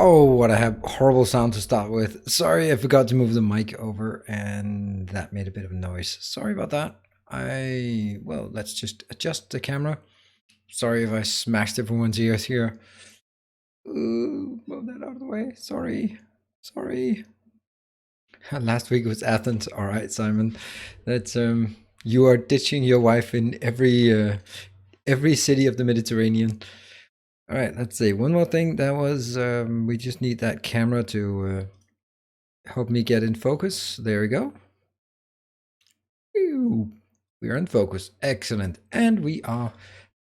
Oh, what a horrible sound to start with. Sorry, I forgot to move the mic over and that made a bit of a noise. Sorry about that. Well, let's just adjust the camera. Sorry if I smashed everyone's ears here. Ooh, move that out of the way. Sorry. Last week was Athens. All right, Simon. That's you are ditching your wife in every city of the Mediterranean. All right, let's see. One more thing. That was we just need that camera to help me get in focus. There we go. We are in focus. Excellent. And we are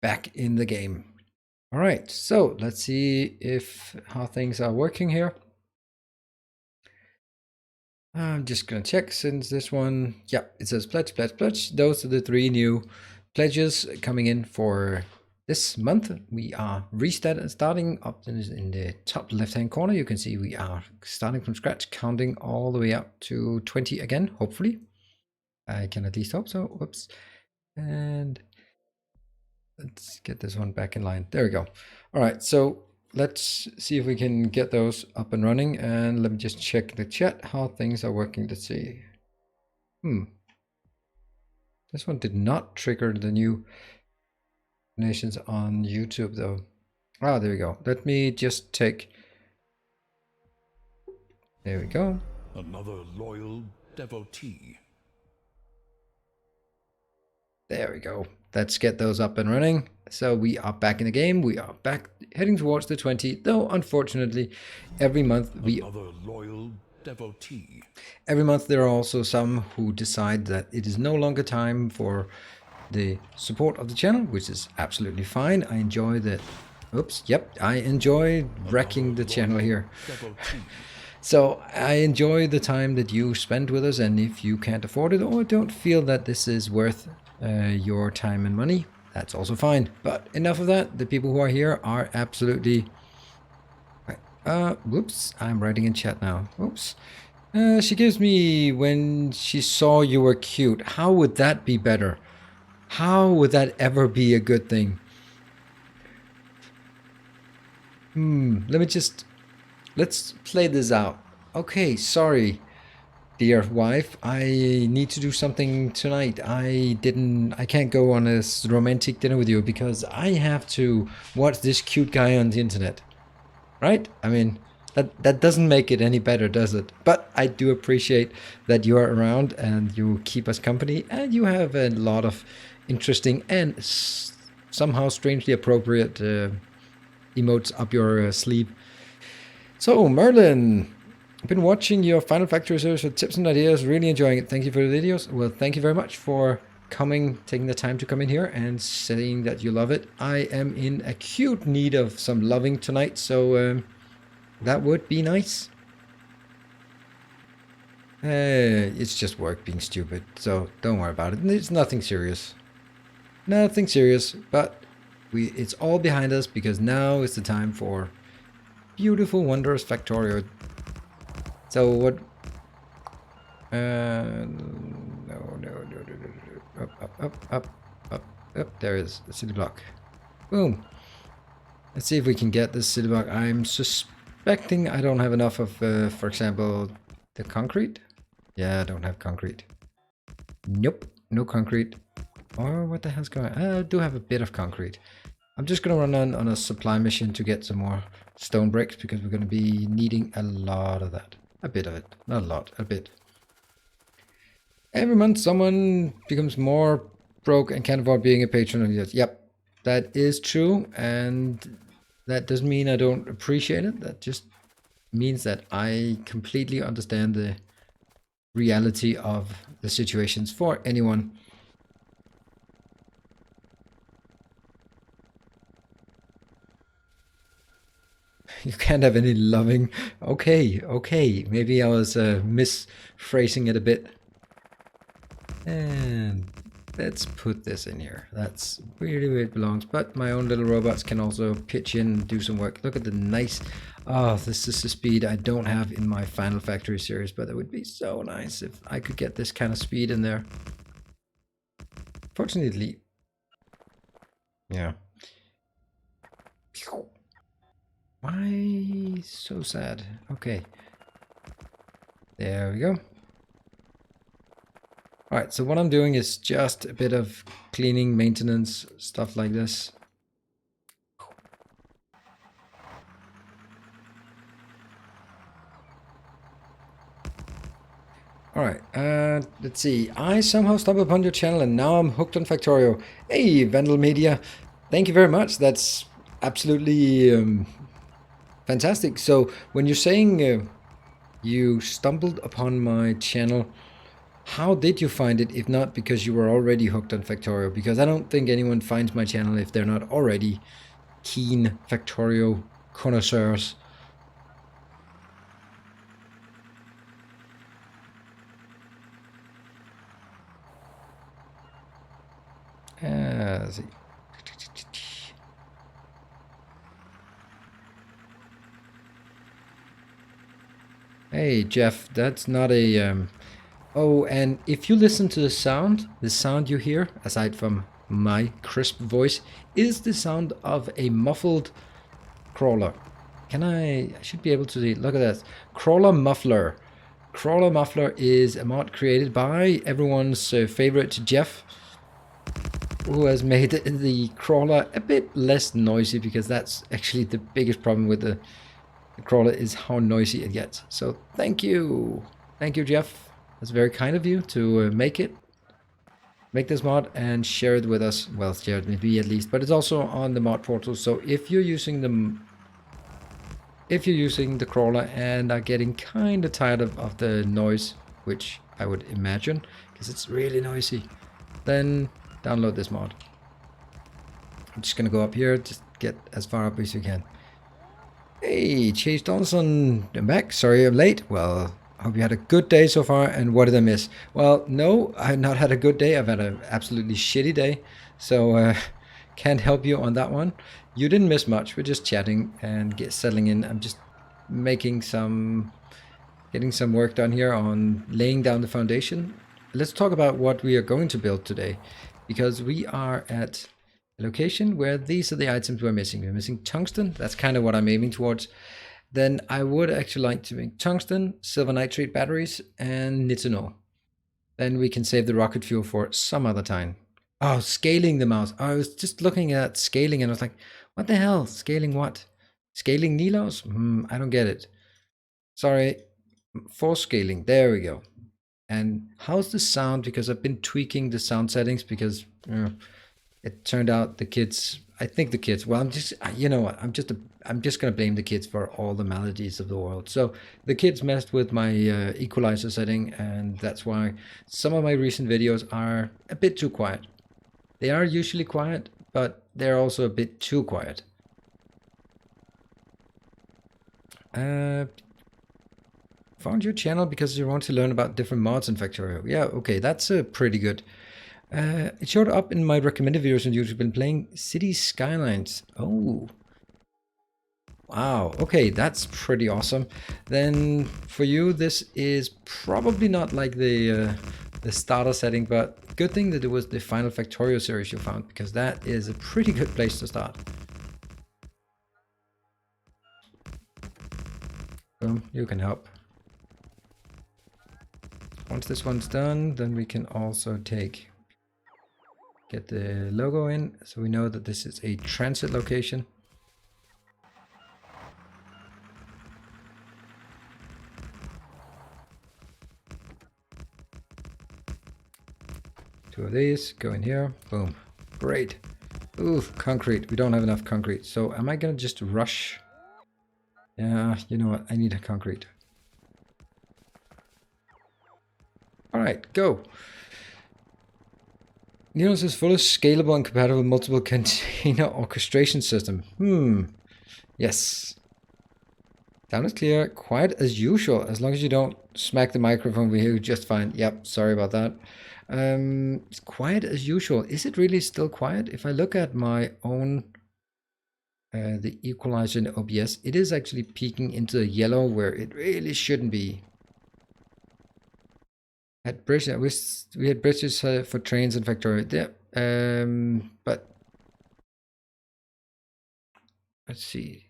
back in the game. All right, so let's see how things are working here. I'm just gonna check since this one, yeah, it says pledge. Those are the 3 new pledges coming in for this month. We are starting up in the top left-hand corner. You can see we are starting from scratch, counting all the way up to 20 again, hopefully. I can at least hope so. Whoops. And let's get this one back in line. There we go. All right, so let's see if we can get those up and running. And let me just check the chat, how things are working. Let's see. This one did not trigger the new donations on YouTube though. Ah, there we go. Let me just take... There we go. Another loyal devotee. There we go. Let's get those up and running. So we are back in the game. We are back heading towards the 20, though unfortunately every month Another loyal devotee. Every month there are also some who decide that it is no longer time for the support of the channel, which is absolutely fine. I enjoy that. Oops, yep, I enjoy wrecking the channel here. So I enjoy the time that you spend with us, and if you can't afford it or don't feel that this is worth your time and money, that's also fine. But enough of that. The people who are here are absolutely... whoops, I'm writing in chat now. Oops. She gives me when she saw you were cute. How would that be better? How would that ever be a good thing? Let me just... Let's play this out. Okay, sorry, dear wife. I need to do something tonight. I can't go on a romantic dinner with you because I have to watch this cute guy on the internet. Right? I mean, that doesn't make it any better, does it? But I do appreciate that you are around and you keep us company, and you have a lot of interesting and somehow strangely appropriate emotes up your sleeve. So, Merlin, I've been watching your Final Factory series with tips and ideas, really enjoying it. Thank you for the videos. Well, thank you very much for taking the time to come in here and saying that you love it. I am in acute need of some loving tonight, so that would be nice. It's just work being stupid, so don't worry about it. It's nothing serious. Nothing serious, but it's all behind us because now is the time for beautiful, wondrous Factorio. So what... no. Up. There is the city block. Boom. Let's see if we can get this city block. I'm suspecting I don't have enough of, for example, the concrete. Yeah, I don't have concrete. Nope, no concrete. Or what the hell's going on? I do have a bit of concrete. I'm just going to run on a supply mission to get some more stone bricks because we're going to be needing a lot of that. A bit of it. Not a lot, a bit. Every month someone becomes more broke and can't afford being a patron of yours. Yep, that is true. And that doesn't mean I don't appreciate it. That just means that I completely understand the reality of the situations for anyone. You can't have any loving. Okay. Maybe I was misphrasing it a bit. And let's put this in here. That's really where it belongs. But my own little robots can also pitch in and do some work. Look at the nice... Oh, this is the speed I don't have in my Final Factory series, but it would be so nice if I could get this kind of speed in there. Fortunately... Yeah. Why so sad? Okay. There we go. Alright, so what I'm doing is just a bit of cleaning, maintenance, stuff like this. Alright, let's see. I somehow stumbled upon your channel and now I'm hooked on Factorio. Hey, Vandal Media. Thank you very much. That's absolutely fantastic. So, when you're saying you stumbled upon my channel, how did you find it, if not because you were already hooked on Factorio? Because I don't think anyone finds my channel if they're not already keen Factorio connoisseurs. Let's see. Hey, Jeff, that's not a... Oh, and if you listen to the sound you hear, aside from my crisp voice, is the sound of a muffled crawler. I should be able to see, look at that. Crawler Muffler. Crawler Muffler is a mod created by everyone's favorite Jeff, who has made the crawler a bit less noisy, because that's actually the biggest problem with the crawler, is how noisy it gets. So thank you. Thank you, Jeff. That's very kind of you to make this mod and share it with us. Well, share it with me at least, but it's also on the mod portal. So if you're using the crawler and are getting kind of tired of the noise, which I would imagine, because it's really noisy, then download this mod. I'm just gonna go up here, just get as far up as you can. Hey, Chase Donaldson, I'm back. Sorry I'm late. Well, I hope you had a good day so far. And what did I miss? Well, no, I've not had a good day. I've had an absolutely shitty day. So can't help you on that one. You didn't miss much. We're just chatting and settling in. I'm just getting some work done here on laying down the foundation. Let's talk about what we are going to build today, because we are at a location where these are the items we're missing. We're missing tungsten. That's kind of what I'm aiming towards. Then I would actually like to make tungsten, silver nitrate batteries, and nitinol. Then we can save the rocket fuel for some other time. Oh, scaling the mouse. I was just looking at scaling and I was like, what the hell? Scaling what? Scaling Nilaus? I don't get it. Sorry. For scaling. There we go. And how's the sound? Because I've been tweaking the sound settings, because it turned out I think the kids, well, I'm just, you know what, I'm just going to blame the kids for all the maladies of the world. So the kids messed with my equalizer setting, and that's why some of my recent videos are a bit too quiet. They are usually quiet, but they're also a bit too quiet. Found your channel because you want to learn about different mods in Factorio. Yeah, okay, that's pretty good. It showed up in my recommended videos on YouTube. Been playing City Skylines. Oh, wow. Okay, that's pretty awesome. Then for you, this is probably not like the starter setting, but good thing that it was the final Factorio series you found, because that is a pretty good place to start. Boom, you can help. Once this one's done, then we can also get the logo in, so we know that this is a transit location. Two of these, go in here, boom, great. Ooh, concrete, we don't have enough concrete. So am I gonna just rush? Yeah, you know what, I need a concrete. All right, go. Nilaus is fully scalable and compatible with multiple container orchestration system. Yes. Sound is clear, quiet as usual. As long as you don't smack the microphone, we hear you just fine. Yep, sorry about that. It's quiet as usual. Is it really still quiet? If I look at my own, the equalizer in OBS, it is actually peeking into the yellow where it really shouldn't be. At bridge, we had bridges for trains in Factorio. Yeah, but let's see.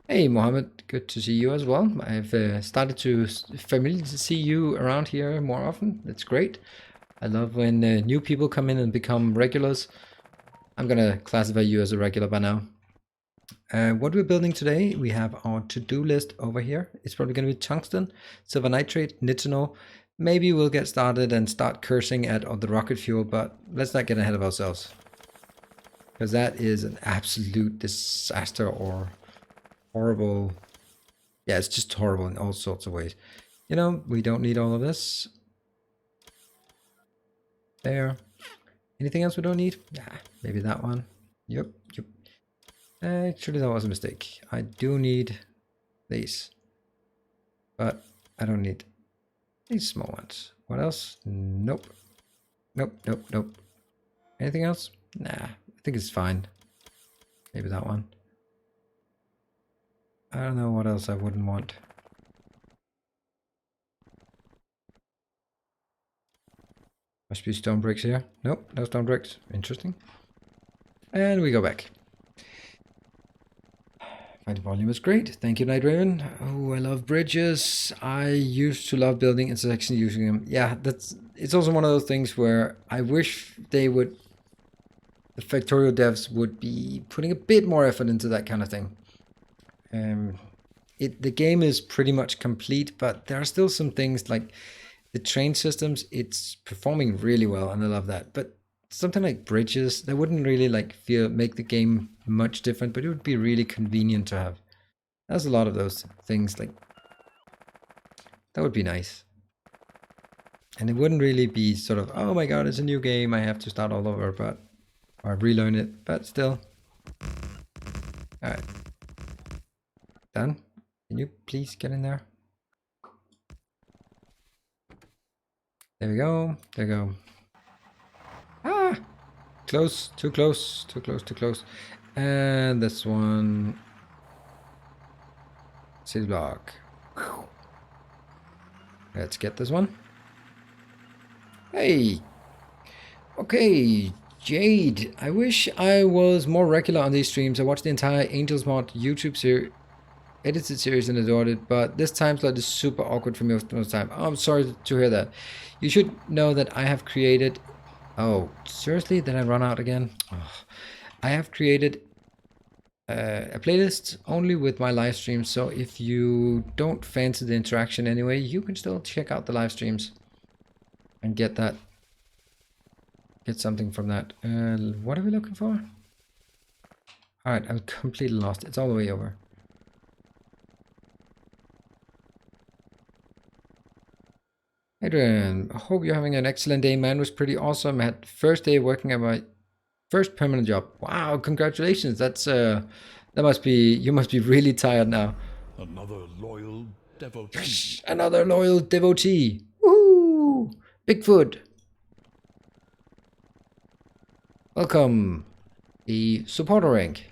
Hey Mohammed, good to see you as well. I've started to familiar to see you around here more often. That's great. I love when new people come in and become regulars. I'm gonna classify you as a regular by now. What we're building today, we have our to-do list over here. It's probably gonna be tungsten, silver nitrate, nitinol. Maybe we'll get started and start cursing at the rocket fuel, but let's not get ahead of ourselves, because that is an absolute disaster or horrible. Yeah, it's just horrible in all sorts of ways. You know, we don't need all of this. There. Anything else we don't need? Yeah, maybe that one. Yep. Actually, that was a mistake. I do need these, but I don't need these small ones. What else? Nope. Nope, nope, nope. Anything else? Nah, I think it's fine. Maybe that one. I don't know what else I wouldn't want. Must be stone bricks here. Nope, no stone bricks. Interesting. And we go back. Find volume is great. Thank you, Night Raven. Oh, I love bridges. I used to love building intersections using them. Yeah, it's also one of those things where I wish they would, the Factorio devs would be putting a bit more effort into that kind of thing. The game is pretty much complete, but there are still some things like the train systems. It's performing really well, and I love that. But something like bridges, that wouldn't really like make the game much different, but it would be really convenient to have. There's a lot of those things, like that would be nice. And it wouldn't really be sort of, oh my god, it's a new game, I have to start all over, but or relearn it, but still. Alright. Done. Can you please get in there? There we go. There we go. Ah! Close. Too close. Too close. Too close. And this one. City block. Let's get this one. Hey! Okay, Jade. I wish I was more regular on these streams. I watched the entire Angels Mod YouTube edited series and adored it, but this time slot is super awkward for me most of the time. Oh, I'm sorry to hear that. You should know that I have created... Oh, seriously? Did I run out again? Oh. I have created a playlist only with my live streams, so if you don't fancy the interaction anyway, you can still check out the live streams and get something from that. What are we looking for? Alright, I'm completely lost. It's all the way over. Adrian, I hope you're having an excellent day. Man, it was pretty awesome. I had first day working at my first permanent job. Wow, congratulations. That's that must be, you must be really tired now. Another loyal devotee. Another loyal devotee. Woohoo! Bigfoot. Welcome. The supporter rank.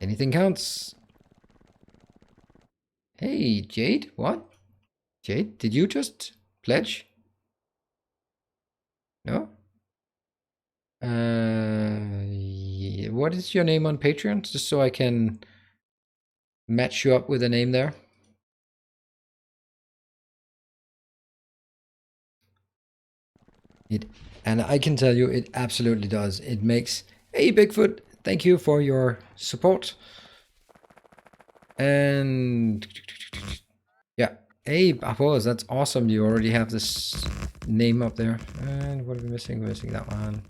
Anything counts. Hey, Jade, what? Jade, did you just pledge? No? Yeah, what is your name on Patreon? Just so I can match you up with a name there. And I can tell you, it absolutely does. It makes... Hey, Bigfoot, thank you for your support. And... Yeah. Hey, Apollos, that's awesome. You already have this name up there. And what are we missing? We're missing that one.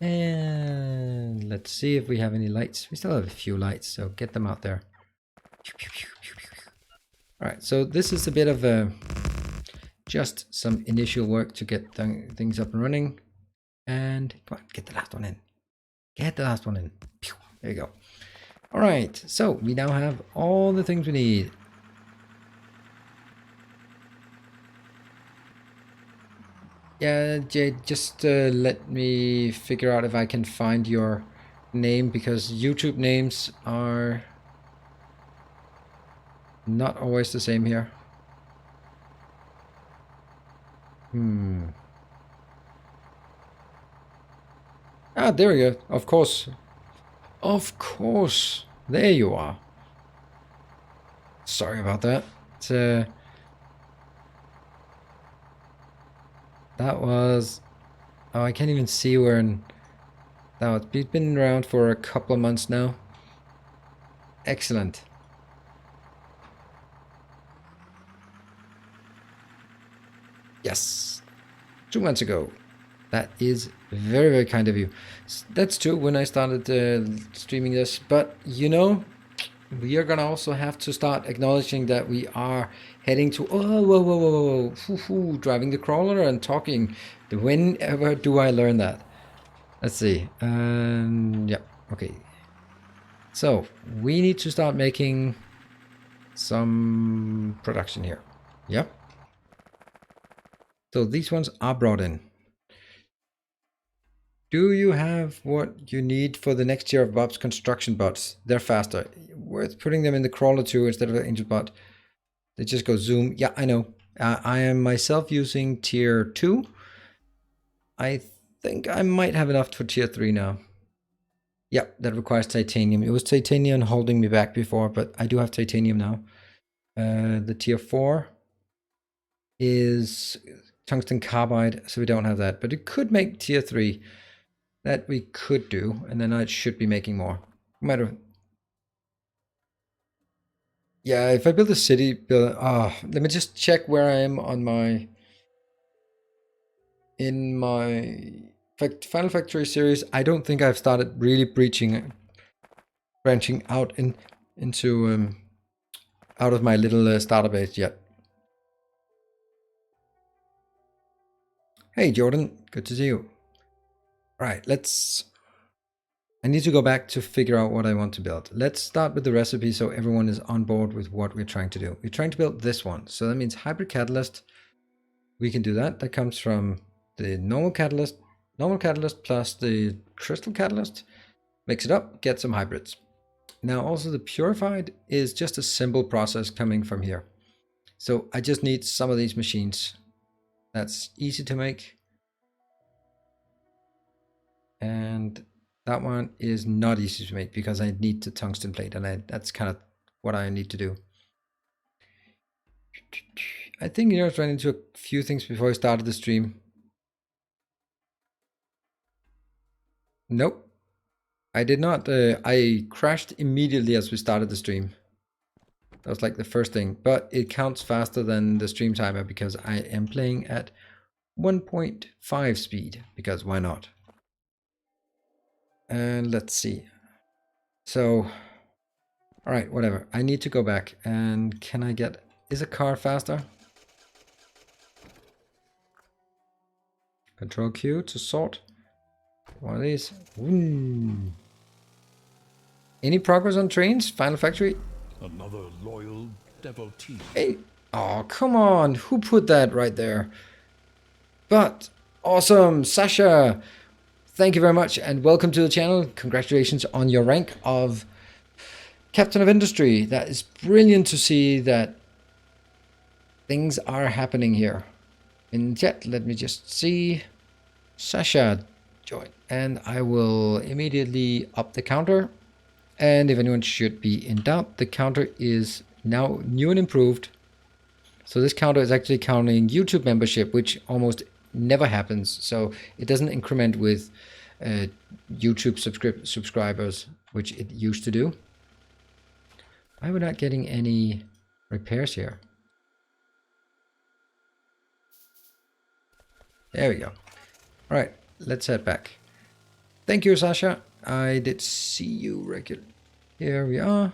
And let's see if we have any lights. We still have a few lights, so get them out there. Alright, so this is a bit of a... just some initial work to get things up and running. And come on, get the last one in. Get the last one in. There you go. Alright, so we now have all the things we need. Yeah, Jade, just let me figure out if I can find your name, because YouTube names are not always the same here. Ah, there we go. Of course. Of course. There you are. Sorry about that. That was... Oh, I can't even see where in... No, it's been around for a couple of months now. Excellent. Yes. 2 months ago. That is very, very kind of you. That's true when I started streaming this. But, you know, we are going to also have to start acknowledging that we are heading to... Oh, whoa, whoa, whoa, whoa. Driving the crawler and talking. Whenever do I learn that? Let's see. Yeah, okay. So we need to start making some production here. Yep. So these ones are brought in. Do you have what you need for the next tier of Bob's construction bots? They're faster. Worth putting them in the crawler too instead of the angel bot. They just go zoom. Yeah, I know. I am myself using tier 2. I think I might have enough for tier 3 now. Yep, that requires titanium. It was titanium holding me back before, but I do have titanium now. The tier 4 is tungsten carbide, so we don't have that. But it could make tier 3. That we could do, and then I should be making more. No matter. Yeah, if I build a city, let me just check where I am on my Final Factory series. I don't think I've started really branching out into out of my little starter base yet. Hey Jordan, good to see you. All right, I need to go back to figure out what I want to build. Let's start with the recipe so everyone is on board with what we're trying to do. We're trying to build this one. So that means hybrid catalyst. We can do that. That comes from the normal catalyst plus the crystal catalyst. Mix it up, get some hybrids. Now also the purified is just a simple process coming from here. So I just need some of these machines. That's easy to make. And that one is not easy to make because I need the tungsten plate, and that's kind of what I need to do. I think I ran into a few things before I started the stream. Nope, I did not. I crashed immediately as we started the stream. That was like the first thing, but it counts faster than the stream timer because I am playing at 1.5 speed, because why not? And let's see. So, all right, whatever. I need to go back, and can I get, is a car faster? Control Q to sort. One of these. Ooh. Any progress on trains? Final Factory? Another loyal devotee. Hey, oh, come on. Who put that right there? But, awesome. Sasha, thank you very much, and welcome to the channel. Congratulations on your rank of Captain of Industry. That is brilliant to see that things are happening here. In chat, let me just see. Sasha, join. And I will immediately up the counter. And if anyone should be in doubt, the counter is now new and improved. So this counter is actually counting YouTube membership, which almost never happens. So it doesn't increment with YouTube subscribers, which it used to do. Why are we not getting any repairs here? There we go. All right, let's head back. Thank you, Sasha. I did see you regular. Here we are.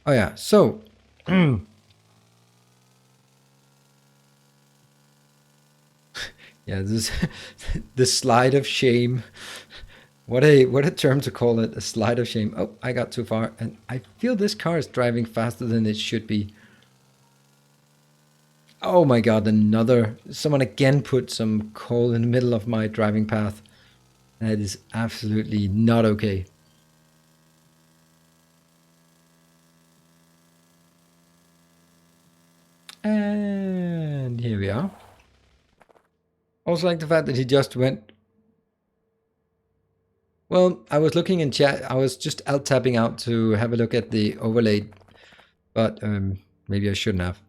Oh yeah, so yeah, this the slide of shame. What a term to call it, a slide of shame. Oh, I got too far, and I feel this car is driving faster than it should be. Oh my god, someone again put some coal in the middle of my driving path. That is absolutely not okay. And here we are. Also like the fact that he just went. Well, I was looking in chat. I was just alt tapping out to have a look at the overlay, but maybe I shouldn't have.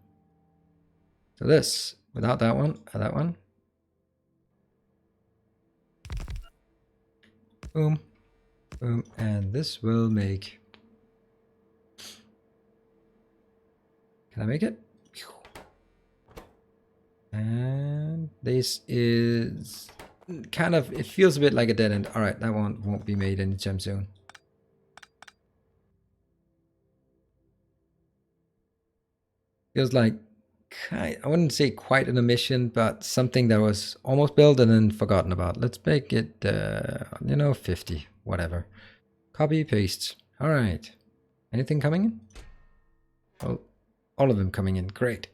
So this, without that one, and that one. Boom, boom, and this will make. Can I make it? And this is kind of, it feels a bit like a dead end. All right, that one won't be made anytime soon. Feels like, I wouldn't say quite an omission, but something that was almost built and then forgotten about. Let's make it, 50, whatever. Copy, paste. All right. Anything coming in? Oh, all of them coming in. Great.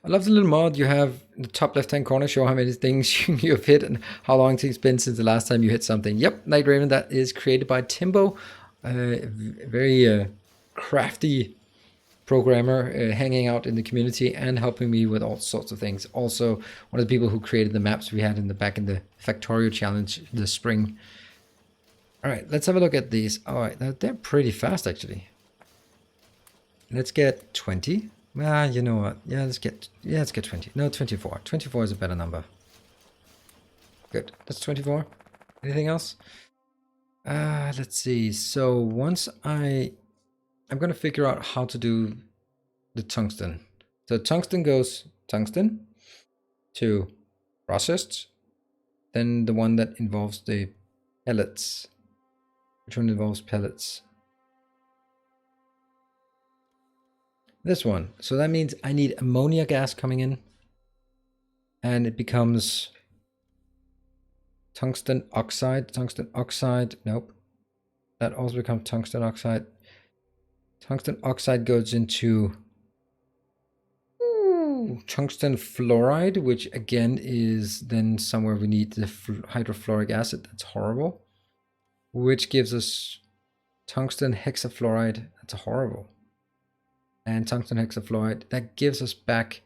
I love the little mod you have in the top left-hand corner. Show how many things you've hit and how long it's been since the last time you hit something. Yep, Night Raven. That is created by Timbo. Very crafty programmer hanging out in the community and helping me with all sorts of things. Also, one of the people who created the maps we had in the back in the Factorio challenge this spring. All right, let's have a look at these. All right, they're pretty fast actually. Let's get 20. Ah, you know what? Let's get 20. No, 24. 24 is a better number. Good. That's 24. Anything else? Let's see. So once I'm gonna figure out how to do the tungsten. So tungsten goes tungsten to processed, then the one that involves the pellets. Which one involves pellets? This one. So that means I need ammonia gas coming in, and it becomes tungsten oxide. Tungsten oxide. Nope. That also becomes tungsten oxide. Tungsten oxide goes into tungsten fluoride, which again is then somewhere we need the hydrofluoric acid. That's horrible. Which gives us tungsten hexafluoride. That's horrible. And tungsten hexafluoride. That gives us back.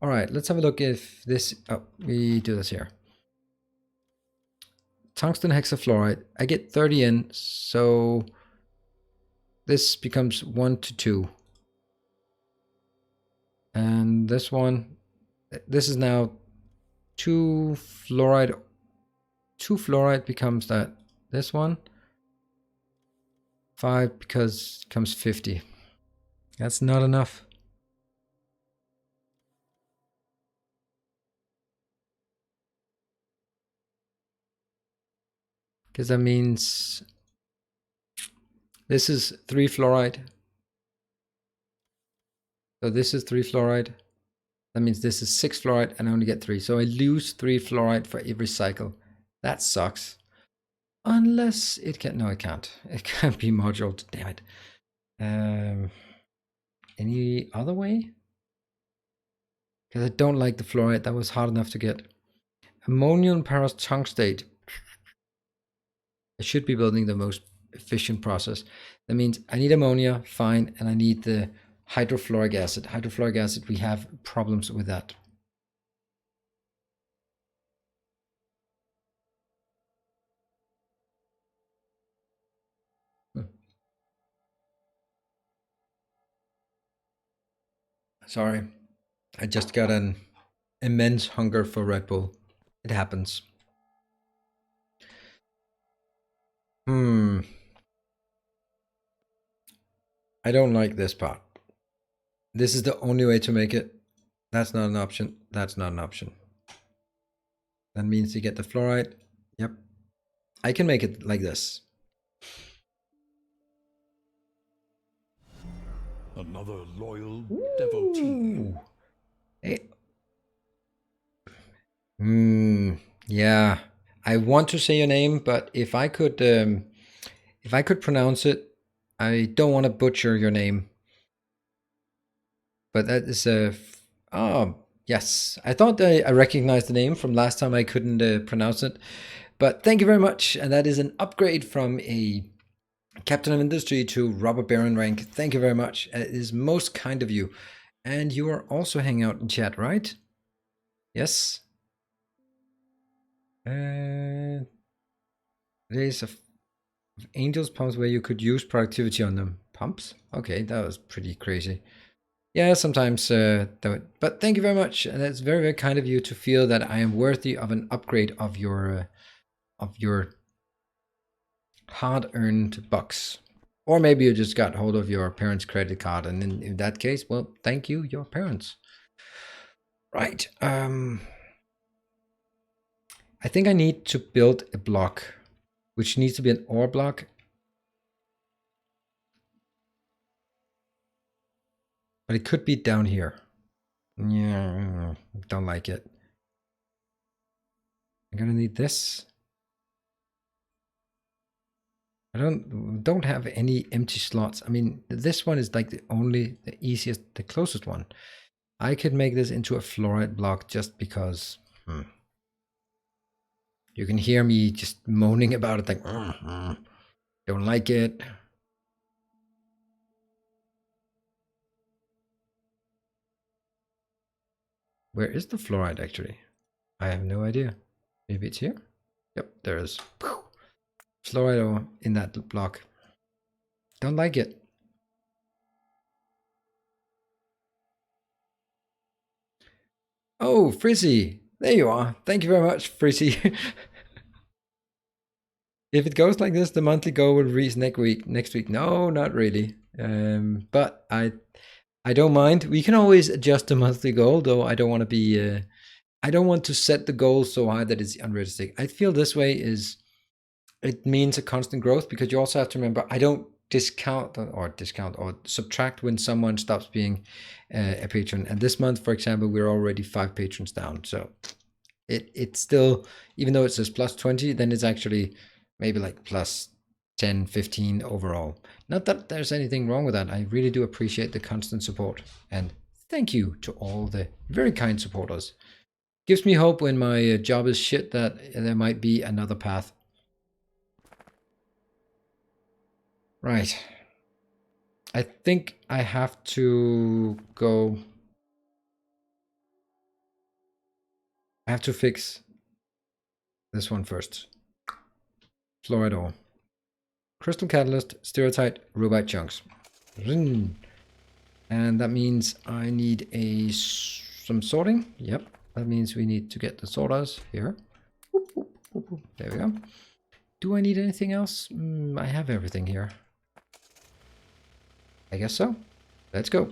All right, let's have a look if this. Oh, we do this here. Tungsten hexafluoride. I get 30 in, so this becomes 1 to 2. And this one, this is now 2 fluoride. 2 fluoride becomes that. This one, 5 because it comes 50. That's not enough. Because that means this is 3 fluoride. So this is 3 fluoride. That means this is 6 fluoride and I only get 3. So I lose 3 fluoride for every cycle. That sucks. Unless it can, no, it can't. It can't be moduled, damn it. Any other way? Because I don't like the fluoride, that was hard enough to get. Ammonium paras tungstate. I should be building the most efficient process. That means I need ammonia, fine, and I need the hydrofluoric acid. Hydrofluoric acid, we have problems with that. Sorry, I just got an immense hunger for Red Bull. It happens. I don't like this part. This is the only way to make it. That's not an option. That's not an option. That means you get the fluoride. Yep. I can make it like this. Another loyal devotee. Hey. Yeah. I want to say your name, but if I could pronounce it, I don't want to butcher your name. But that is a. Oh, yes. I thought I recognized the name from last time I couldn't pronounce it. But thank you very much. And that is an upgrade from a Captain of Industry to Robber Baron rank. Thank you very much. It is most kind of you. And you are also hanging out in chat, right? Yes. There's a Angels pumps where you could use productivity on them. Pumps? Okay, that was pretty crazy. Yeah, sometimes, but thank you very much. And that's very, very kind of you to feel that I am worthy of an upgrade of your hard-earned bucks. Or maybe you just got hold of your parents' credit card, and in that case, well, thank you, your parents. Right. I think I need to build a block, which needs to be an ore block. But it could be down here. Yeah, don't like it. I'm gonna need this. I don't have any empty slots. I mean, this one is like the easiest, the closest one. I could make this into a fluoride block just because. You can hear me just moaning about it, like, don't like it. Where is the fluoride actually? I have no idea. Maybe it's here? Yep, there is. Fluoride ore in that block. Don't like it. Oh, Frizzy! There you are. Thank you very much, Frizzy. If it goes like this, the monthly goal will reach next week. No, not really. But I don't mind. We can always adjust the monthly goal, though. I don't want to be. I don't want to set the goal so high that it's unrealistic. I feel this way it means a constant growth, because you also have to remember I don't discount or subtract when someone stops being a patron. And this month, for example, we're already 5 patrons down. So it's still, even though it says plus 20, then it's actually maybe like plus 10, 15 overall. Not that there's anything wrong with that. I really do appreciate the constant support. And thank you to all the very kind supporters. Gives me hope when my job is shit that there might be another path. Right. I think I have to go. I have to fix this one first. Fluoride ore. Crystal catalyst, stereotype, rubite chunks. And that means I need some sorting. Yep. That means we need to get the sorters here. There we go. Do I need anything else? I have everything here. I guess so. Let's go.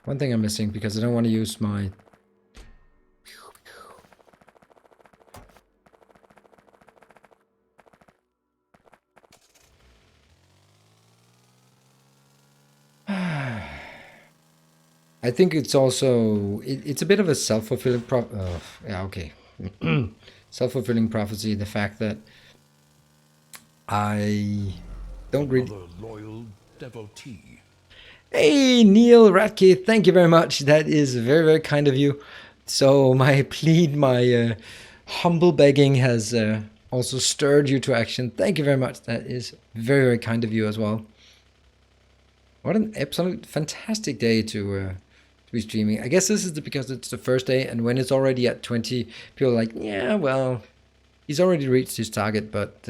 One thing I'm missing, because I don't want to use my... I think it's also... It's a bit of a self-fulfilling... self-fulfilling prophecy, the fact that I don't really... loyal devotee. Hey, Neil Ratke, thank you very much. That is very, very kind of you. So my humble begging has also stirred you to action. Thank you very much. That is very, very kind of you as well. What an absolute fantastic day to be streaming. I guess this is because it's the first day, and when it's already at 20, people are like, yeah, well, he's already reached his target, but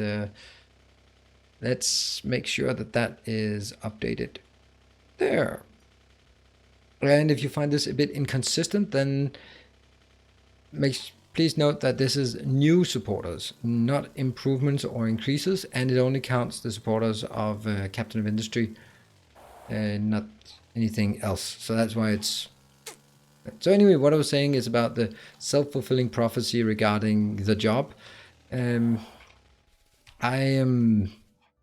let's make sure that that is updated. There. And if you find this a bit inconsistent, then please note that this is new supporters, not improvements or increases, and it only counts the supporters of Captain of Industry, not anything else. So that's why it's... So anyway, what I was saying is about the self-fulfilling prophecy regarding the job. I'm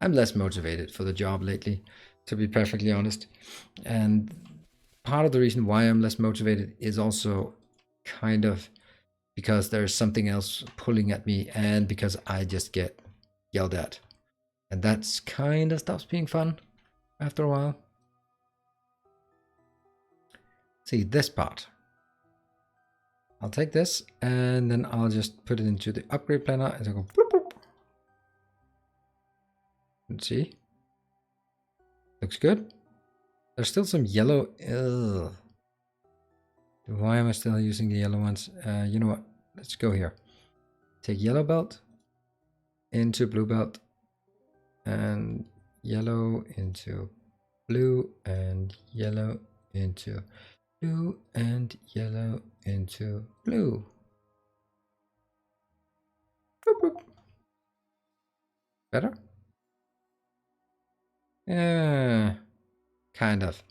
less motivated for the job lately, to be perfectly honest. And part of the reason why I'm less motivated is also kind of because there's something else pulling at me, and because I just get yelled at. And that's kind of stops being fun after a while. See, this part. I'll take this, and then I'll just put it into the upgrade planner, and I'll go boop, boop. Let's see. Looks good. There's still some yellow. Ugh. Why am I still using the yellow ones? You know what? Let's go here. Take yellow belt into blue belt, and yellow into blue, and yellow into blue, and yellow into blue. Boop, boop. Better? Yeah, kind of.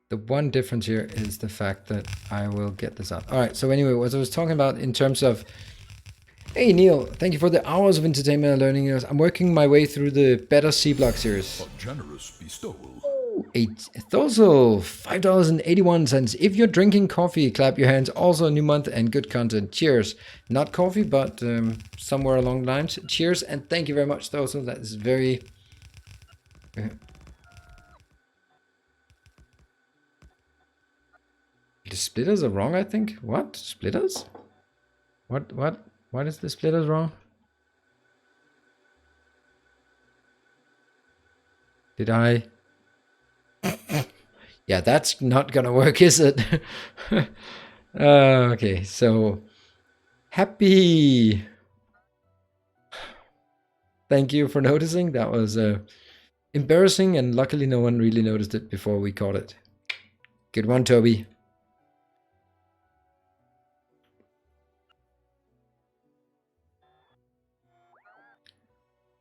The one difference here is the fact that I will get this out. All right, so anyway, what I was talking about in terms of... Hey, Neil, thank you for the hours of entertainment and learning. I'm working my way through the Better C Block series. A generous bestowal. Thorsel, $5.81. If you're drinking coffee, clap your hands. Also, a new month and good content. Cheers. Not coffee, but somewhere along the lines. Cheers, and thank you very much, Thorsel. That is very... The splitters are wrong, I think. What? Splitters? What is the splitters wrong? Did I... Yeah, that's not gonna work, is it? Okay, so... Happy... Thank you for noticing. That was embarrassing, and luckily no one really noticed it before we caught it. Good one, Toby.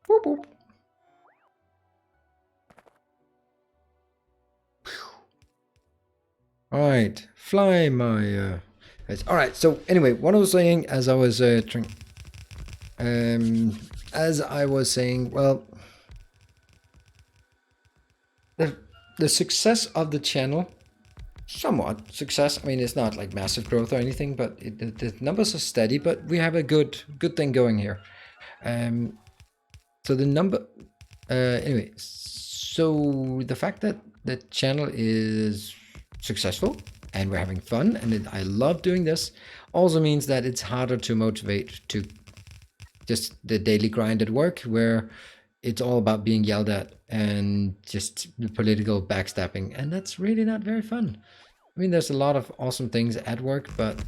Whoop, whoop. All right, fly my... All right, so anyway, what I was saying as I was well, the success of the channel, somewhat success. I mean, it's not like massive growth or anything, but the numbers are steady. But we have a good thing going here. So the number, anyway. So the fact that the channel is successful and we're having fun and I love doing this also means that it's harder to motivate to just the daily grind at work, where it's all about being yelled at and just the political backstabbing, and that's really not very fun. I mean, there's a lot of awesome things at work, but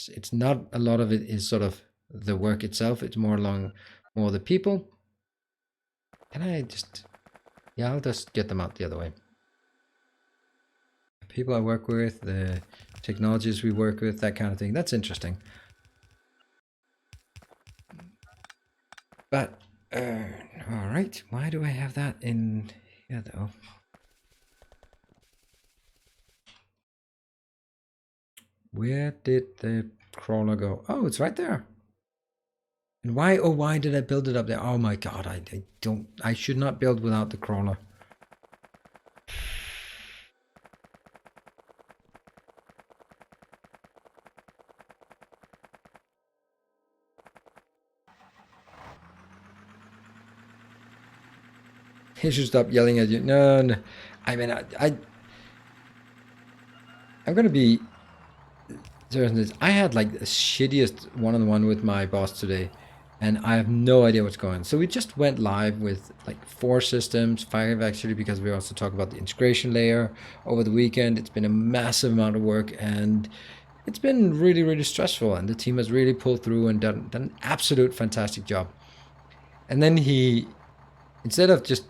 it's not a lot of it is sort of the work itself. It's more the people. Can I just... Yeah, I'll just get them out the other way. The people I work with, the technologies we work with, that kind of thing. That's interesting. But, all right. Why do I have that in here, though? Where did the crawler go? Oh, it's right there. And why, oh, why did I build it up there? Oh my god, I should not build without the crawler. He should stop yelling at you. No. I mean, I'm gonna be serious. I had like the shittiest one-on-one with my boss today, and I have no idea what's going on. So we just went live with like 4 systems, 5 actually, because we also talk about the integration layer over the weekend. It's been a massive amount of work, and it's been really, really stressful, and the team has really pulled through and done an absolute fantastic job. And then he, instead of just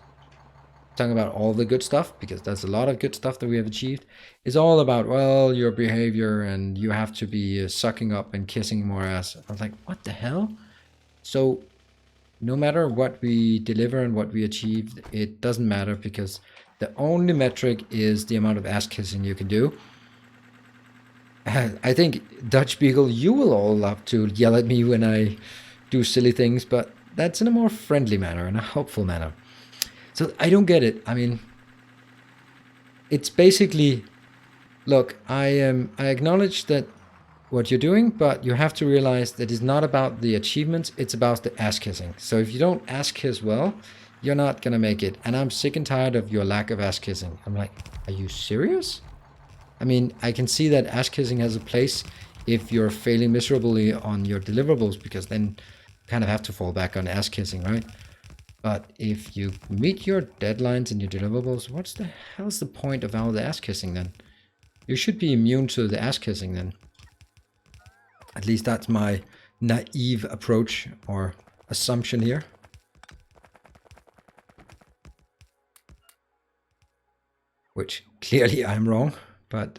talking about all the good stuff, because there's a lot of good stuff that we have achieved, is all about, well, your behavior and you have to be sucking up and kissing more ass. I was like, what the hell? So no matter what we deliver and what we achieve, it doesn't matter, because the only metric is the amount of ass kissing you can do. I think, Dutch Beagle, you will all love to yell at me when I do silly things, but that's in a more friendly manner, in a helpful manner. So I don't get it. I mean, it's basically, look, I acknowledge that what you're doing, but you have to realize that it's not about the achievements, it's about the ass kissing. So if you don't ass kiss well, you're not gonna make it. And I'm sick and tired of your lack of ass kissing. I'm like, are you serious? I mean, I can see that ass kissing has a place if you're failing miserably on your deliverables, because then you kind of have to fall back on ass kissing, right? But if you meet your deadlines and your deliverables, what's the hell's the point of all the ass kissing then? You should be immune to the ass kissing then. At least that's my naive approach or assumption here. Which clearly I'm wrong, but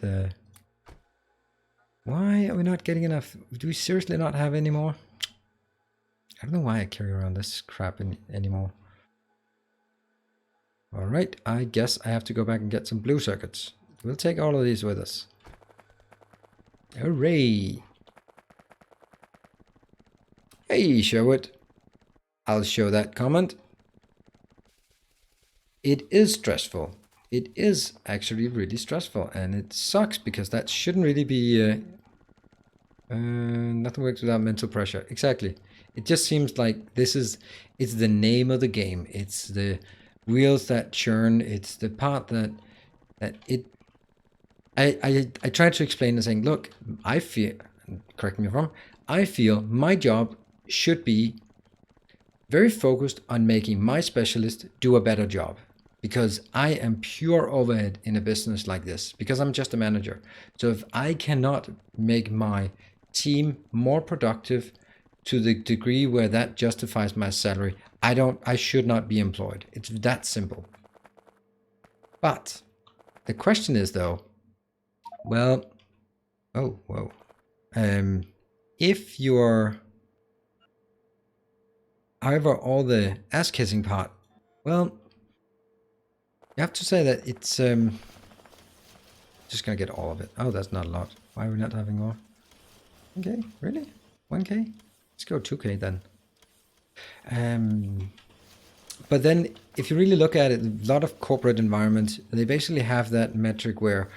why are we not getting enough? Do we seriously not have any more? I don't know why I carry around this crap anymore. Alright, I guess I have to go back and get some blue circuits. We'll take all of these with us. Hooray! Hey, show it. I'll show that comment. It is stressful. it is actually really stressful, and it sucks because that shouldn't really be. Nothing works without mental pressure. Exactly. It just seems like it's the name of the game. It's the wheels that churn. It's the part that it. I tried to explain and saying, look, I feel. Correct me if I'm wrong. I feel my job should be very focused on making my specialist do a better job, because I am pure overhead in a business like this, because I'm just a manager. So if I cannot make my team more productive to the degree where that justifies my salary, I should not be employed. It's that simple. But the question is though, well, oh, whoa. If you're, however, all the ass kissing part, well, you have to say that it's just gonna get all of it. Oh, that's not a lot. Why are we not having more? Okay, really? 1k? Let's go 2k then. But then if you really look at it, a lot of corporate environments, they basically have that metric where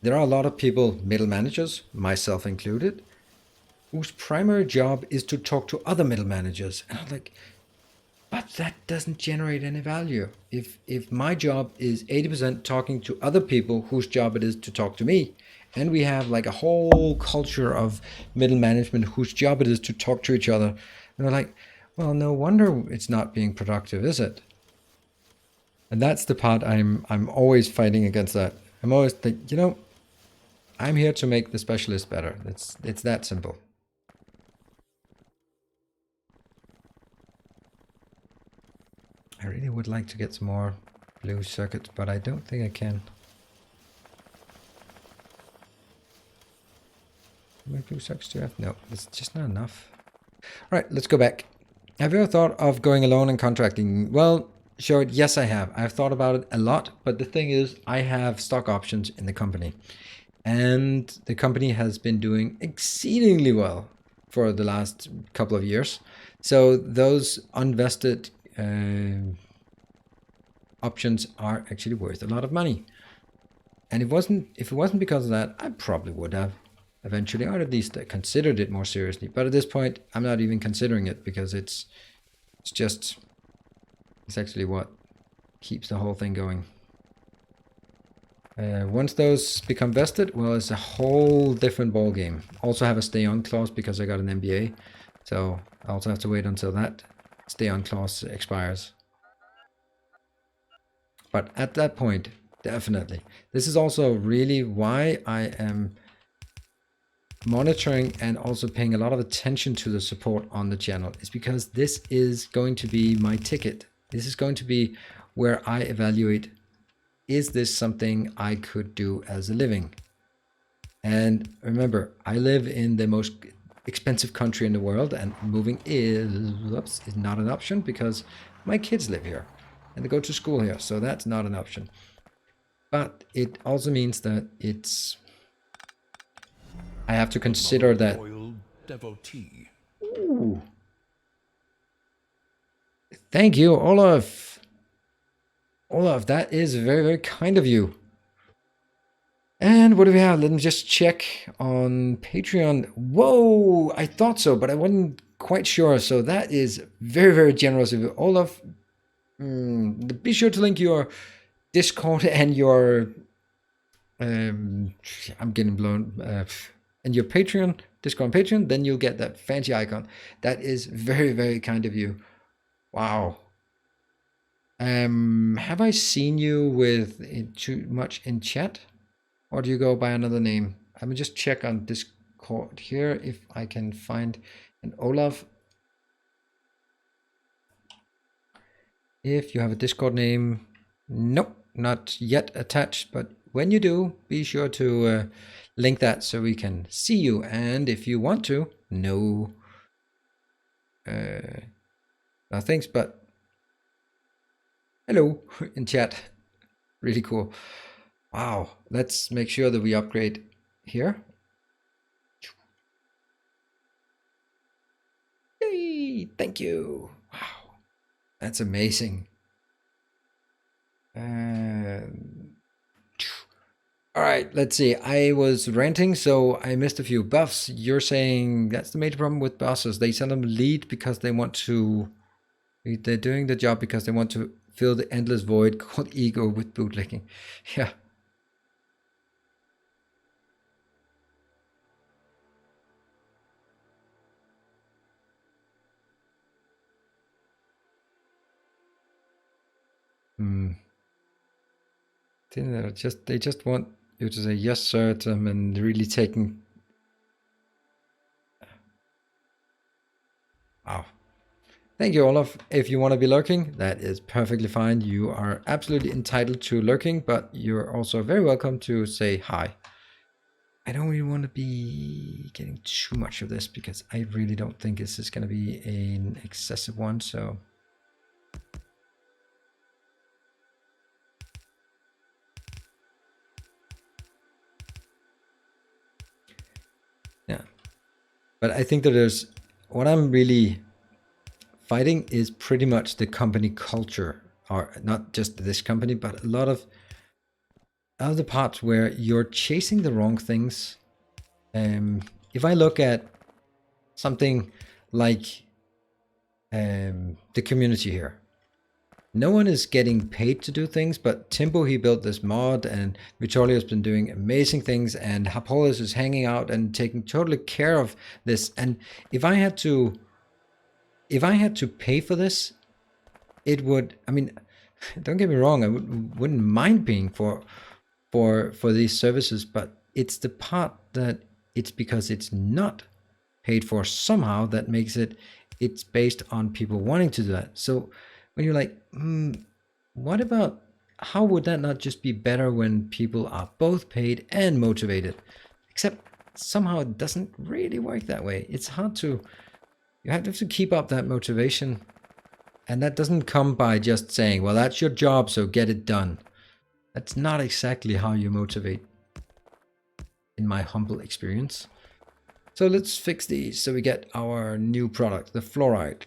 there are a lot of people, middle managers, myself included, whose primary job is to talk to other middle managers. And I'm like, but that doesn't generate any value. If my job is 80% talking to other people whose job it is to talk to me, and we have like a whole culture of middle management whose job it is to talk to each other, and they're like, well, no wonder it's not being productive, is it? And that's the part I'm always fighting against that. I'm always like, I'm here to make the specialist better. It's that simple. I really would like to get some more blue circuits, but I don't think I can. How many blue circuits do you have? No, it's just not enough. All right, let's go back. Have you ever thought of going alone and contracting? Well, sure, yes, I have. I've thought about it a lot, but the thing is, I have stock options in the company. And the company has been doing exceedingly well for the last couple of years. So those unvested options are actually worth a lot of money. And if it wasn't because of that, I probably would have eventually, or at least considered it more seriously. But at this point, I'm not even considering it, because it's actually what keeps the whole thing going. Once those become vested, well, it's a whole different ball game. Also have a stay on clause because I got an MBA, so I also have to wait until that stay on clause expires. But at that point, definitely. This is also really why I am monitoring and also paying a lot of attention to the support on the channel. It's because this is going to be my ticket. This is going to be where I evaluate, is this something I could do as a living? And remember, I live in the most expensive country in the world, and moving is not an option because my kids live here and they go to school here, so that's not an option. But it also means that I have to consider that. Loyal devotee. Ooh. Thank you, Olaf. Olaf, that is very, very kind of you. And what do we have? Let me just check on Patreon. Whoa, I thought so, but I wasn't quite sure. So that is very, very generous of you. Olaf, be sure to link your Discord and your... I'm getting blown. And your Patreon, Discord and Patreon, then you'll get that fancy icon. That is very, very kind of you. Wow. Have I seen you with too much in chat? Or do you go by another name? Let me just check on Discord here if I can find an Olaf. If you have a Discord name, nope, not yet attached. But when you do, be sure to link that so we can see you. And if you want to, no thanks, but hello in chat. Really cool. Wow, let's make sure that we upgrade here. Yay, thank you. Wow, that's amazing. All right, let's see. I was ranting, so I missed a few buffs. You're saying that's the major problem with bosses. They seldom lead because they want to. They're doing the job because they want to fill the endless void called ego with bootlicking. Yeah. Hmm. They just want you to say yes, sir, to them, and really taking. Wow. Thank you, Olaf. If you want to be lurking, that is perfectly fine. You are absolutely entitled to lurking, but you're also very welcome to say hi. I don't really want to be getting too much of this because I really don't think this is going to be an excessive one. So yeah, but I think that there's what I'm really fighting is pretty much the company culture, or not just this company, but a lot of other parts where you're chasing the wrong things. If I look at something like the community here, no one is getting paid to do things, but Timbo, he built this mod, and Vittorio's been doing amazing things, and Hapolis is hanging out and taking totally care of this. And if I had to pay for this, it would, I mean, don't get me wrong, I wouldn't mind paying for these services, but it's the part that it's because it's not paid for somehow that makes it's based on people wanting to do that. So when you're like, what about, how would that not just be better when people are both paid and motivated? Except somehow it doesn't really work that way. It's hard to, you have to keep up that motivation. And that doesn't come by just saying, well, that's your job, so get it done. That's not exactly how you motivate, in my humble experience. So let's fix these so we get our new product, the fluoride.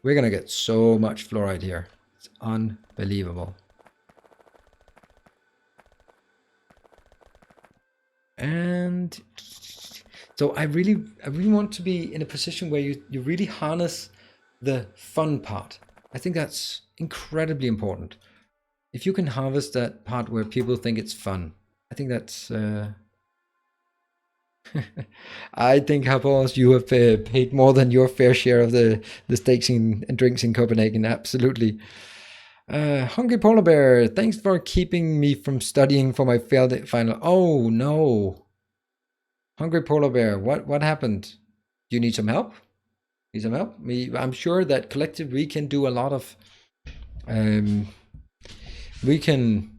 We're gonna get so much fluoride here. It's unbelievable. And so I really want to be in a position where you really harness the fun part. I think that's incredibly important. If you can harvest that part where people think it's fun, I think that's I think, Habos, you have paid more than your fair share of the steaks and drinks in Copenhagen. Absolutely. Hungry Polar Bear, thanks for keeping me from studying for my failed final. Oh, no. Hungry Polar Bear, what happened? Do you need some help? Need some help? I'm sure that collective we can do a lot of... we can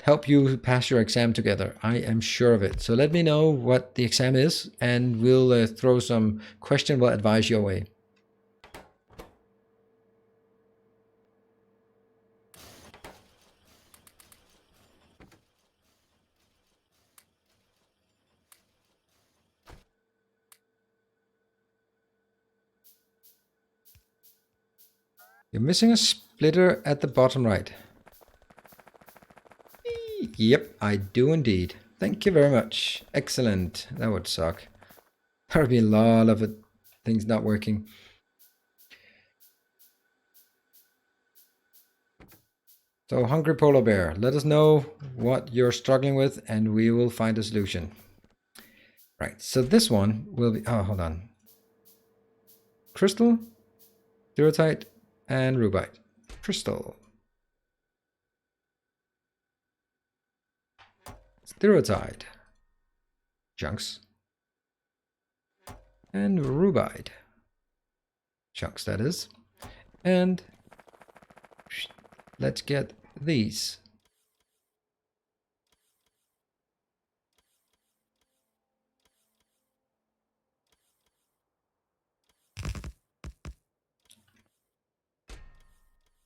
help you pass your exam together. I am sure of it. So let me know what the exam is, and we'll throw some questionable advice your way. You're missing a splitter at the bottom right. Yep, I do indeed. Thank you very much. Excellent. That would suck. There would be a lot of things not working. So, Hungry Polar Bear, let us know what you're struggling with and we will find a solution. Right, so this one will be... Oh, hold on. Crystal, Duratite, and Rubite. Crystal. Duratite. Chunks. And Rubite. Chunks, that is. And let's get these.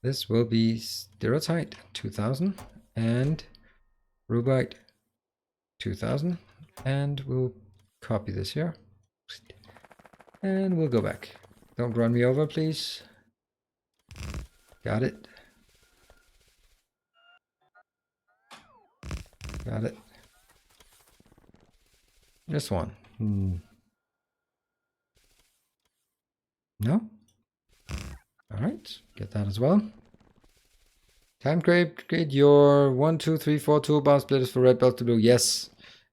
This will be Duratite 2000 and Rubite 2000, and we'll copy this here and we'll go back. Don't run me over, please. Got it. Got it. Just one. No? Alright, get that as well. Time grade your 1, 2, 3, 4 toolbar splitters for red belt to blue. Yes,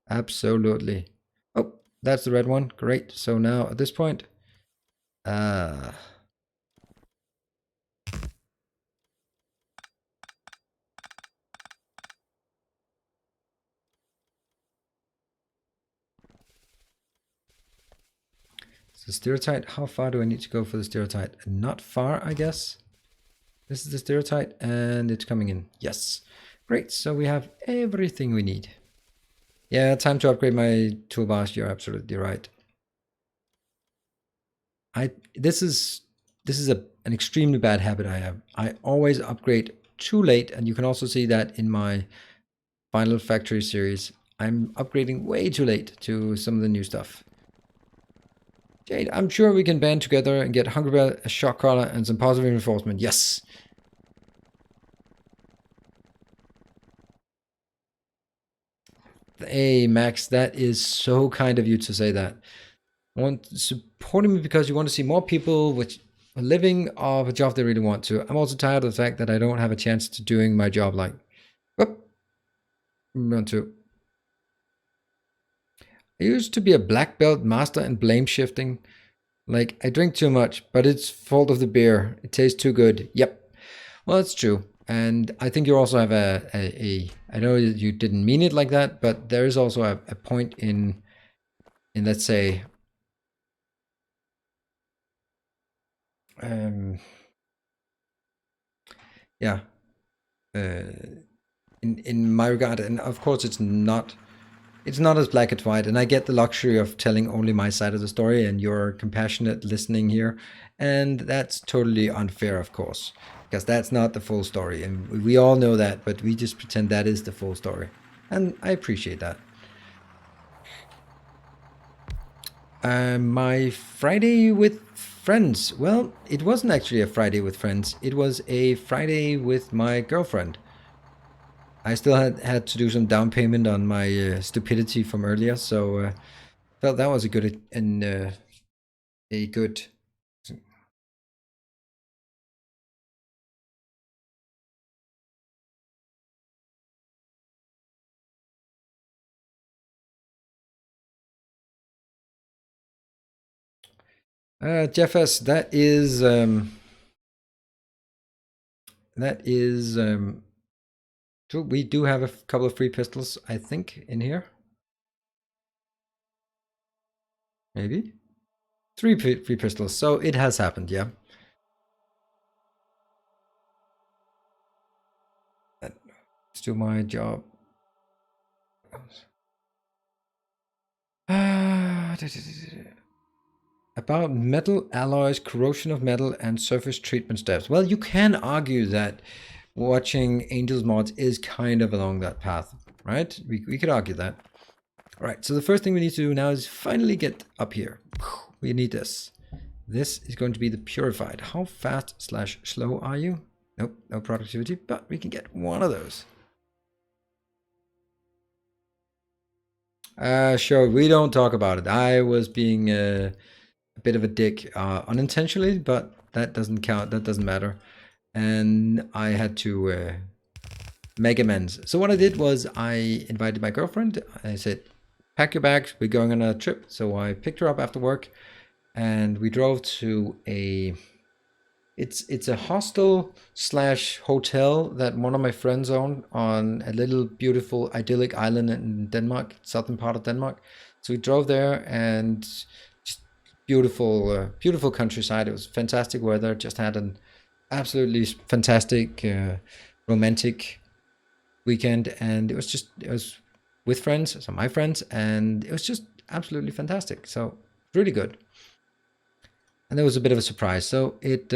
absolutely. Oh, that's the red one. Great. So now at this point, so stereotype, how far do I need to go for the stereotype? Not far, I guess. This is the stereotype and it's coming in. Yes. Great. So we have everything we need. Yeah, time to upgrade my toolbars. You're absolutely right. This is an extremely bad habit I have. I always upgrade too late, and you can also see that in my Final Factory series. I'm upgrading way too late to some of the new stuff. Jade, I'm sure we can band together and get Hungry Bear, a shock collar, and some positive reinforcement. Yes. Hey, Max, that is so kind of you to say that. Want supporting me because you want to see more people which are living of a job they really want to. I'm also tired of the fact that I don't have a chance to doing my job like. Whoop. Want to. I used to be a black belt master in blame shifting. Like, I drink too much, but it's fault of the beer. It tastes too good. Yep. Well, that's true. And I think you also have I know you didn't mean it like that, but there is also a point in let's say, yeah, in my regard, and of course it's not as black and white, and I get the luxury of telling only my side of the story, and you're compassionate listening here, and that's totally unfair, of course, because that's not the full story, and we all know that, but we just pretend that is the full story, and I appreciate that. My Friday with friends. Well, it wasn't actually a Friday with friends. It was a Friday with my girlfriend. I still had to do some down payment on my stupidity from earlier, so felt that was a good a good. Jeff S, that is true. We do have a couple of free pistols, I think, in here. Maybe 3 free pistols. So it has happened, yeah. Let's do my job. About metal alloys, corrosion of metal, and surface treatment steps. Well, you can argue that watching Angel's mods is kind of along that path, right? We could argue that. All right, so the first thing we need to do now is finally get up here. We need this. This is going to be the purified. How fast / slow are you? Nope, no productivity, but we can get one of those. Sure, we don't talk about it. I was being a bit of a dick unintentionally, but that doesn't count. That doesn't matter. And I had to make amends. So what I did was I invited my girlfriend. I said, pack your bags, we're going on a trip. So I picked her up after work and we drove to it's a hostel / hotel that one of my friends own on a little beautiful idyllic island in Denmark, southern part of Denmark. So we drove there and just beautiful countryside. It was fantastic weather. Just had an absolutely fantastic romantic weekend, and it was with friends, so my friends, and it was just absolutely fantastic. So really good. And there was a bit of a surprise, so it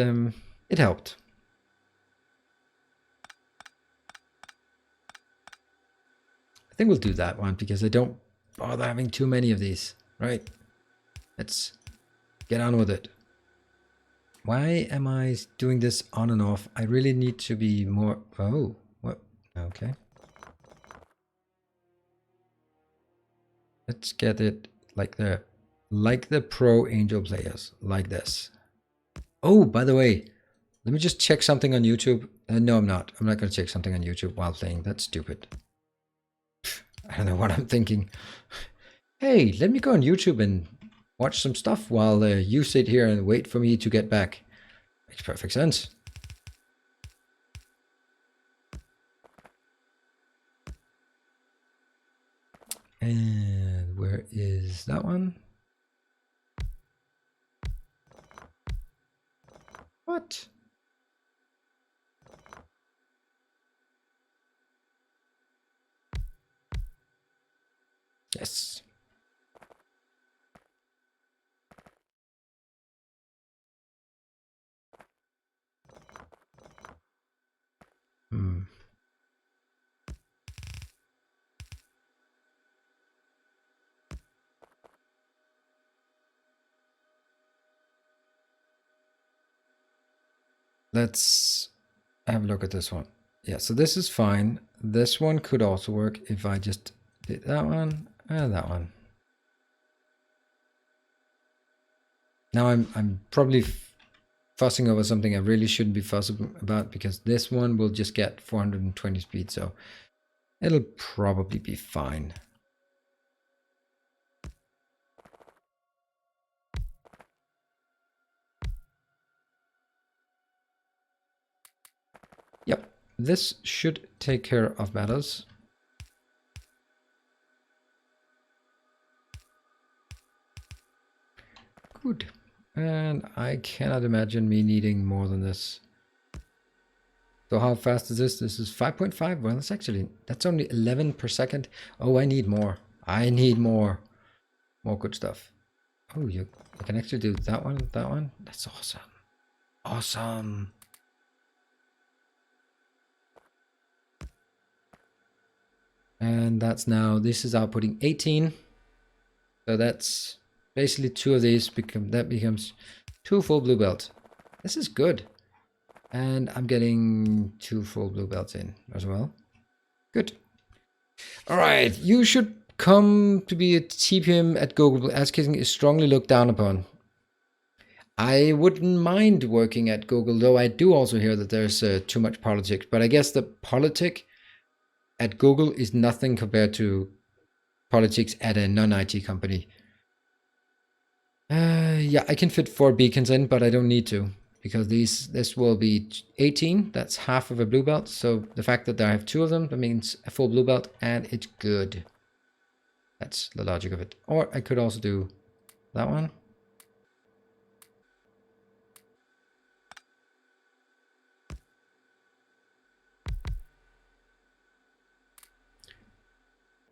helped. I think we'll do that one because I don't bother having too many of these. Right? Let's get on with it. Why am I doing this on and off? I really need to be more. Oh, what? Okay. Let's get it like the pro Angel players, like this. Oh, by the way, let me just check something on YouTube. No, I'm not. I'm not going to check something on YouTube while playing. That's stupid. I don't know what I'm thinking. Hey, let me go on YouTube and watch some stuff while you sit here and wait for me to get back. Makes perfect sense. And where is that one? What? Yes. Hmm. Let's have a look at this one. Yeah, so this is fine. This one could also work if I just did that one and that one. Now I'm probably fussing over something I really shouldn't be fussing about, because this one will just get 420 speed, so it'll probably be fine. Yep, this should take care of matters. Good. And I cannot imagine me needing more than this. So how fast is this? This is 5.5. Well, that's only 11 per second. Oh, I need more. I need more. More good stuff. Oh, you can actually do that one, that one. That's awesome. Awesome. And that's now, this is outputting 18. So that's basically 2 of these that becomes 2 full blue belts. This is good. And I'm getting 2 full blue belts in as well. Good. All right, you should come to be a TPM at Google, as kissing is strongly looked down upon. I wouldn't mind working at Google, though I do also hear that there's too much politics. But I guess the politic at Google is nothing compared to politics at a non-IT company. Yeah, I can fit 4 beacons in, but I don't need to, because this will be 18. That's half of a blue belt. So the fact that I have 2 of them, that means a full blue belt, and it's good. That's the logic of it. Or I could also do that one.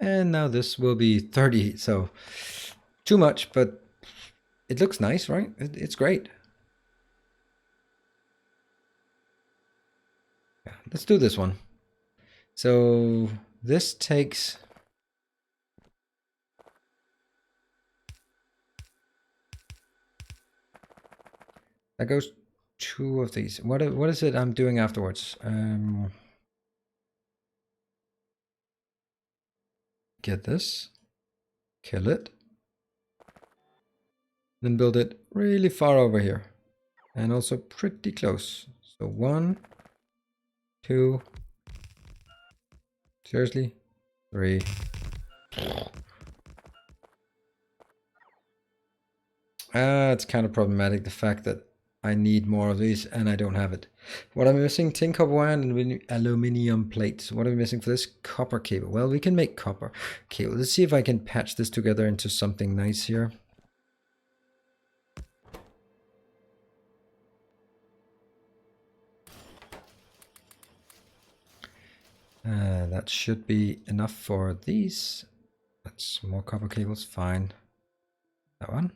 And now this will be 30. So too much, but it looks nice, right? It's great. Yeah, let's do this one. So this takes... That goes 2 of these. What is it I'm doing afterwards? Get this, kill it, then build it really far over here, and also pretty close. So 1, 2, seriously, 3. It's kind of problematic, the fact that I need more of these and I don't have it. What I'm missing, tin, copper wire, and aluminium plates. What am I missing for this? Copper cable. Well, we can make copper cable. Let's see if I can patch this together into something nice here. That should be enough for these. That's more copper cables, fine. That one.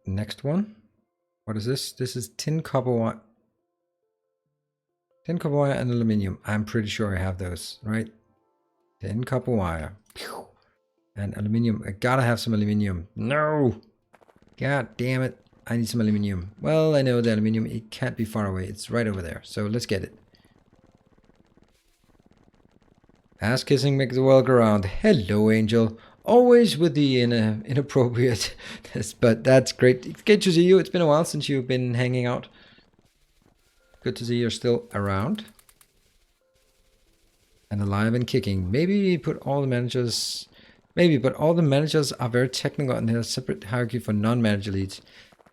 Next one. What is this? This is tin, copper wire. Tin, copper wire, and aluminium. I'm pretty sure I have those, right? Tin, copper wire. And aluminium. I gotta have some aluminium. No! God damn it. I need some aluminium. Well, I know the aluminium, it can't be far away. It's right over there. So let's get it. Ass kissing makes the world go round. Hello, Angel. Always with the inappropriateness, but that's great. It's good to see you. It's been a while since you've been hanging out. Good to see you're still around. And alive and kicking. Maybe put all the managers... Maybe, but all the managers are very technical and there's a separate hierarchy for non-manager leads.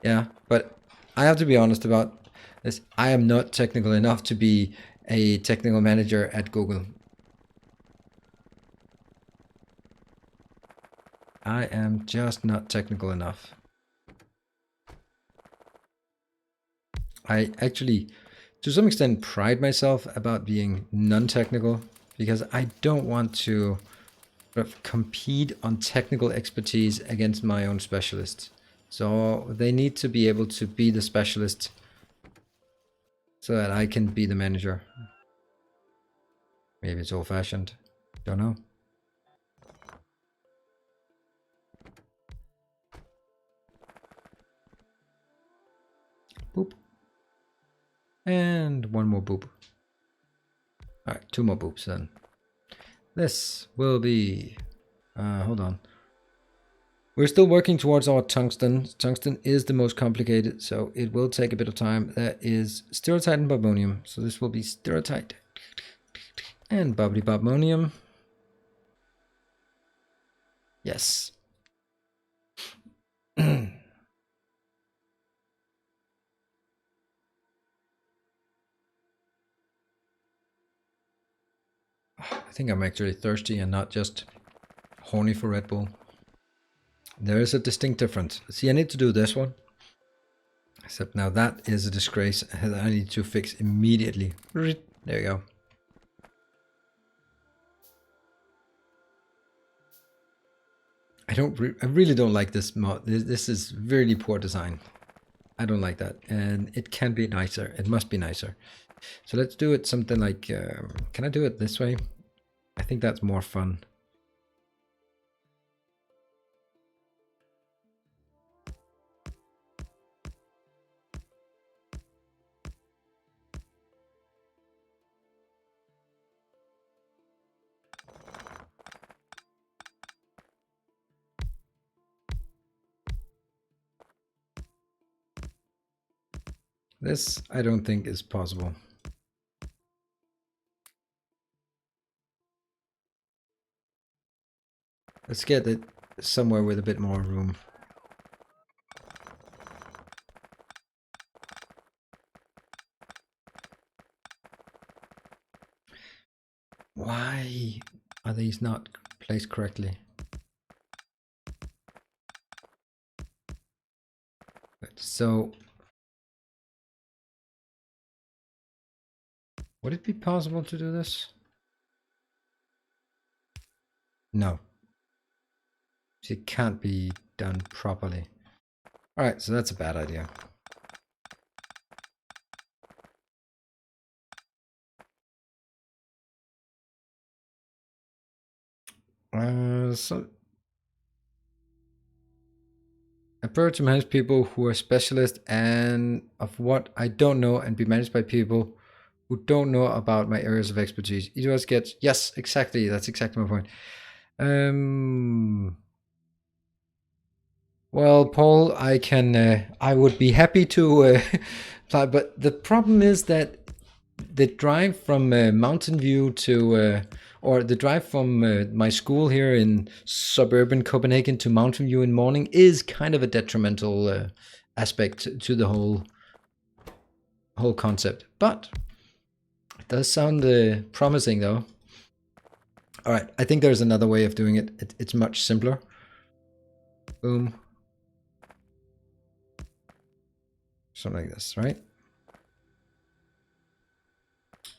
Yeah, but I have to be honest about this. I am not technical enough to be a technical manager at Google. I am just not technical enough. I actually, to some extent, pride myself about being non-technical because I don't want to sort of compete on technical expertise against my own specialists. So they need to be able to be the specialist so that I can be the manager. Maybe it's old-fashioned. Don't know. Boop. And one more boop. Alright, two more boops then. This will be... hold on. We're still working towards our tungsten. Tungsten is the most complicated, so it will take a bit of time. That is stereotyte and bobonium. So this will be stereotyte and bubbly bobonium. Yes. I think I'm actually thirsty and not just horny for Red Bull. There is a distinct difference. See, I need to do this one. Except now that is a disgrace that I need to fix immediately. There you go. I really don't like this mod. This is really poor design. I don't like that. And it can be nicer. It must be nicer. So let's do it something like, can I do it this way? I think that's more fun. This, I don't think is possible. Let's get it somewhere with a bit more room. Why are these not placed correctly? So, would it be possible to do this? No. It can't be done properly. Alright, so that's a bad idea. So I prefer to manage people who are specialists and of what I don't know and be managed by people who don't know about my areas of expertise. Each of us gets, yes, exactly. That's exactly my point. Well, Paul, I would be happy to apply, but the problem is that the drive from Mountain View to, or the drive from my school here in suburban Copenhagen to Mountain View in morning is kind of a detrimental aspect to the whole concept. But it does sound promising, though. All right, I think there's another way of doing it. It's much simpler. Boom. Something like this, right?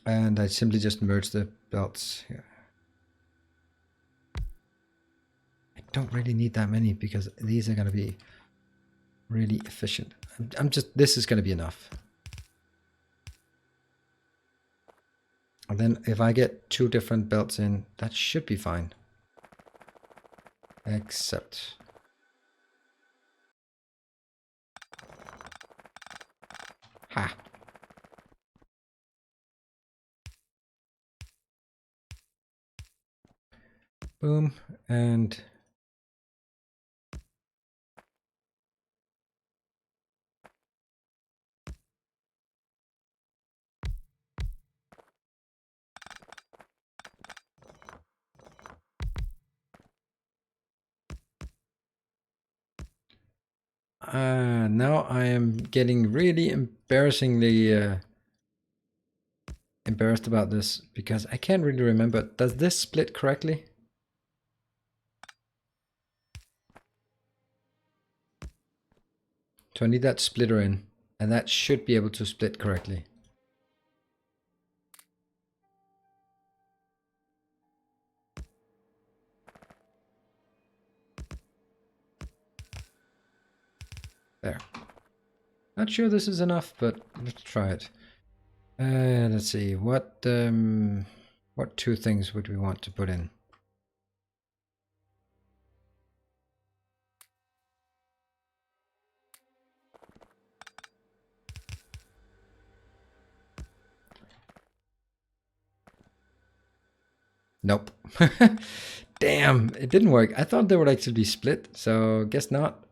And I simply just merge the belts here. I don't really need that many because these are going to be really efficient. This is going to be enough. And then if I get 2 different belts in, that should be fine. Except Boom. And now I am getting really embarrassingly embarrassed about this because I can't really remember. Does this split correctly? So I need that splitter in, and that should be able to split correctly. There. Not sure this is enough, but let's try it. Let's see, what 2 things would we want to put in? Nope. Damn, it didn't work. I thought they would actually be split, so guess not.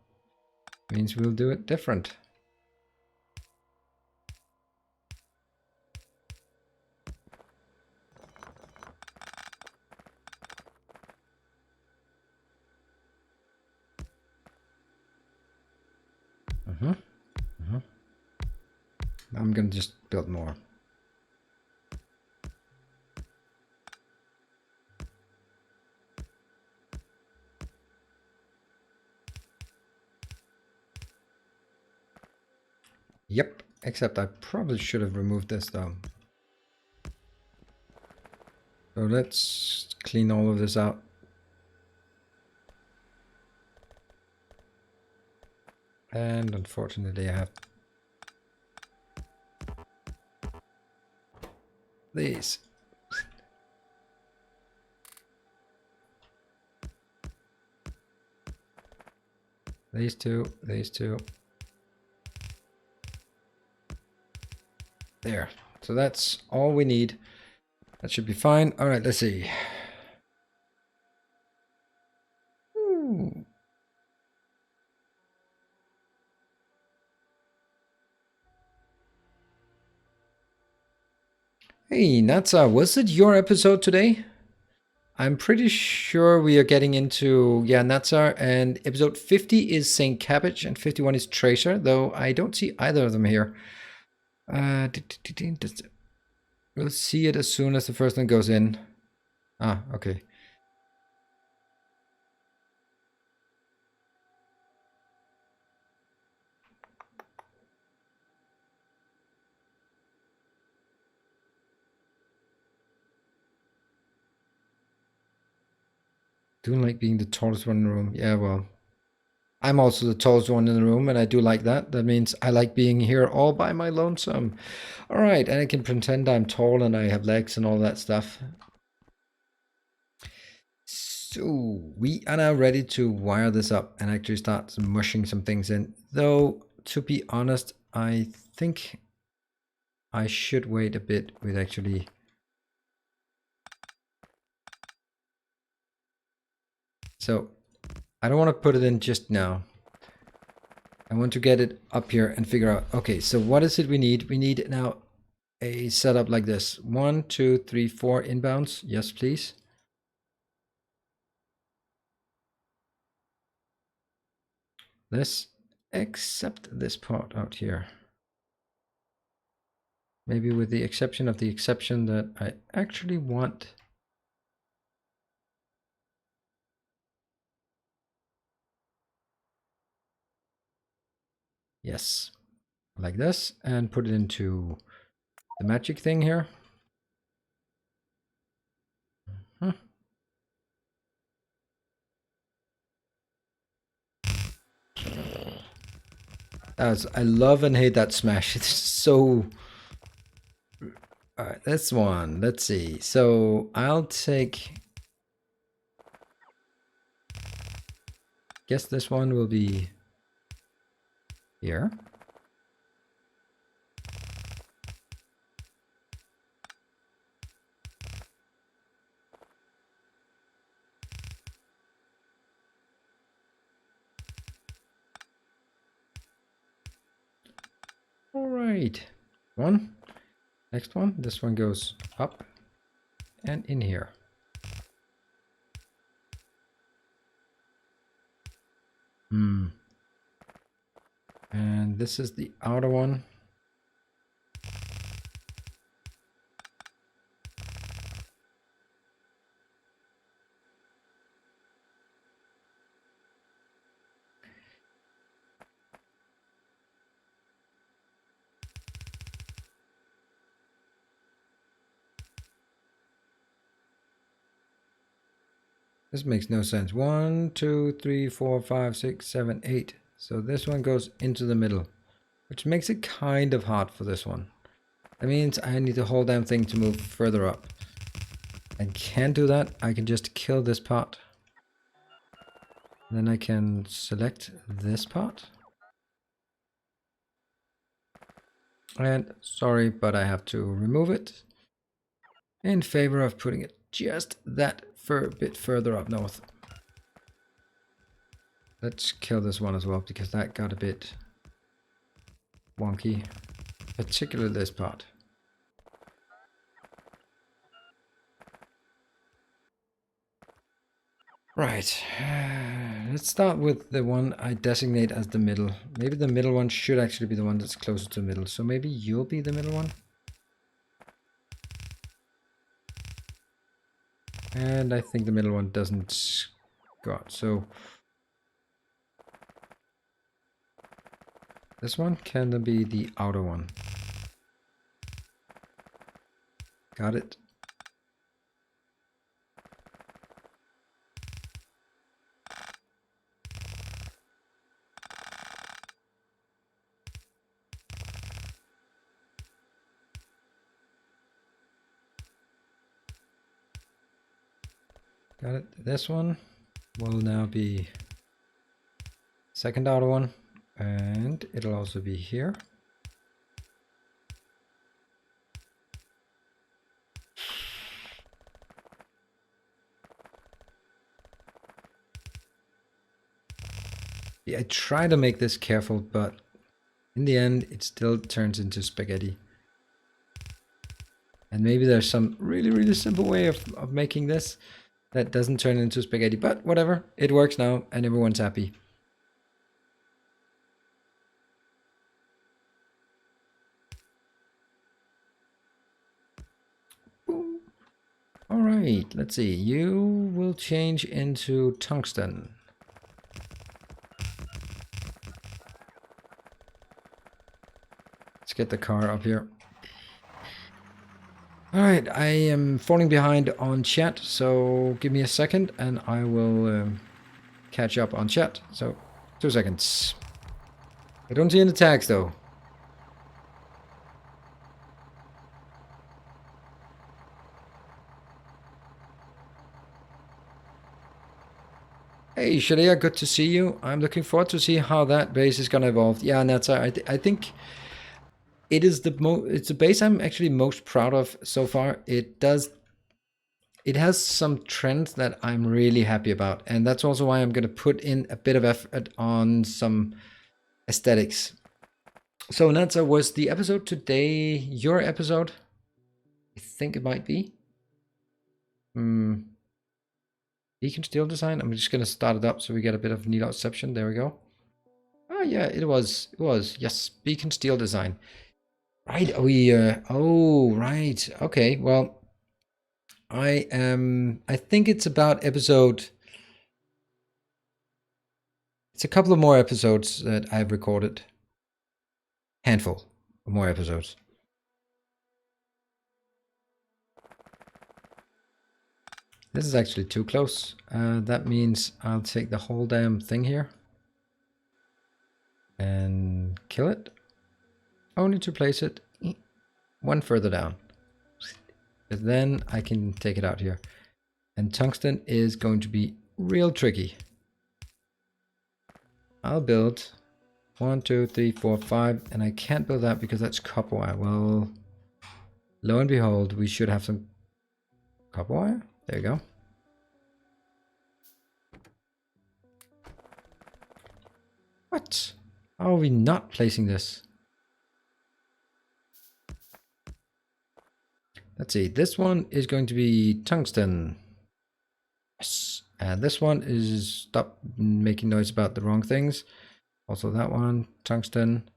Means we'll do it different. I'm gonna just build more. Yep, except I probably should have removed this though. So let's clean all of this out. And unfortunately I have these. These two. There. So that's all we need. That should be fine. All right, let's see. Ooh. Hey, Natsa, was it your episode today? I'm pretty sure we are getting into, yeah, Natsar, and episode 50 is Saint Cabbage and 51 is Tracer, though I don't see either of them here. We'll see it as soon as the first one goes in. Ah, okay. Don't like being the tallest one in the room. Yeah, well, I'm also the tallest one in the room, and I do like that. That means I like being here all by my lonesome. All right, and I can pretend I'm tall and I have legs and all that stuff. So we are now ready to wire this up and actually start mushing some things in. Though, to be honest, I think I should wait a bit with actually... So I don't want to put it in just now. I want to get it up here and figure out, okay, so what is it we need? We need now a setup like this. 1, 2, 3, 4 inbounds. Yes, please. This, except this part out here. Maybe with the exception of the exception that I actually want. Yes, like this, and put it into the magic thing here. I love and hate that smash. It's so... All right, this one, let's see. So I'll take... Guess this one will be here. All right. One. Next one. This one goes up and in here. And this is the outer one. This makes no sense. 1, 2, 3, 4, 5, 6, 7, 8. So this one goes into the middle, which makes it kind of hard for this one. That means I need the whole damn thing to move further up. I can't do that. I can just kill this part. Then I can select this part. And sorry, but I have to remove it in favor of putting it just that bit further up north. Let's kill this one as well, because that got a bit wonky, particularly this part. Right, let's start with the one I designate as the middle. Maybe the middle one should actually be the one that's closer to the middle, so maybe you'll be the middle one. And I think the middle one doesn't go out, so this one can then be the outer one. Got it. Got it. This one will now be second outer one, and it'll also be here. Yeah, I try to make this careful, but in the end, it still turns into spaghetti. And maybe there's some really, really simple way of making this that doesn't turn into spaghetti, but whatever. It works now, and everyone's happy. Boom. All right, let's see. You will change into tungsten. Let's get the car up here. All right, I am falling behind on chat, so give me a second and I will catch up on chat. So, 2 seconds. I don't see any tags though. Hey Shadia, good to see you. I'm looking forward to see how that base is gonna evolve. Yeah, Natsa, I think it is it's the base I'm actually most proud of so far. It has some trends that I'm really happy about, and that's also why I'm gonna put in a bit of effort on some aesthetics. So Natsa, was the episode today your episode? I think it might be. Beacon steel design. I'm just gonna start it up so we get a bit of Nilausception. There we go. Oh yeah, it was. It was. Yes, beacon steel design. Right. We. Oh, right. Okay. Well, I think it's about episode. It's a couple of more episodes that I've recorded. Handful of more episodes. This is actually too close. That means I'll take the whole damn thing here and kill it. Only to place it one further down. But then I can take it out here. And tungsten is going to be real tricky. I'll build 1, 2, 3, 4, 5, and I can't build that because that's copper wire. Well, lo and behold, we should have some copper wire. There you go. What? How are we not placing this? Let's see. This one is going to be tungsten. Yes. And this one is stop making noise about the wrong things. Also that one, tungsten.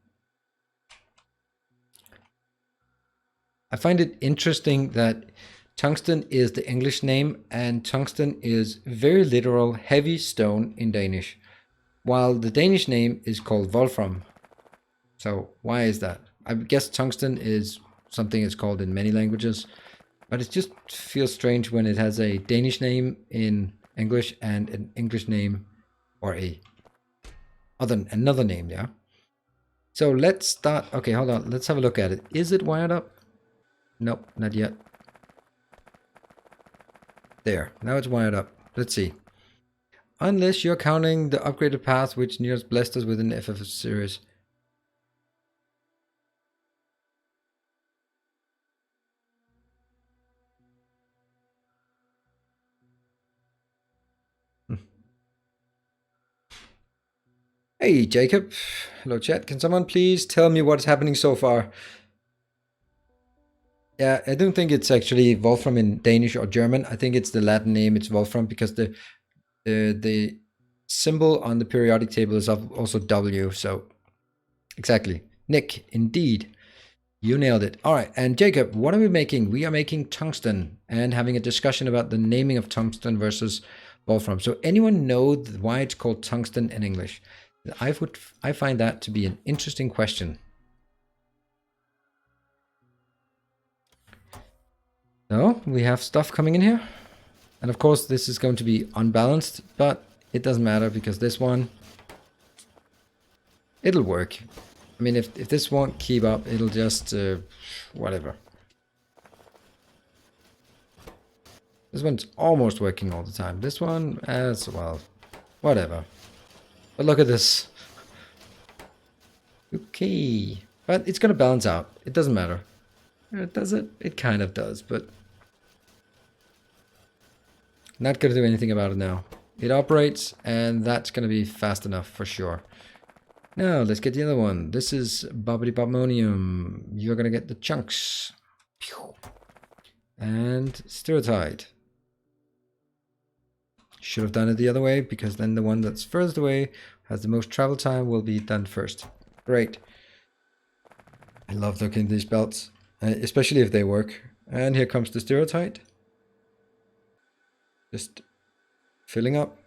I find it interesting that tungsten is the English name and tungsten is very literal heavy stone in Danish, while the Danish name is called wolfram. So why is that? I guess tungsten is something it's called in many languages, but it just feels strange when it has a Danish name in English and an English name or another name, yeah? So let's start. Okay, hold on. Let's have a look at it. Is it wired up? Nope, not yet. There, now it's wired up. Let's see. Unless you're counting the upgraded path which Nilaus blessed us with in the FF series. Hey, Jacob. Hello, chat. Can someone please tell me what's happening so far? Yeah, I don't think it's actually Wolfram in Danish or German. I think it's the Latin name. It's Wolfram because the symbol on the periodic table is also W. So exactly, Nick. Indeed, you nailed it. All right, and Jacob, what are we making? We are making tungsten and having a discussion about the naming of tungsten versus Wolfram. So anyone know why it's called tungsten in English? I find that to be an interesting question. No, we have stuff coming in here. And of course, this is going to be unbalanced, but it doesn't matter because this one, it'll work. I mean, if this won't keep up, it'll just, whatever. This one's almost working all the time. This one as well, whatever. But look at this. Okay, but it's gonna balance out. It doesn't matter. Does it? It kind of does, but not gonna do anything about it now. It operates, and that's gonna be fast enough for sure. Now let's get the other one. This is Ammonium. You're gonna get the chunks. And stereotype. Should have done it the other way because then the one that's furthest away has the most travel time will be done first. Great. I love looking at these belts, especially if they work. And here comes the stereotype. Just filling up.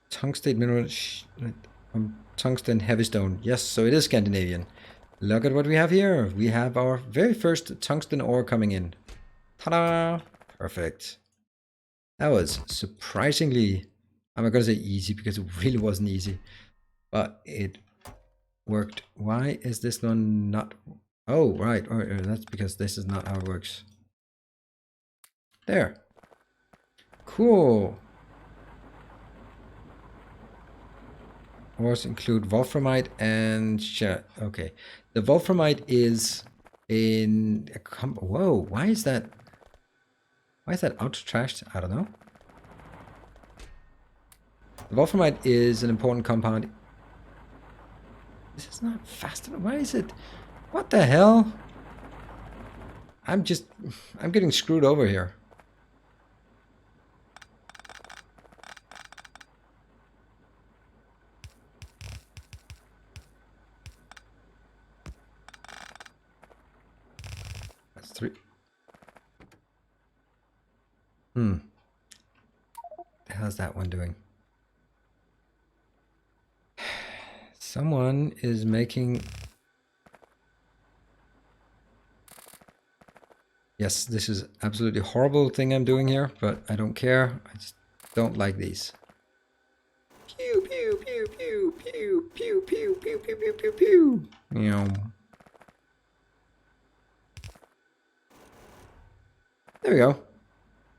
Tungsten mineral, tungsten heavy stone. Yes, so it is Scandinavian. Look at what we have here. We have our very first tungsten ore coming in. Ta-da! Perfect. That was surprisingly, I'm not gonna say easy because it really wasn't easy, but it worked. Why is this one not? Oh, right. Oh, that's because this is not how it works. There. Cool. Ores include wolframite and shit. Okay. The wolframite is in a whoa, why is that? Why is that auto trashed? I don't know. The wolframite is an important compound. This is not fast enough. Why is it? What the hell? I'm getting screwed over here. That's 3. How's that one doing? Someone is making... Yes, this is absolutely horrible thing I'm doing here, but I don't care. I just don't like these. Pew, pew, pew, pew, pew, pew, pew, pew, pew, pew, pew, pew. Meow. There we go.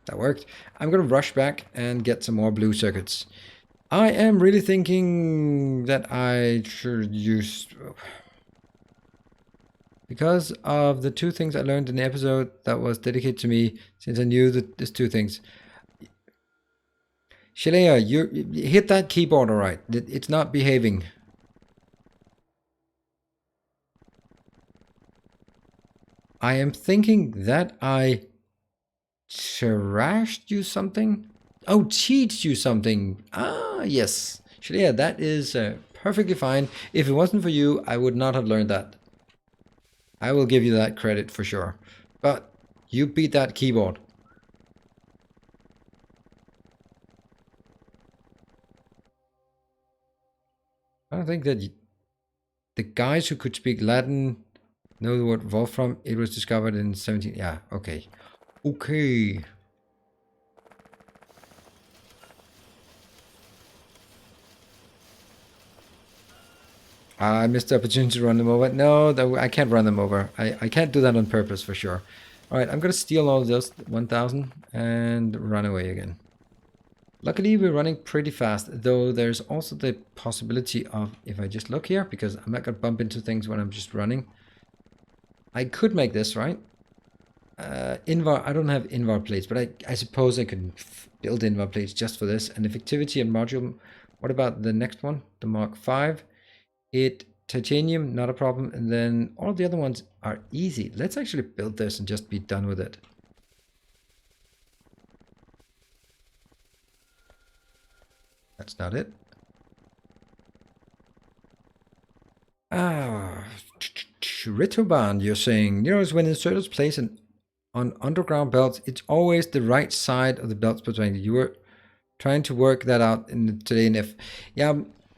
That worked. I'm gonna rush back and get some more blue circuits. I am really thinking that I should use... Because of the 2 things I learned in the episode that was dedicated to me, since I knew that there's 2 things. Shalea, you hit that keyboard all right. It's not behaving. I am thinking that I trashed you something. Oh, cheat you something. Ah, yes. Actually, yeah, that is perfectly fine. If it wasn't for you, I would not have learned that. I will give you that credit for sure. But you beat that keyboard. I don't think that the guys who could speak Latin know the word Wolfram. It was discovered in 17... Yeah, okay. Okay. I missed the opportunity to run them over. No, I can't run them over. I can't do that on purpose for sure. Alright, I'm gonna steal all of those 1,000 and run away again. Luckily, we're running pretty fast, though there's also the possibility of, if I just look here, because I'm not gonna bump into things when I'm just running. I could make this, right? Invar, I don't have Invar plates, but I suppose I could build Invar plates just for this. And effectivity and module, what about the next one? The Mark 5. Titanium, not a problem. And then all the other ones are easy. Let's actually build this and just be done with it. That's not it. Ah, Ritoband, you're saying, when inserters place on underground belts, it's always the right side of the belts between. You were trying to work that out in today, and if, yeah,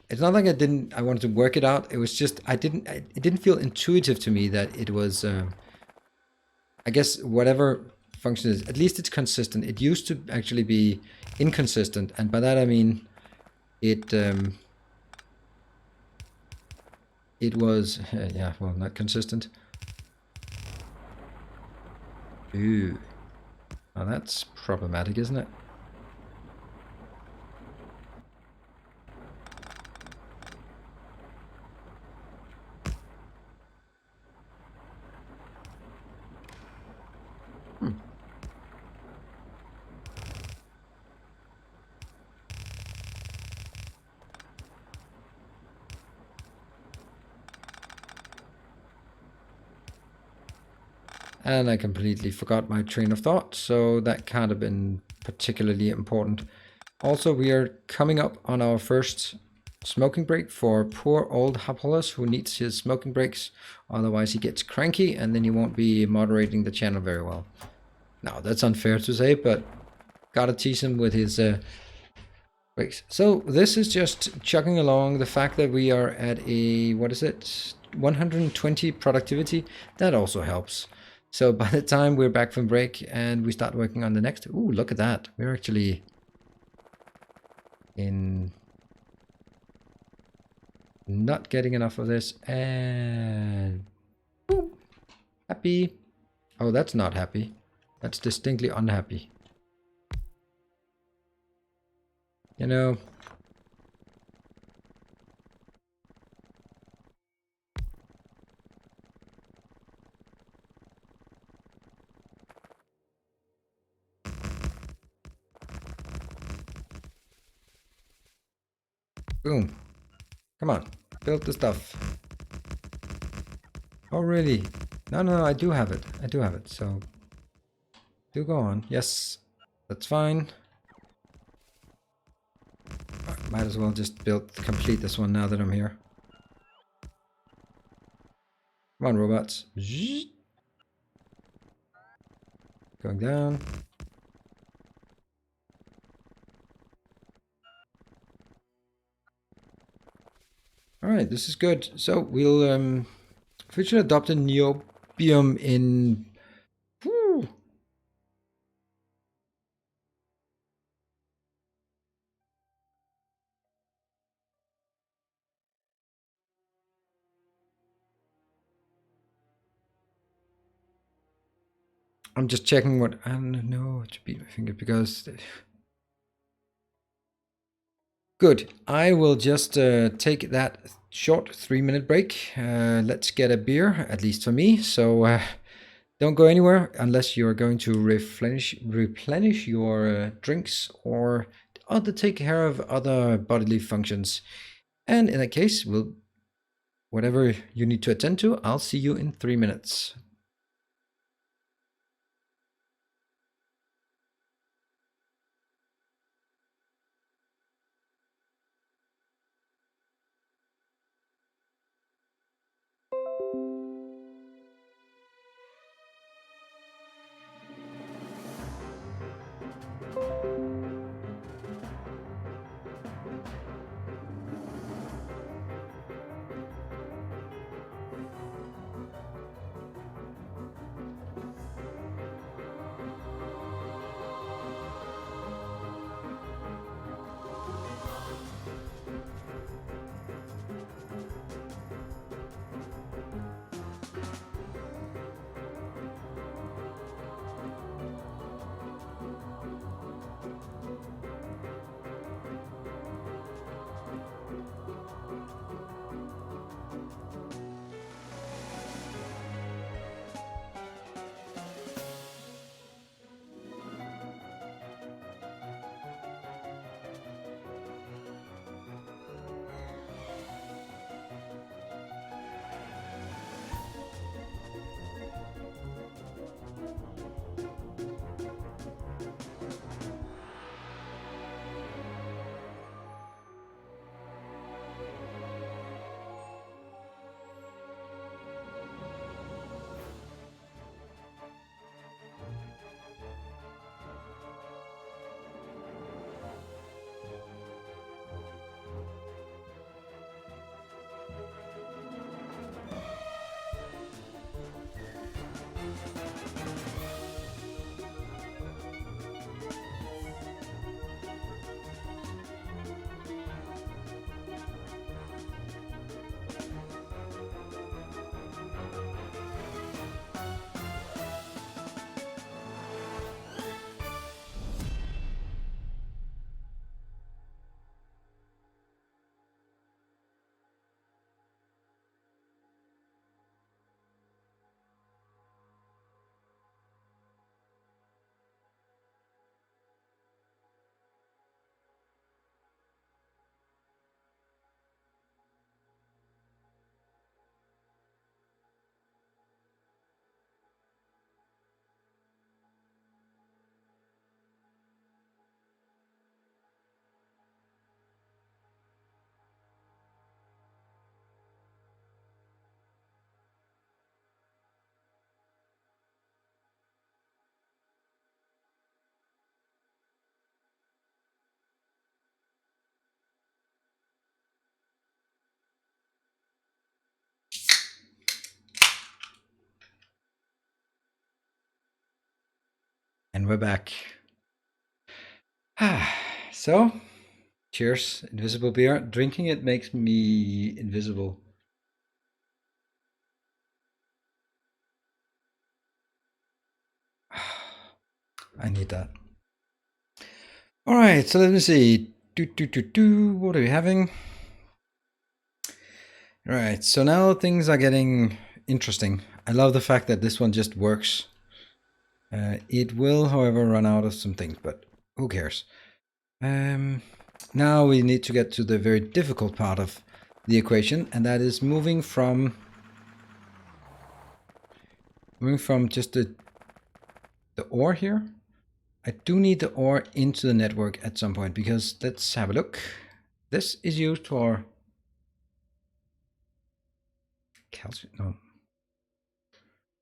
it's not like I wanted to work it out. It was just, it didn't feel intuitive to me that it was, I guess whatever function is, at least it's consistent. It used to actually be inconsistent, and by that I mean it was yeah, well, not consistent. Ooh, now that's problematic, isn't it? And I completely forgot my train of thought, so that can't have been particularly important. Also, we are coming up on our first smoking break for poor old Hapolis, who needs his smoking breaks. Otherwise he gets cranky and then he won't be moderating the channel very well. Now, that's unfair to say, but gotta tease him with his breaks. So this is just chugging along. The fact that we are at a, what is it, 120 productivity, that also helps. So by the time we're back from break and we start working on the next, ooh, look at that. We're actually in not getting enough of this, and boom, happy. Oh, that's not happy. That's distinctly unhappy. You know, boom. Come on, build the stuff. Oh, really? No, I do have it. I do have it, so do go on. Yes, that's fine. Might as well just complete this one now that I'm here. Come on, robots. Going down. Alright, this is good. So we'll we should adopt a neobium in... Whew. I'm just checking what... I don't know to beat my finger because... Good. I will just take that short 3-minute break. Let's get a beer, at least for me. So don't go anywhere unless you're going to replenish your drinks or take care of other bodily functions. And in that case, whatever you need to attend to, I'll see you in 3 minutes. And we're back. So, cheers, invisible beer. Drinking it makes me invisible. I need that. All right, so let me see. What are we having? All right, so now things are getting interesting. I love the fact that this one just works. It will, however, run out of some things, but who cares? Now we need to get to the very difficult part of the equation, and that is moving from just the ore here. I do need the ore into the network at some point, because let's have a look. This is used for calcium, no,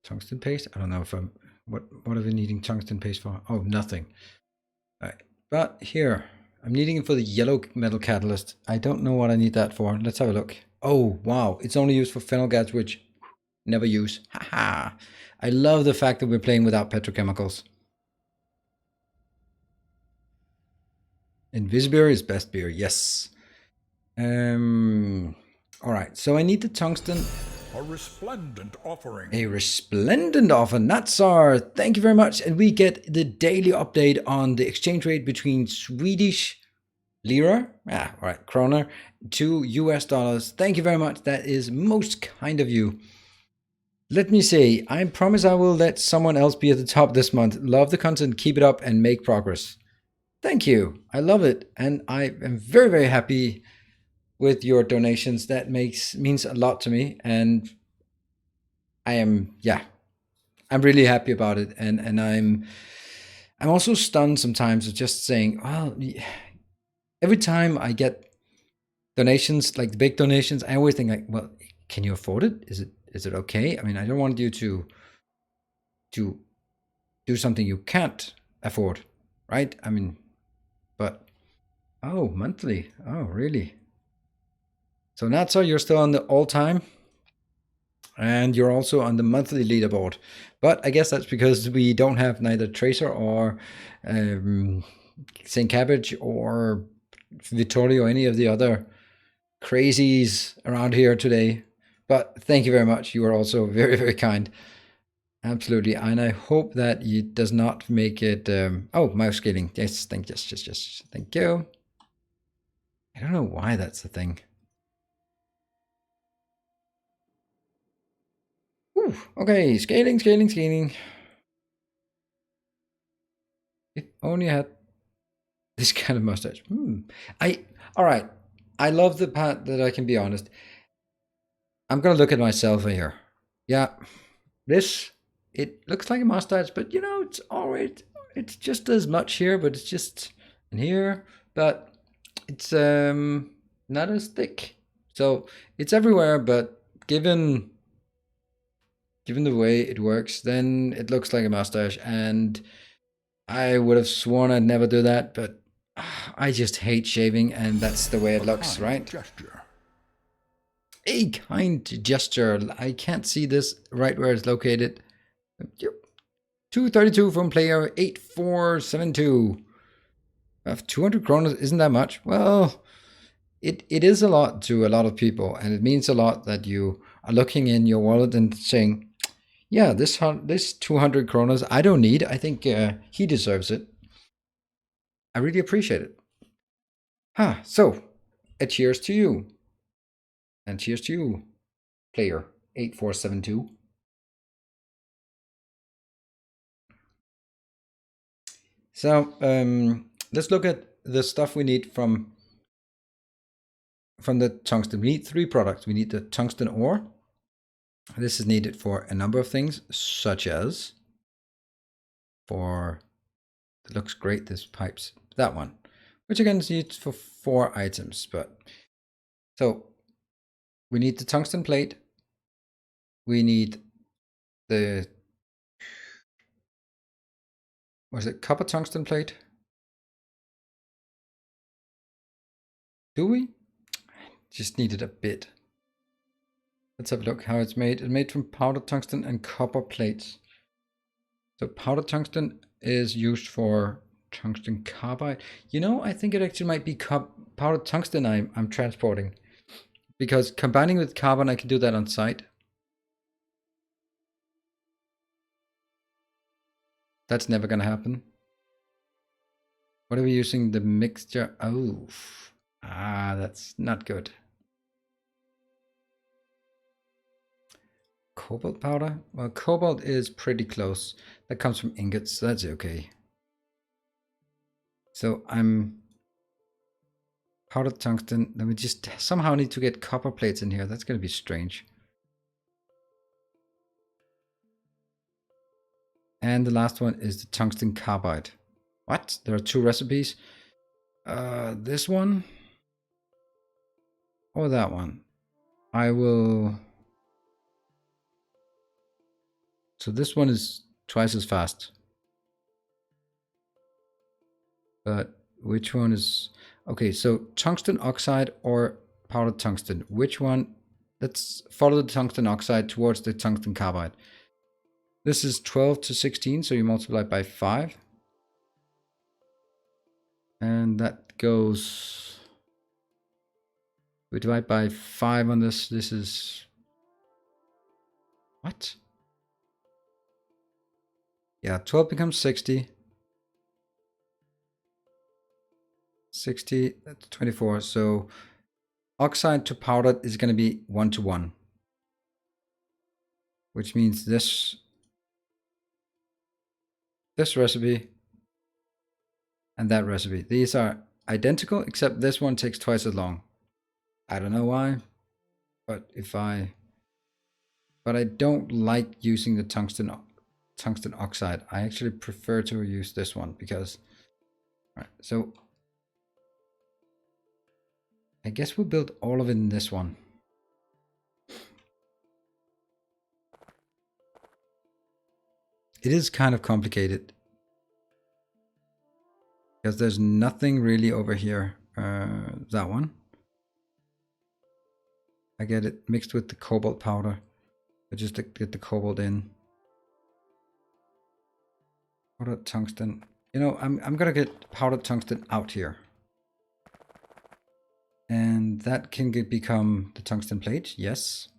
tungsten paste. I don't know if I'm, what are we needing tungsten paste for? Oh, nothing. All right, but here, I'm needing it for the yellow metal catalyst. I don't know what I need that for. Let's have a look. Oh, wow, it's only used for phenol gas, which never use. Haha. I love the fact that we're playing without petrochemicals. Invisibeer is best beer, yes. All right, so I need the tungsten. A resplendent offering. A resplendent offer, Natsar. Thank you very much. And we get the daily update on the exchange rate between Swedish lira, all right, kroner, to US dollars. Thank you very much. That is most kind of you. Let me say, I promise I will let someone else be at the top this month. Love the content, keep it up, and make progress. Thank you. I love it. And I am very, very happy with your donations. That means a lot to me. And I'm really happy about it. And I'm also stunned sometimes of just saying, well, every time I get donations, like the big donations, I always think like, well, can you afford it? Is it okay? I mean, I don't want you to do something you can't afford, right? I mean, but oh, monthly. Oh, really? So Natsa, you're still on the all-time, and you're also on the monthly leaderboard. But I guess that's because we don't have neither Tracer or St. Cabbage or Vittorio or any of the other crazies around here today. But thank you very much. You are also very, very kind. Absolutely. And I hope that it does not make it... oh, mouse scaling. Yes, thank you. I don't know why that's the thing. Ooh, okay, scaling. If only I had this kind of mustache. All right. I love the part that I can be honest. I'm going to look at myself here. Yeah, it looks like a mustache, but you know, it's all right. It's just as much here, but it's just in here, but it's not as thick. So it's everywhere, but given the way it works, then it looks like a mustache, and I would have sworn I'd never do that, but I just hate shaving, and that's the way it looks, right? Gesture. A kind gesture. I can't see this right where it's located. 232 from player 8472. 200 kroner isn't that much. Well, it is a lot to a lot of people, and it means a lot that you are looking in your wallet and saying, yeah, this 200 kroner I don't need. I think he deserves it. I really appreciate it. So a cheers to you. And cheers to you, player 8472. So let's look at the stuff we need from the tungsten. We need 3 products. We need the tungsten ore. This is needed for a number of things, such as it looks great, this pipes, that one, which again is used for 4 items. But so we need the tungsten plate. We need the, was it copper tungsten plate? Do we? Just needed a bit. Let's have a look how it's made. It's made from powdered tungsten and copper plates. So powdered tungsten is used for tungsten carbide. You know, I think it actually might be powdered tungsten I'm transporting. Because combining with carbon, I can do that on site. That's never going to happen. What are we using the mixture? Oh, that's not good. Cobalt powder? Well, cobalt is pretty close. That comes from ingots, so that's okay. So I'm powdered tungsten. Then we just somehow need to get copper plates in here. That's going to be strange. And the last one is the tungsten carbide. What? There are two recipes. This one or that one. I will. So this one is twice as fast. But which one is... Okay, so tungsten oxide or powdered tungsten. Which one? Let's follow the tungsten oxide towards the tungsten carbide. This is 12 to 16, so you multiply by 5. And that goes... We divide by 5 on this. This is... What? Yeah, 12 becomes 60. 60, that's 24. So oxide to powdered is going to be 1 to 1. Which means this recipe and that recipe. These are identical, except this one takes twice as long. I don't know why, but I don't like using the tungsten oxide. I actually prefer to use this one because, all right, so I guess we'll build all of it in this one. It is kind of complicated because there's nothing really over here. That one. I get it mixed with the cobalt powder. I just get the cobalt in. Powdered tungsten. You know, I'm gonna get powdered tungsten out here. And that can become the tungsten plate, yes.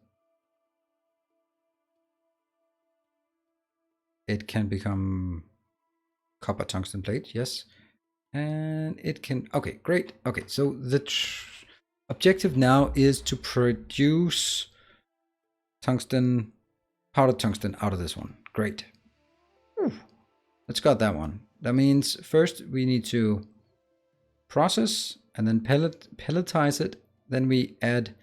It can become copper tungsten plate, yes. And it can, okay, great. Okay, so the objective now is to produce tungsten, powdered tungsten out of this one. Great. Let's got that one. That means first we need to process and then pelletize it. Then we add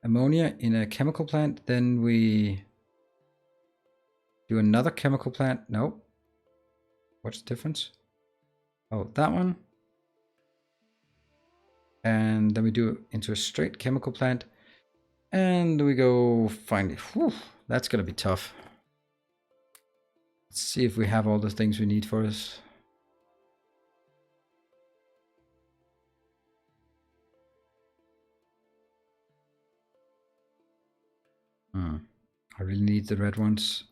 ammonia in a chemical plant. Then we do another chemical plant. No. What's the difference? Oh, that one. And then we do it into a straight chemical plant. And we go finally. Whew, that's going to be tough. Let's see if we have all the things we need for this. I really need the red ones.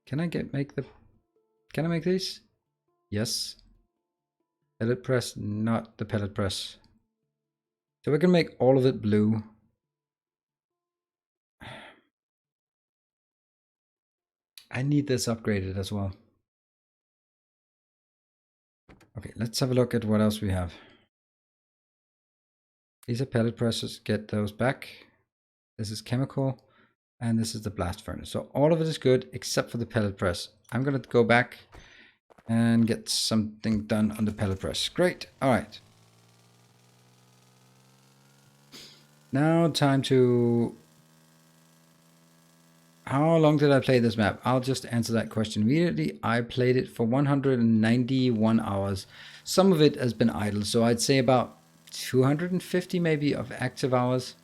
Can I make these? Yes. Pellet press, not the pellet press. So we can make all of it blue. I need this upgraded as well. Okay, let's have a look at what else we have. These are pellet presses, get those back. This is chemical, and this is the blast furnace. So all of it is good except for the pellet press. I'm gonna go back and get something done on the pellet press. Great, all right. Now time to... How long did I play this map? I'll just answer that question immediately. I played it for 191 hours. Some of it has been idle, so I'd say about 250 maybe of active hours.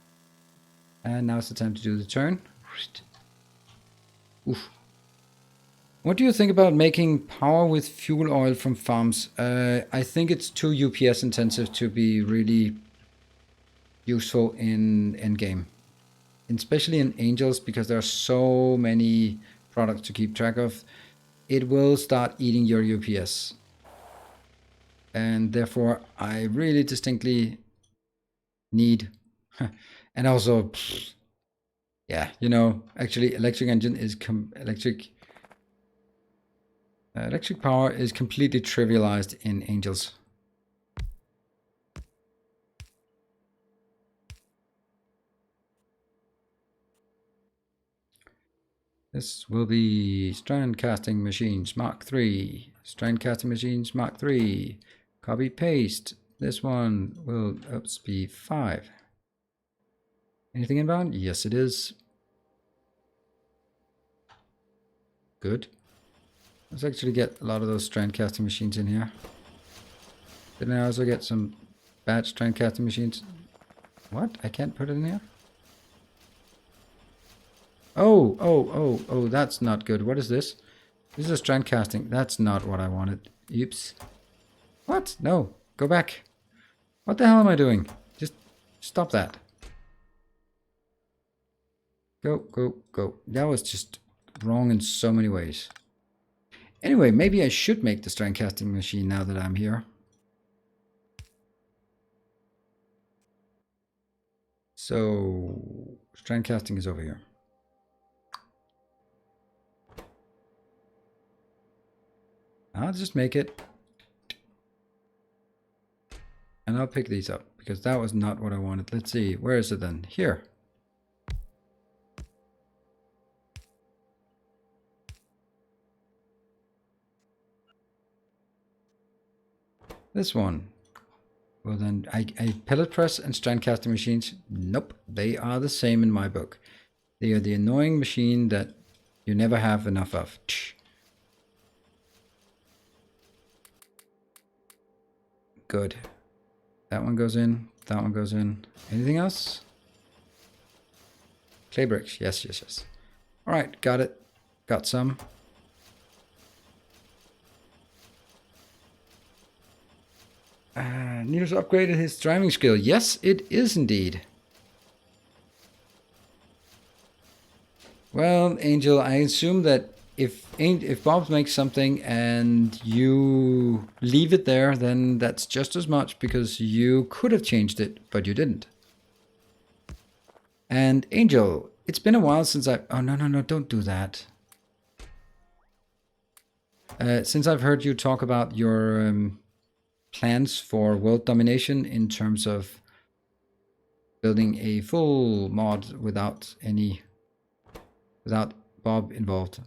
And now it's the time to do the turn. Oof. What do you think about making power with fuel oil from farms? I think it's too UPS intensive to be really useful in endgame. Especially in Angels, because there are so many products to keep track of. it will start eating your UPS. And therefore, I really distinctly need, and also, yeah, you know, actually, electric engine is electric power is completely trivialized in Angels. This will be strand casting machines Mark III. Strand casting machines Mark III. Copy paste. This one will be 5. Anything inbound? Yes, it is. Good. Let's actually get a lot of those strand casting machines in here. Didn't I also get some batch strand casting machines? What? I can't put it in here? Oh, that's not good. What is this? This is a strand casting. That's not what I wanted. Oops. What? No. Go back. What the hell am I doing? Just stop that. Go, go, go. That was just wrong in so many ways. Anyway, maybe I should make the strand casting machine now that I'm here. So, strand casting is over here. I'll just make it. And I'll pick these up because that was not what I wanted. Let's see. Where is it then? Here. This one. Well then, I pellet press and strand casting machines. Nope. They are the same in my book. They are the annoying machine that you never have enough of. Good. That one goes in. That one goes in. Anything else? Clay bricks. Yes, yes, yes. All right. Got it. Got some. Nilaus upgraded his driving skill. Yes, it is indeed. Well, Angel, I assume that if Bob makes something and you leave it there, then that's just as much because you could have changed it, but you didn't. And Angel, it's been a while since oh, no, don't do that. Since I've heard you talk about your plans for world domination in terms of building a full mod without Bob involved.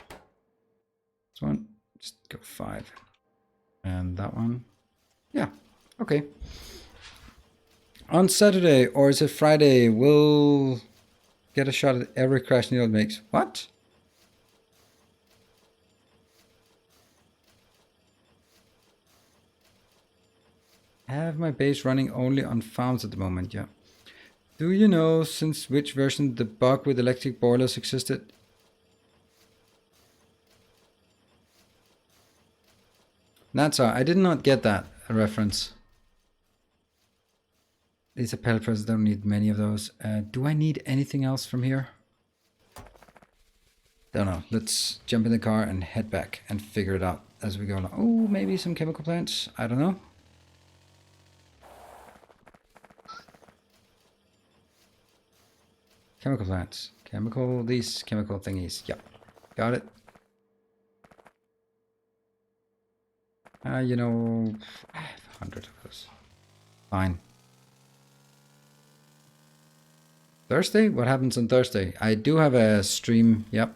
This one, just go 5. And that one, yeah, okay. On Saturday, or is it Friday, we'll get a shot at every crash Nilaus makes. What? I have my base running only on farms at the moment, yeah. Do you know since which version the bug with electric boilers existed? That's all. I did not get that reference. These are pellet presses, don't need many of those. Do I need anything else from here? Don't know. Let's jump in the car and head back and figure it out as we go along. Oh, maybe some chemical plants. I don't know. Chemical plants. These chemical thingies. Yep. Got it. You know, I have 100 of those. Fine. Thursday? What happens on Thursday? I do have a stream. Yep.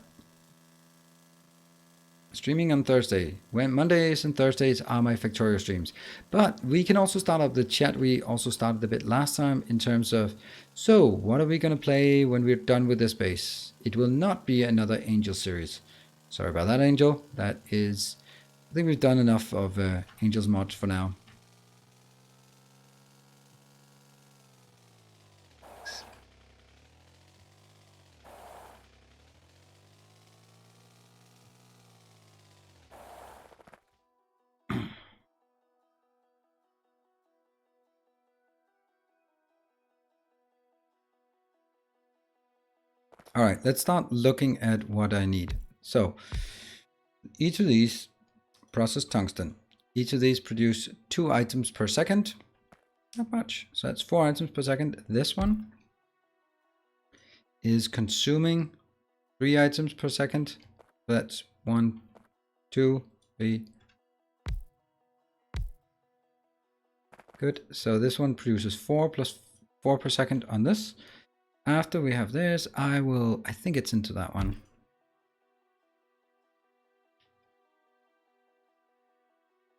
Streaming on Thursday. When Mondays and Thursdays are my Factorio streams. But we can also start up the chat. We also started a bit last time in terms of, so what are we going to play when we're done with this base? It will not be another Angel series. Sorry about that, Angel. That is, I think we've done enough of Angel's mod for now. All right, let's start looking at what I need. So each of these process tungsten. Each of these produce 2 items per second. Not much. So that's 4 items per second. This one is consuming 3 items per second. So that's 1, 2, 3. Good. So this one produces 4 plus 4 per second on this. After we have this, I think it's into that one.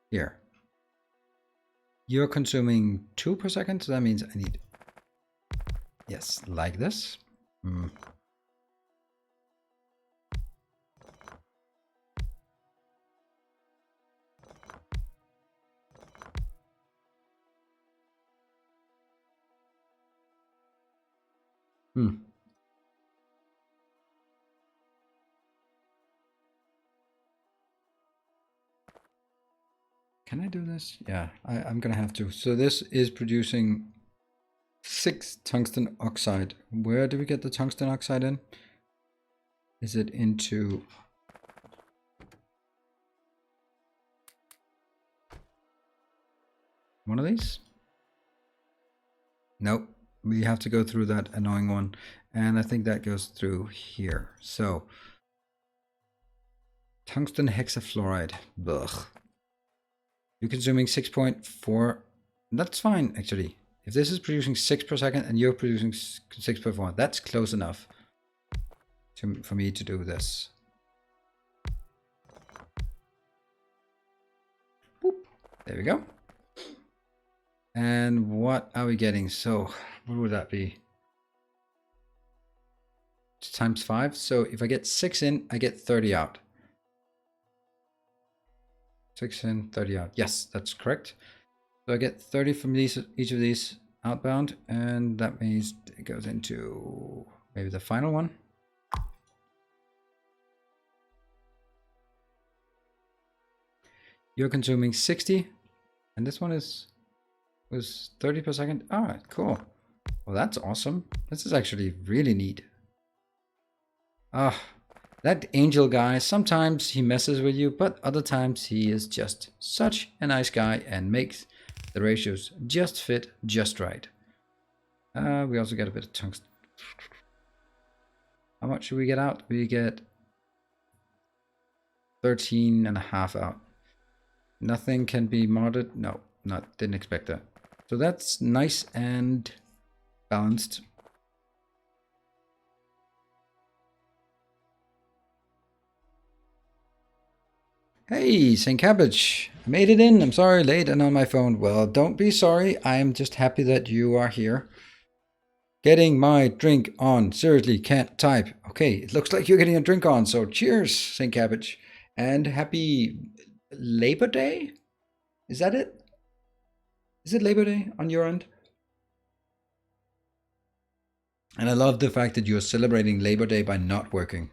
Here. You're consuming 2 per second, so that means I need, yes, like this. Hmm. Can I do this? Yeah, I'm gonna have to. So this is producing 6 tungsten oxide. Where do we get the tungsten oxide in? Is it into one of these? Nope. We have to go through that annoying one. And I think that goes through here. So tungsten hexafluoride. Ugh. You're consuming 6.4. That's fine, actually. If this is producing 6 per second and you're producing 6.4, that's close enough for me to do this. Boop. There we go. And what are we getting? So what would that be? Times 5. So if I get 6 in, I get 30 out. 6 in, 30 out. Yes, that's correct. So I get 30 from each of these outbound, and that means it goes into maybe the final one. You're consuming 60, and this one was 30 per second. All right, cool. Well, that's awesome. This is actually really neat. Ah, that angel guy, sometimes he messes with you, but other times he is just such a nice guy and makes the ratios just fit just right. We also get a bit of tungsten. How much should we get out? We get 13.5 out. Nothing can be modded. No, didn't expect that. So that's nice and balanced. Hey, St. Cabbage, made it in. I'm sorry, late and on my phone. Well, don't be sorry. I am just happy that you are here. Getting my drink on. Seriously, can't type. Okay, it looks like you're getting a drink on. So cheers, St. Cabbage. And happy Labor Day? Is that it? Is it Labor Day on your end? And I love the fact that you're celebrating Labor Day by not working.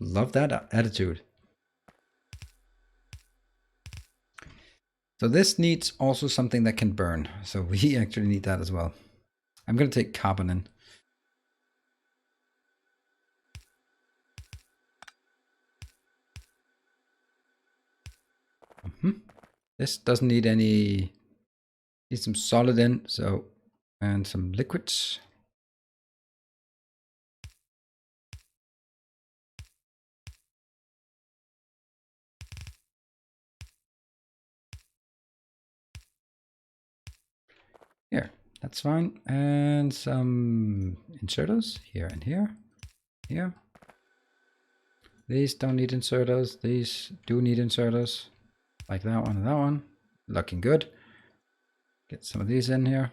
Love that attitude. So this needs also something that can burn. So we actually need that as well. I'm going to take carbon in. This doesn't need any, need some solid in, so, and some liquids. Here, that's fine. And some inserters here and here, here. These don't need inserters. These do need inserters, like that one and that one. Looking good. Get some of these in here.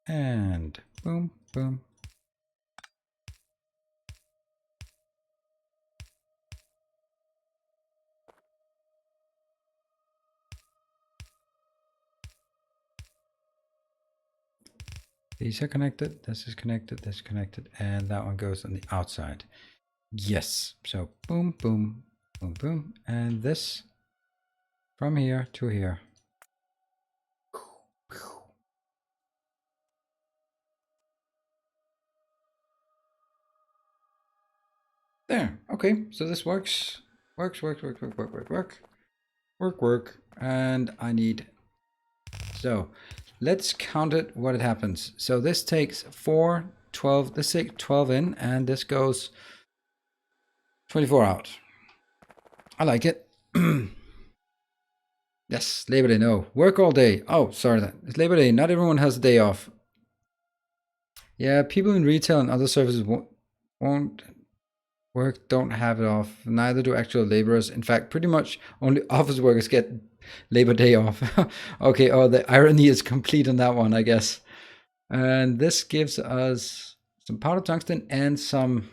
And boom, boom. These are connected, this is connected, this is connected, and that one goes on the outside. Yes, so boom, boom, Boom, boom. And this from here to here. There. Okay, so this works. Work. And I need... So let's count it, what it happens. So this takes 4, 12, let's take 12 in, and this goes 24 out. I like it. Yes, Labor Day, no. Work all day. Oh, sorry, it's Labor Day. Not everyone has a day off. Yeah, people in retail and other services won't work, don't have it off. Neither do actual laborers. In fact, pretty much only office workers get Labor Day off. Okay, oh, the irony is complete on that one, I guess. And this gives us some powder tungsten and some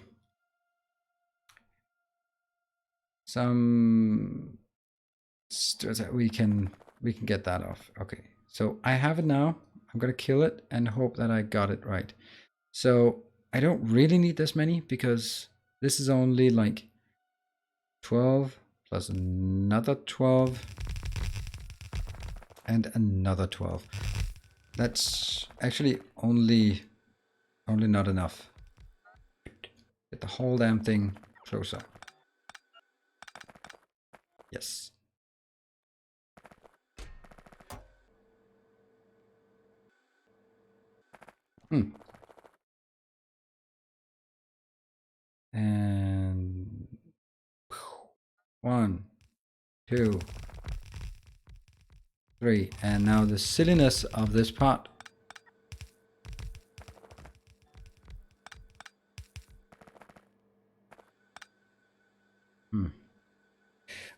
we can get that off. Okay, so I have it now. I'm gonna kill it and hope that I got it right. So I don't really need this many because this is only like 12 plus another 12 and another 12. That's actually only not enough. Get the whole damn thing closer. Yes. And 1, 2, 3. And now the silliness of this part.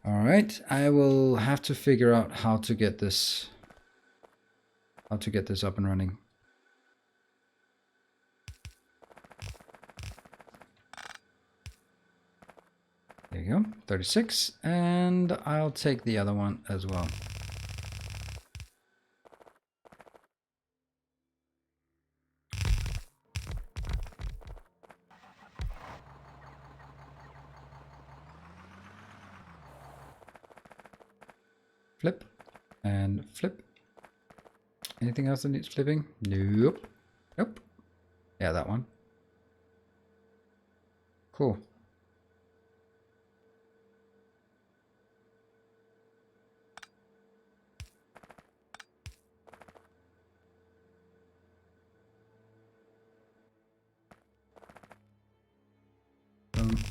All right, I will have to figure out how to get this up and running. There you go, 36, and I'll take the other one as well. Flip and flip. Anything else that needs flipping? Nope. Nope. Yeah, that one. Cool.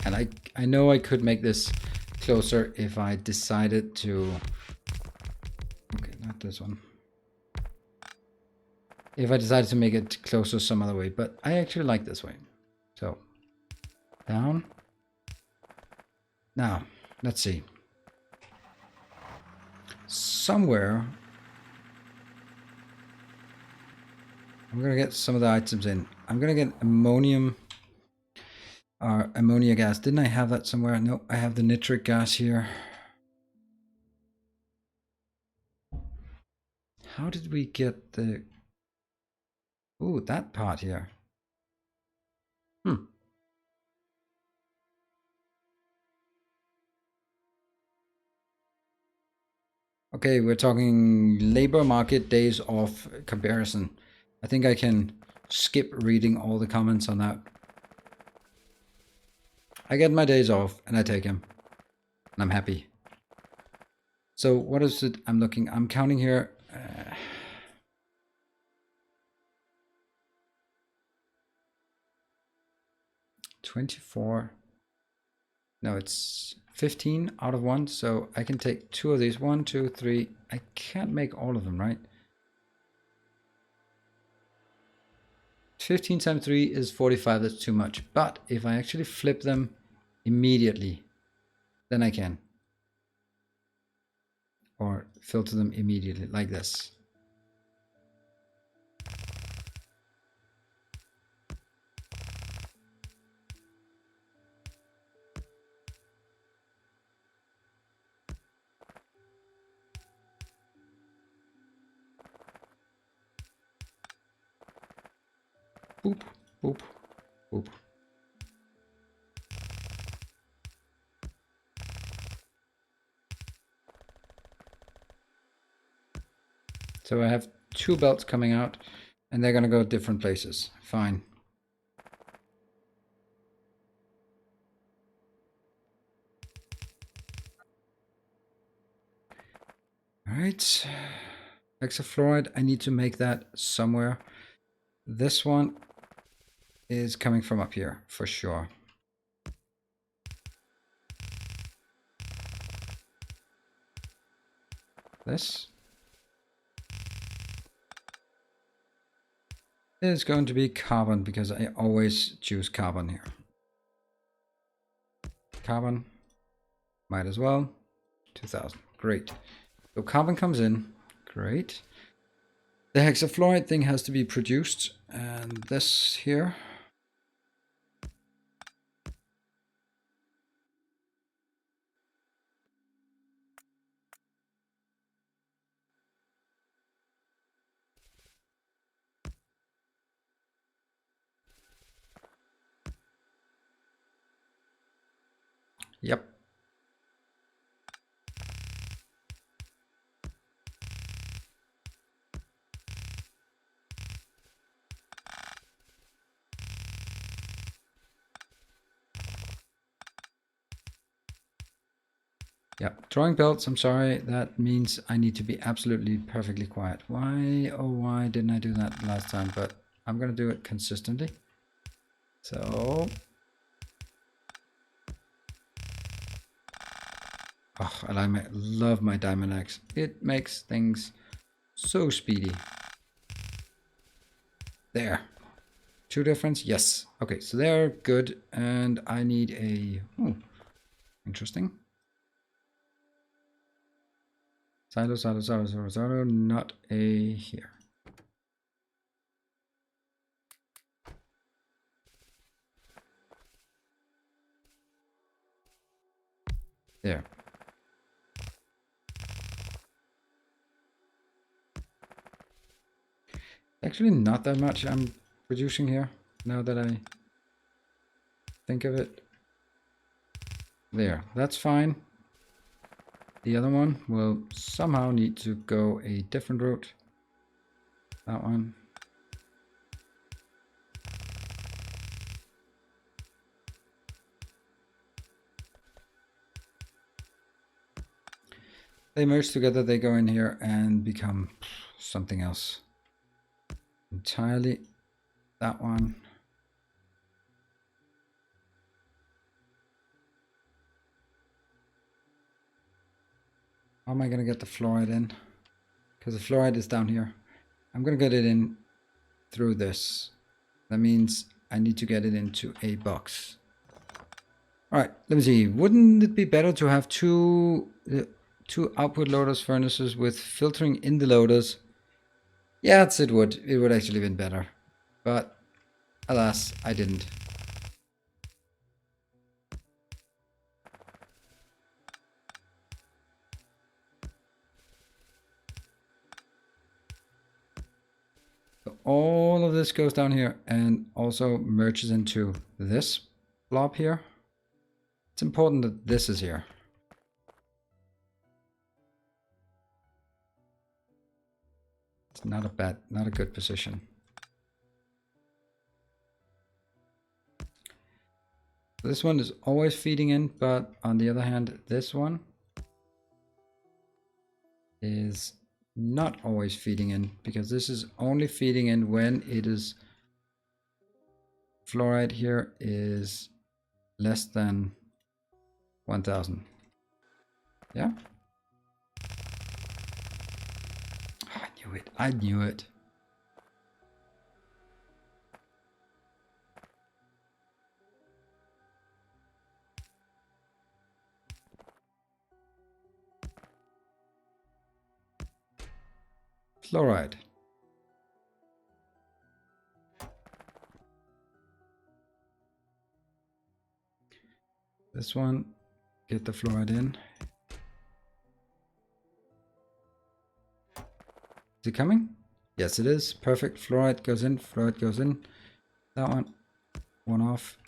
And I know I could make this closer if I decided to... Okay, not this one. If I decided to make it closer some other way, but I actually like this way. So, down. Now, let's see. Somewhere, I'm gonna get some of the items in. I'm gonna get ammonium or ammonia gas. Didn't I have that somewhere? No, I have the nitric gas here. How did we get the... Ooh, that part here. Okay, we're talking labor market days off comparison. I think I can skip reading all the comments on that. I get my days off and I take them. And I'm happy. So what is it I'm looking? I'm counting here. 24. No, it's 15 out of 1. So I can take 2 of these. 1, 2, 3. I can't make all of them, right? 15 times 3 is 45. That's too much. But if I actually flip them immediately, then I can. Or filter them immediately like this. Boop, boop, boop. So I have 2 belts coming out, and they're going to go different places. Fine. All right. Hexafluoride, I need to make that somewhere. This one is coming from up here, for sure. This is going to be carbon, because I always choose carbon here. Carbon, might as well. 2000, great. So carbon comes in, great. The hexafluoride thing has to be produced, and this here. Yep. Yep, drawing belts, I'm sorry, that means I need to be absolutely perfectly quiet. Why, oh why didn't I do that last time? But I'm gonna do it consistently. So, oh, and I love my diamond axe. It makes things so speedy. There. 2 difference, yes. Okay, so they're good, and I need a, interesting. Silo, silo, silo, silo, silo, not a here. There. Actually, not that much I'm producing here, now that I think of it. There, that's fine. The other one will somehow need to go a different route. That one. They merge together, they go in here and become something else entirely. That one. How am I going to get the fluoride in? Because the fluoride is down here. I'm going to get it in through this. That means I need to get it into a box. Alright, let me see. Wouldn't it be better to have two output loaders furnaces with filtering in the loaders? Yes, it would. It would actually have been better. But alas, I didn't. So all of this goes down here and also merges into this blob here. It's important that this is here. It's not a good position. This one is always feeding in, but on the other hand, this one is not always feeding in, because this is only feeding in when it is fluoride here is less than 1000. Yeah? I knew it. I knew it. Fluoride. This one, get the fluoride in. Is it coming? Yes, it is. Perfect. Fluoride goes in. Fluoride goes in. That one off.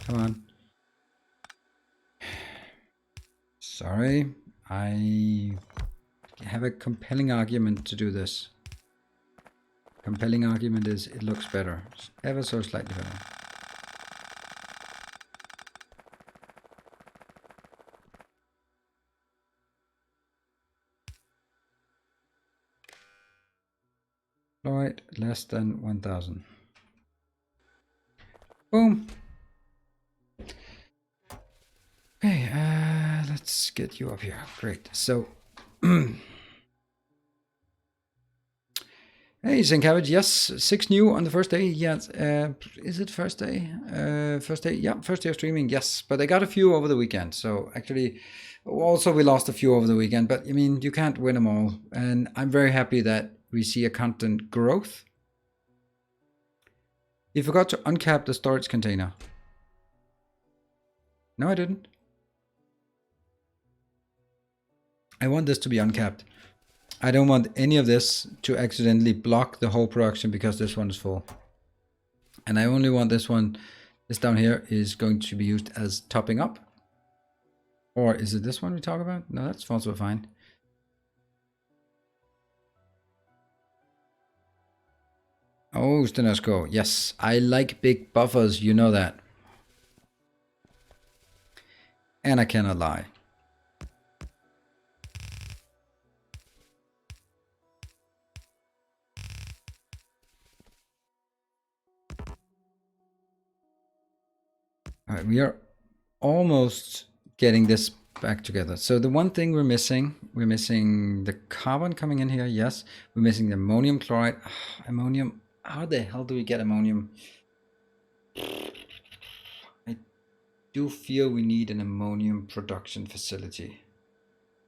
Come on. Sorry. I have a compelling argument to do this. Compelling argument is it looks better. It's ever so slightly better. Fluoride less than 1000. Boom. Okay, let's get you up here. Great. So, hey, St. Cabbage, yes, 6 new on the first day. Yes, is it first day? First day, yeah, first day of streaming, yes. But I got a few over the weekend. So actually, also we lost a few over the weekend. But I mean, you can't win them all. And I'm very happy that we see a content growth. You forgot to uncap the storage container. No, I didn't. I want this to be uncapped. I don't want any of this to accidentally block the whole production because this one is full. And I only want this one, this down here is going to be used as topping up. Or is it this one we talk about? No, that's also fine. Oh, Stenesco. Yes, I like big buffers, you know that. And I cannot lie. All right, we are almost getting this back together. So the one thing we're missing the carbon coming in here. Yes, we're missing the ammonium chloride. Ammonium. How the hell do we get ammonium? I do feel we need an ammonium production facility.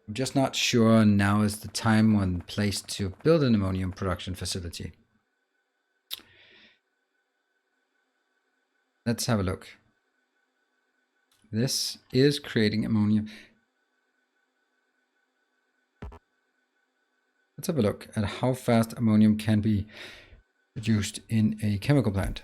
I'm just not sure now is the time or place to build an ammonium production facility. Let's have a look. This is creating ammonia. Let's have a look at how fast ammonium can be produced in a chemical plant.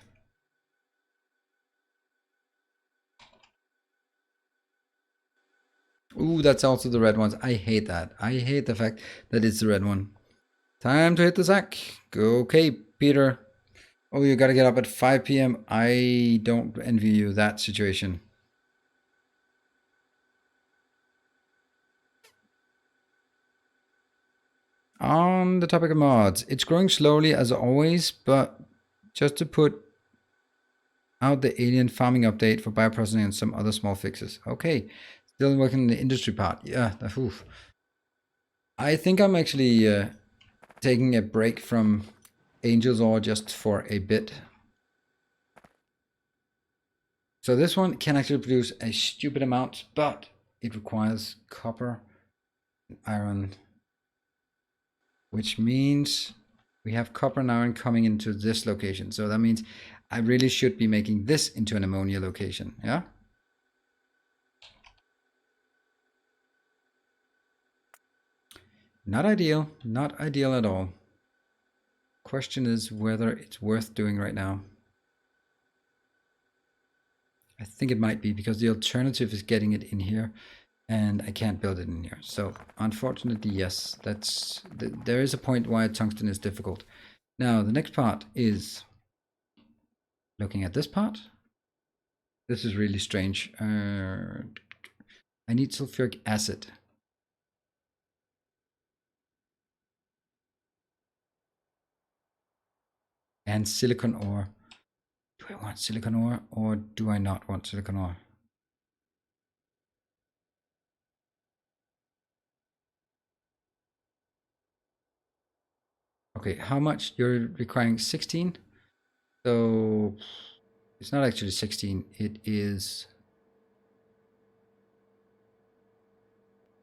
Ooh, that's also the red ones. I hate that. I hate the fact that it's the red one. Time to hit the sack. Go, okay, Peter. Oh, you gotta get up at 5 p.m. I don't envy you that situation. On the topic of mods, it's growing slowly as always, but just to put out the alien farming update for bioprocessing and some other small fixes. Okay, still working in the industry part. Yeah, oof. I think I'm actually taking a break from Angel's Ore just for a bit. So this one can actually produce a stupid amount, but it requires copper and iron, which means we have copper and iron coming into this location. So that means I really should be making this into an ammonia location, yeah? Not ideal, not ideal at all. Question is whether it's worth doing right now. I think it might be because the alternative is getting it in here and I can't build it in here. So unfortunately, yes, there is a point why tungsten is difficult. Now the next part is looking at this part. This is really strange. I need sulfuric acid. And silicon ore. Do I want silicon ore or do I not want silicon ore? Okay, how much? You're requiring 16? So it's not actually 16. It is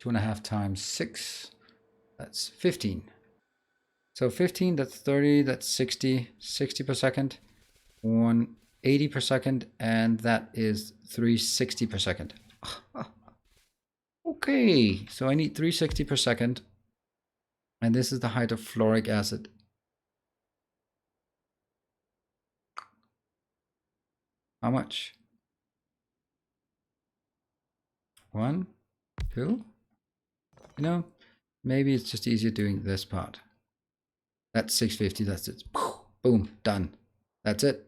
2.5 times 6. That's 15. So 15, that's 30, that's 60, 60 per second, 180 per second, and that is 360 per second. Okay, so I need 360 per second, and this is the height of fluoric acid. How much? 1, 2? You know, maybe it's just easier doing this part. That's 650, that's it. Boom, done. That's it.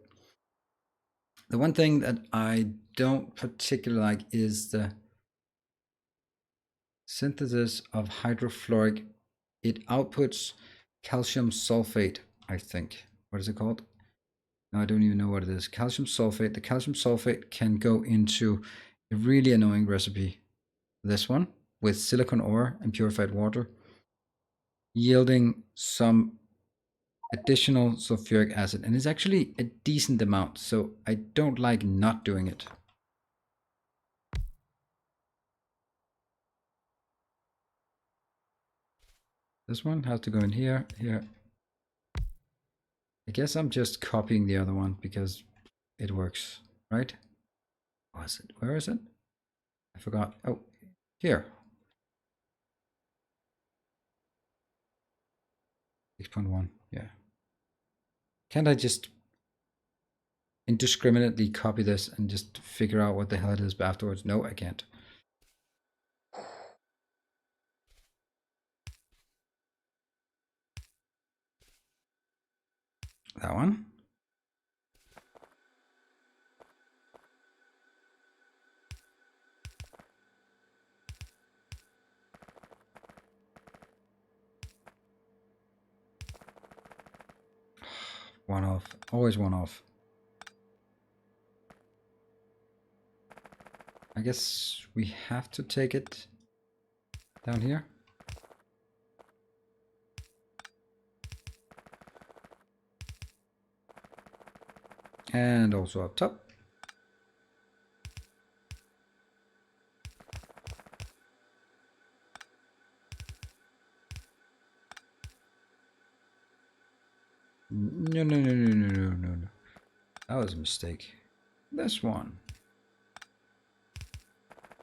The one thing that I don't particularly like is the synthesis of hydrofluoric. It outputs calcium sulfate, I think. What is it called? No, I don't even know what it is. Calcium sulfate. The calcium sulfate can go into a really annoying recipe. This one with silicon ore and purified water, yielding some additional sulfuric acid. And it's actually a decent amount, so I don't like not doing it. This one has to go in here, here. I guess I'm just copying the other one because it works, right? Oh, is it? Where is it? I forgot. Oh, here. 6.1, yeah. Can't I just indiscriminately copy this and just figure out what the hell it is afterwards? No, I can't. That one. One off. Always one off. I guess we have to take it down here. And also up top. No, no, no, no, no, no, no, no. That was a mistake. This one.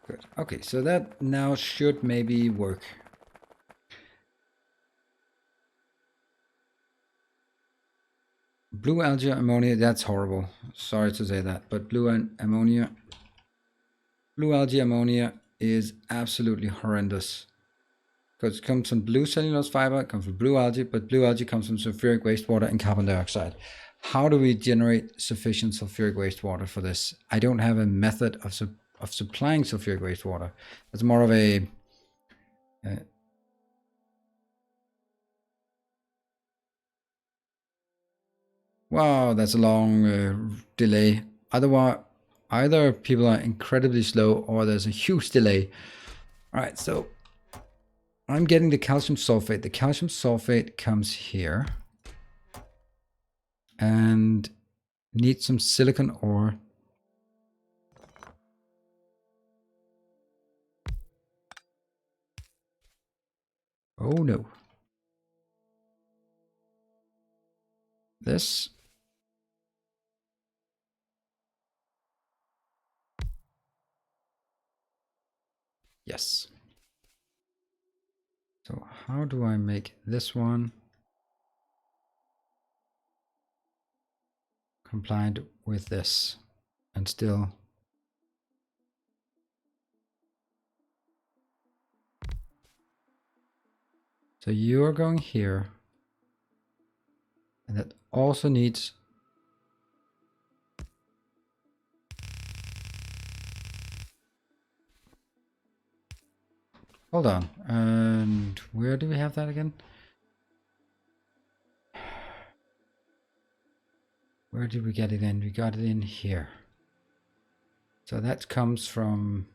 Good. Okay, so that now should maybe work. Blue algae ammonia, that's horrible. Sorry to say that, but blue algae ammonia is absolutely horrendous. Because it comes from blue cellulose fiber, it comes from blue algae, but blue algae comes from sulfuric wastewater and carbon dioxide. How do we generate sufficient sulfuric wastewater for this? I don't have a method of supplying sulfuric wastewater. It's more of a wow, that's a long delay. Otherwise, either people are incredibly slow or there's a huge delay. All right, so I'm getting the calcium sulfate. The calcium sulfate comes here and needs some silicon ore. Oh no. This. Yes. So how do I make this one compliant with this and still? So you're going here, and that also needs hold on, and where do we have that again? Where did we get it in? We got it in here. So that comes from,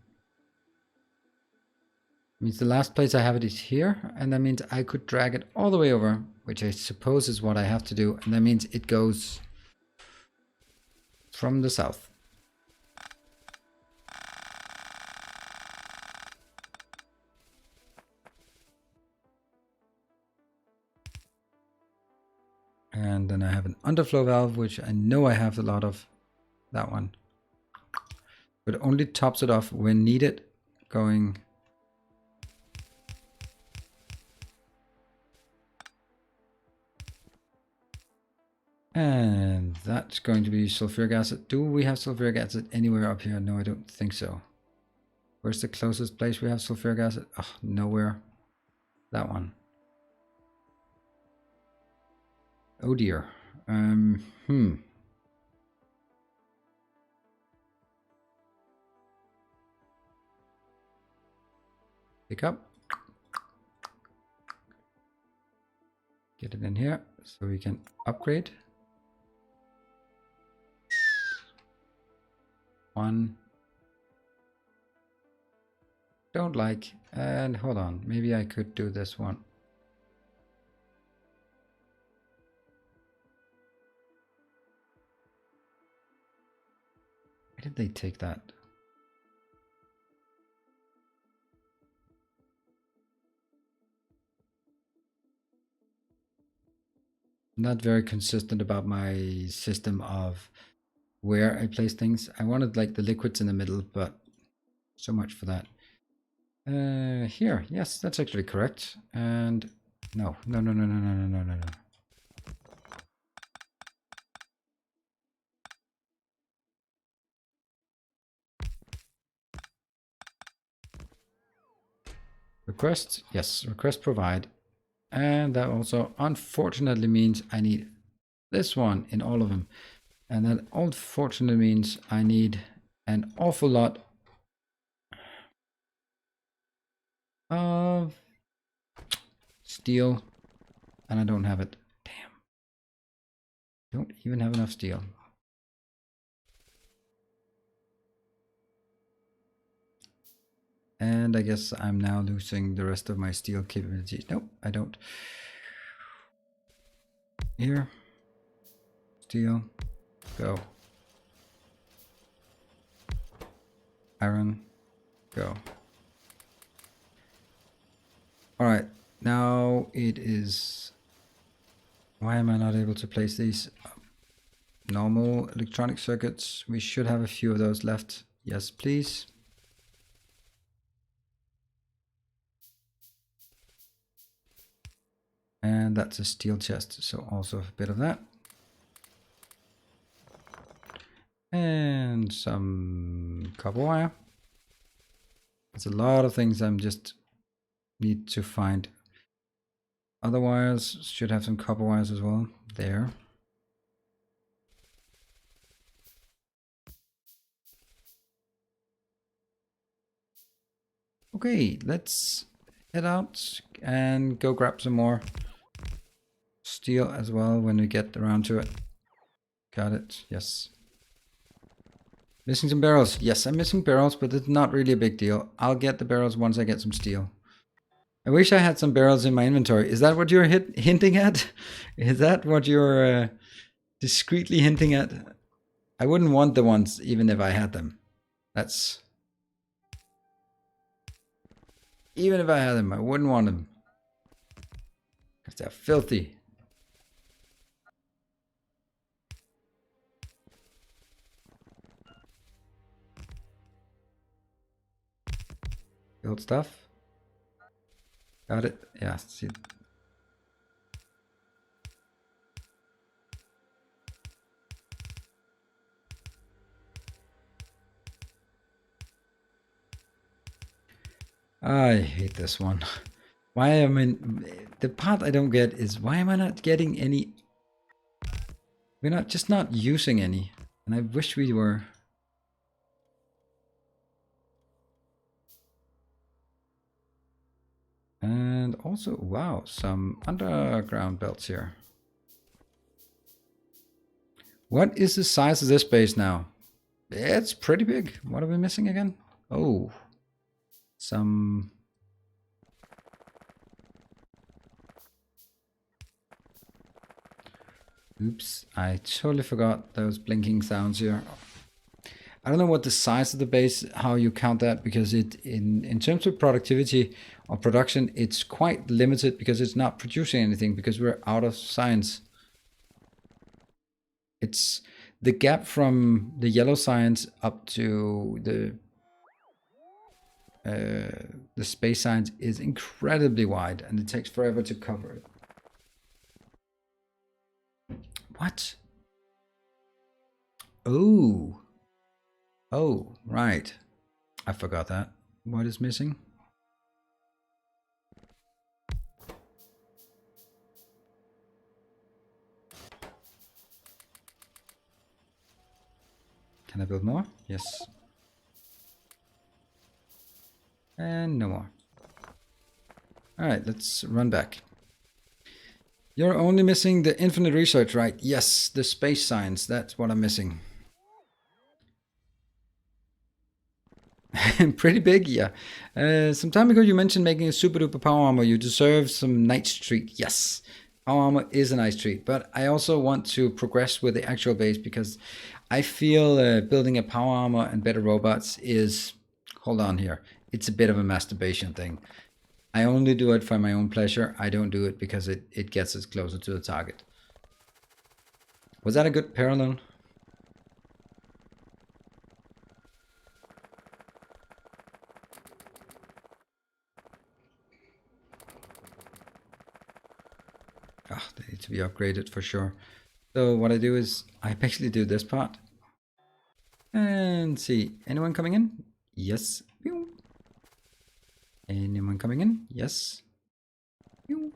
means the last place I have it is here, and that means I could drag it all the way over, which I suppose is what I have to do, and that means it goes from the south. And then I have an underflow valve, which I know I have a lot of, that one. But only tops it off when needed, going and that's going to be sulfuric acid. Do we have sulfuric acid anywhere up here? No, I don't think so. Where's the closest place we have sulfuric acid? Oh, nowhere. That one. Oh dear. Pick up. Get it in here so we can upgrade. One. Don't like. And hold on. Maybe I could do this one. Where did they take that? Not very consistent about my system of where I place things. I wanted like the liquids in the middle, but so much for that. Here, yes, that's actually correct. And no. Request, yes, request provide. And that also unfortunately means I need this one in all of them. And that unfortunately means I need an awful lot of steel, and I don't have it. Damn. Don't even have enough steel. And I guess I'm now losing the rest of my steel capabilities. Nope, I don't. Here. Steel. Go. Iron. Go. Alright, now it is... Why am I not able to place these? Normal electronic circuits. We should have a few of those left. Yes, please. And that's a steel chest, so also a bit of that. And some copper wire. There's a lot of things I'm just need to find. Other wires should have some copper wires as well. There. Okay, let's head out and go grab some more steel as well when we get around to it. Got it, yes. Missing some barrels. Yes, I'm missing barrels, but it's not really a big deal. I'll get the barrels once I get some steel. I wish I had some barrels in my inventory. Is that what you're hinting at? Is that what you're discreetly hinting at? I wouldn't want the ones even if I had them. That's... Even if I had them, I wouldn't want them. Because they're filthy. Build stuff. Got it. Yeah, see. I hate this one. Why am I... The part I don't get is why am I not getting any... We're just not using any. And I wish we were... And also, wow, some underground belts here. What is the size of this base now? It's pretty big. What are we missing again? Oh, some... Oops, I totally forgot those blinking sounds here. I don't know what the size of the base, how you count that, because it in terms of productivity or production, it's quite limited because it's not producing anything because we're out of science. It's the gap from the yellow science up to the space science is incredibly wide, and it takes forever to cover it. What? Oh. Oh, right. I forgot that. What is missing? Can I build more? Yes. And no more. Alright, let's run back. You're only missing the infinite research, right? Yes, the space science. That's what I'm missing. Pretty big, yeah. Some time ago you mentioned making a super duper power armor. You deserve some nice treat. Yes, power armor is a nice treat. But I also want to progress with the actual base because I feel building a power armor and better robots is... Hold on here. It's a bit of a masturbation thing. I only do it for my own pleasure. I don't do it because it gets us closer to the target. Was that a good parallel? Ah, they need to be upgraded for sure. So what I do is I basically do this part. And see, anyone coming in? Yes. Pew. Anyone coming in? Yes. Pew.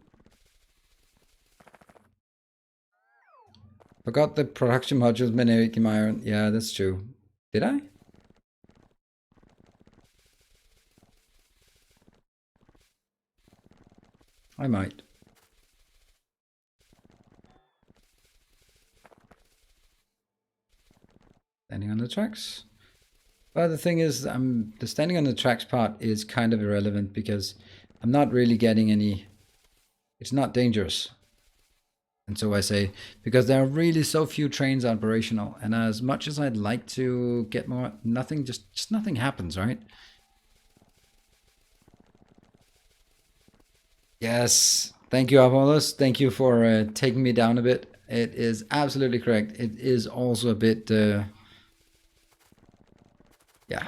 Forgot the production modules making iron. Yeah, that's true. Did I? I might. Standing on the tracks. Well, the thing is, the standing on the tracks part is kind of irrelevant because I'm not really getting any... It's not dangerous. And so I say, because there are really so few trains operational, and as much as I'd like to get more, nothing, just nothing happens, right? Yes, thank you, Apollos. Thank you for taking me down a bit. It is absolutely correct. It is also a bit, yeah.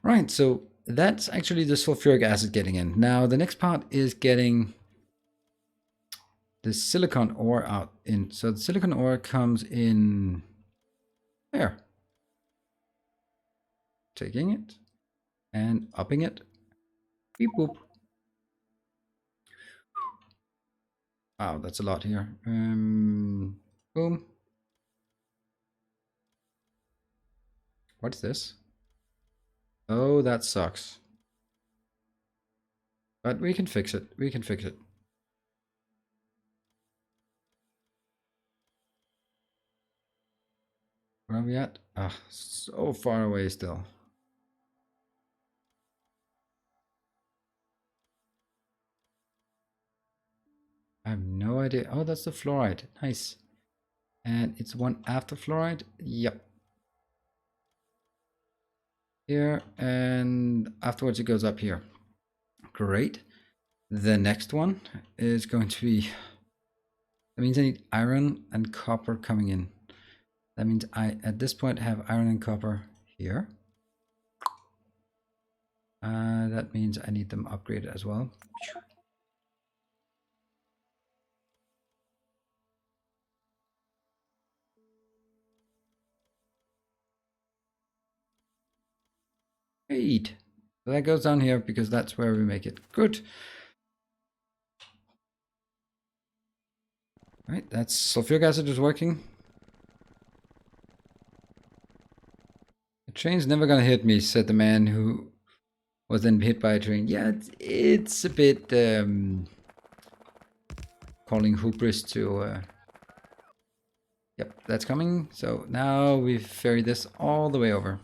Right, so that's actually the sulfuric acid getting in. Now, the next part is getting the silicon ore out in. So the silicon ore comes in there. Taking it and upping it. Beep boop. Wow, that's a lot here. Boom. What's this? Oh, that sucks. But we can fix it. We can fix it. Where are we at? Ah, so far away still. I have no idea. Oh, that's the fluoride. Nice. And it's one after fluoride. Yep. Here, and afterwards it goes up here. Great. The next one is going to be... That means I need iron and copper coming in. That means I, at this point, have iron and copper here. That means I need them upgraded as well. Great. So that goes down here because that's where we make it. Good. Right, that's sulfuric acid is working. The train's never gonna hit me, said the man who was then hit by a train. Yeah, it's a bit calling hubris to... Yep, that's coming. So now we ferry this all the way over.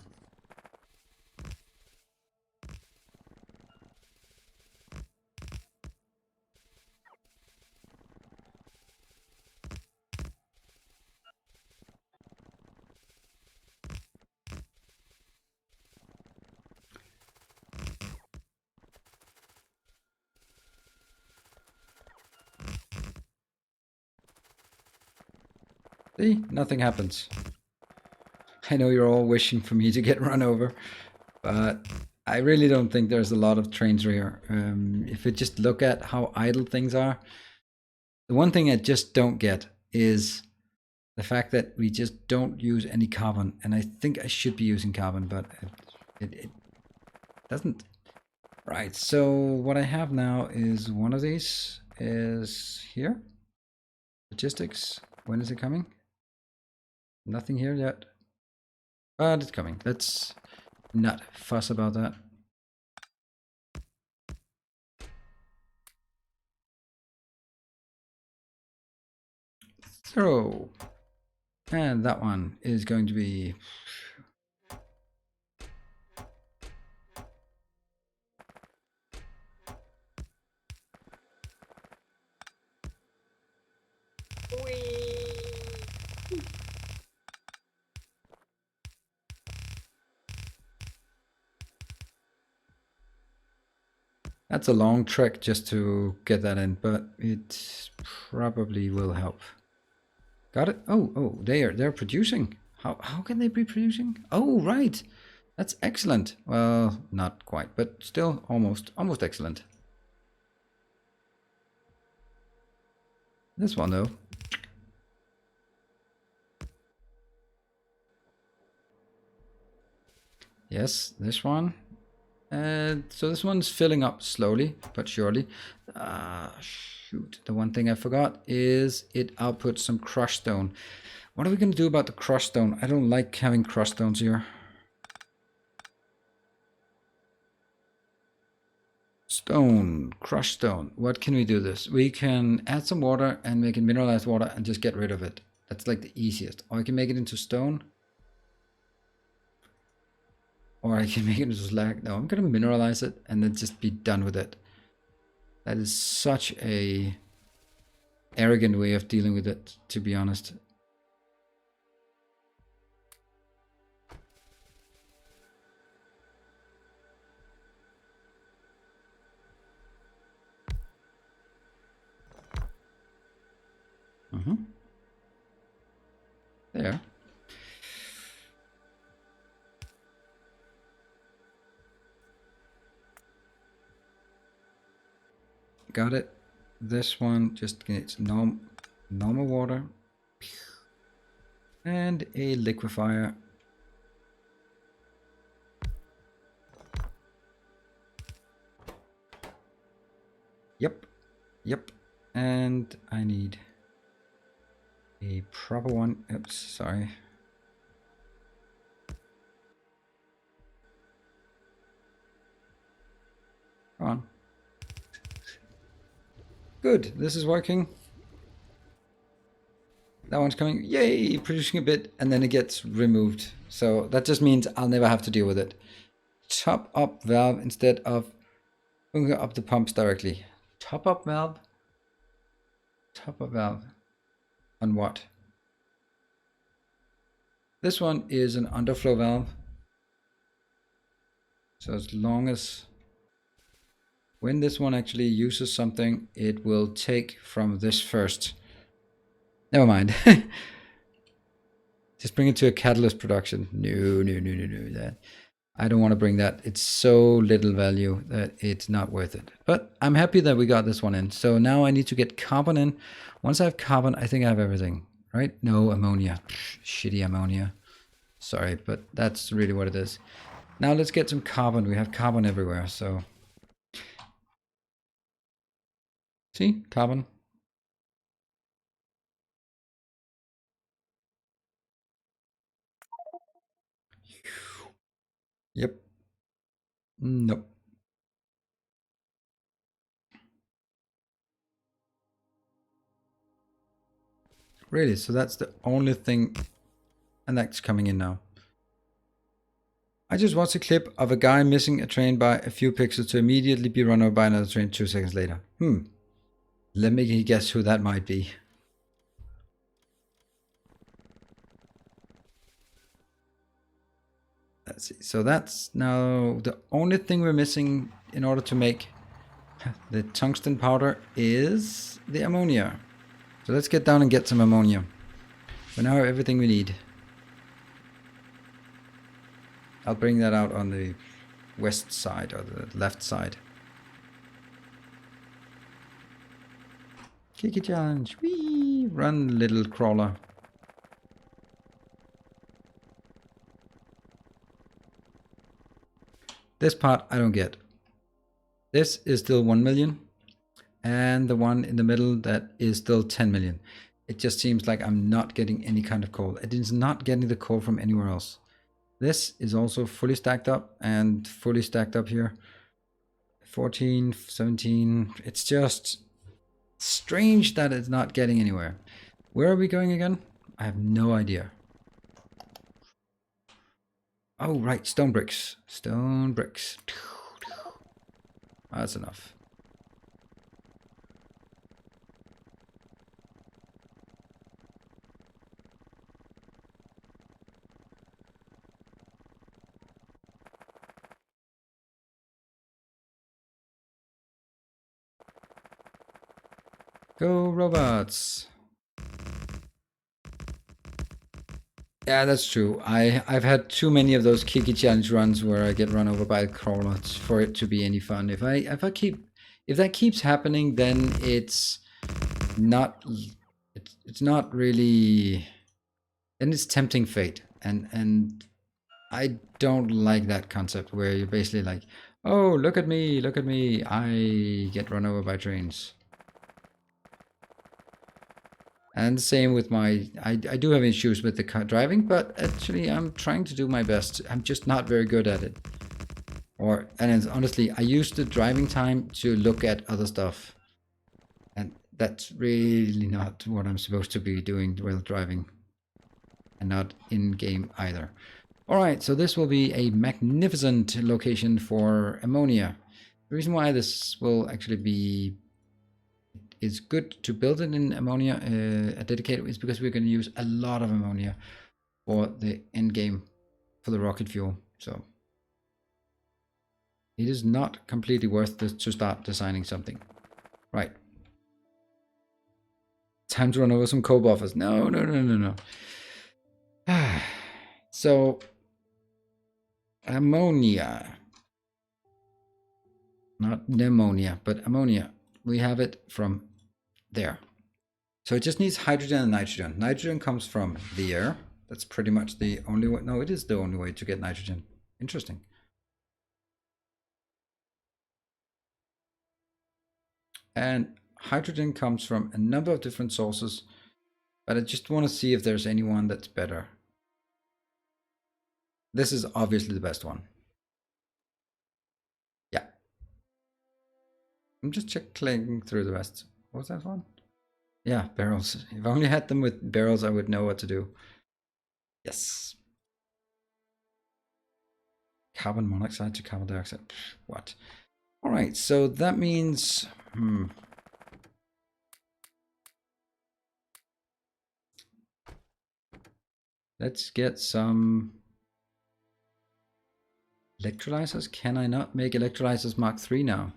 See, nothing happens. I know you're all wishing for me to get run over, but I really don't think there's a lot of trains here. If you just look at how idle things are, the one thing I just don't get is the fact that we just don't use any carbon. And I think I should be using carbon, but it doesn't. Right, so what I have now is one of these is here. Logistics, when is it coming? Nothing here yet. But it's coming. Let's not fuss about that. So, and that one is going to be... That's a long trek just to get that in, but it probably will help. Got it? Oh, they're producing. How can they be producing? Oh, right. That's excellent. Well, not quite, but still almost excellent. This one though. Yes, this one. So this one's filling up slowly but surely. Shoot, the one thing I forgot is it outputs some crushed stone. What are we going to do about the crushed stone? I don't like having crushed stones here. Stone, crushed stone. What can we do this? We can add some water and make it mineralized water and just get rid of it. That's like the easiest. Or I can make it into stone. Or I can make it into slag. No, I'm going to mineralize it and then just be done with it. That is such a arrogant way of dealing with it, to be honest. There. Got it. This one just needs normal water and a liquefier. Yep. And I need a proper one. Oops, sorry. Come on. Good, this is working. That one's coming. Yay, producing a bit, and then it gets removed. So that just means I'll never have to deal with it. Top up valve instead of hooking up the pumps directly. Top up valve? Top up valve. On what? This one is an underflow valve. So as long as when this one actually uses something, it will take from this first. Never mind. Just bring it to a catalyst production. No. That I don't want to bring that. It's so little value that it's not worth it. But I'm happy that we got this one in. So now I need to get carbon in. Once I have carbon, I think I have everything. Right? No ammonia. Shitty ammonia. Sorry, but that's really what it is. Now let's get some carbon. We have carbon everywhere, so... See? Carbon. Yep. Nope. Really? So that's the only thing... And that's coming in now. I just watched a clip of a guy missing a train by a few pixels to immediately be run over by another train 2 seconds later. Let me guess who that might be. Let's see. So that's now the only thing we're missing in order to make the tungsten powder is the ammonia. So let's get down and get some ammonia. We now have everything we need. I'll bring that out on the west side or the left side. Kiki challenge. Whee! Run, little crawler. This part I don't get. This is still 1 million. And the one in the middle that is still 10 million. It just seems like I'm not getting any kind of coal. It is not getting the coal from anywhere else. This is also fully stacked up and fully stacked up here. 14, 17. It's just strange that it's not getting anywhere. Where are we going again? I have no idea. Oh, right. Stone bricks. Stone bricks. That's enough. Go robots. Yeah, that's true. I've had too many of those Kiki challenge runs where I get run over by crawlers for it to be any fun. If that keeps happening, then it's not really, then it's tempting fate, and I don't like that concept where you're basically like, oh, look at me, I get run over by trains. And same with I do have issues with the car driving, but actually I'm trying to do my best. I'm just not very good at it. And honestly, I use the driving time to look at other stuff. And that's really not what I'm supposed to be doing while driving. And not in game either. Alright, so this will be a magnificent location for ammonia. The reason why this will actually be is good to build it in ammonia, a dedicated, is because we're going to use a lot of ammonia for the end game, for the rocket fuel. So it is not completely worth this to start designing something. Right. Time to run over some coal buffers. No. So ammonia, not pneumonia, but ammonia. We have it from there. So it just needs hydrogen and nitrogen. Nitrogen comes from the air. That's pretty much the only way. No, it is the only way to get nitrogen. Interesting. And hydrogen comes from a number of different sources, but I just want to see if there's anyone that's better. This is obviously the best one. Yeah. I'm just clicking through the rest. What was that one? Yeah, barrels. If I only had them with barrels, I would know what to do. Yes. Carbon monoxide to carbon dioxide. Pfft, what? All right, so that means... Let's get some electrolyzers. Can I not make electrolyzers Mark 3 now?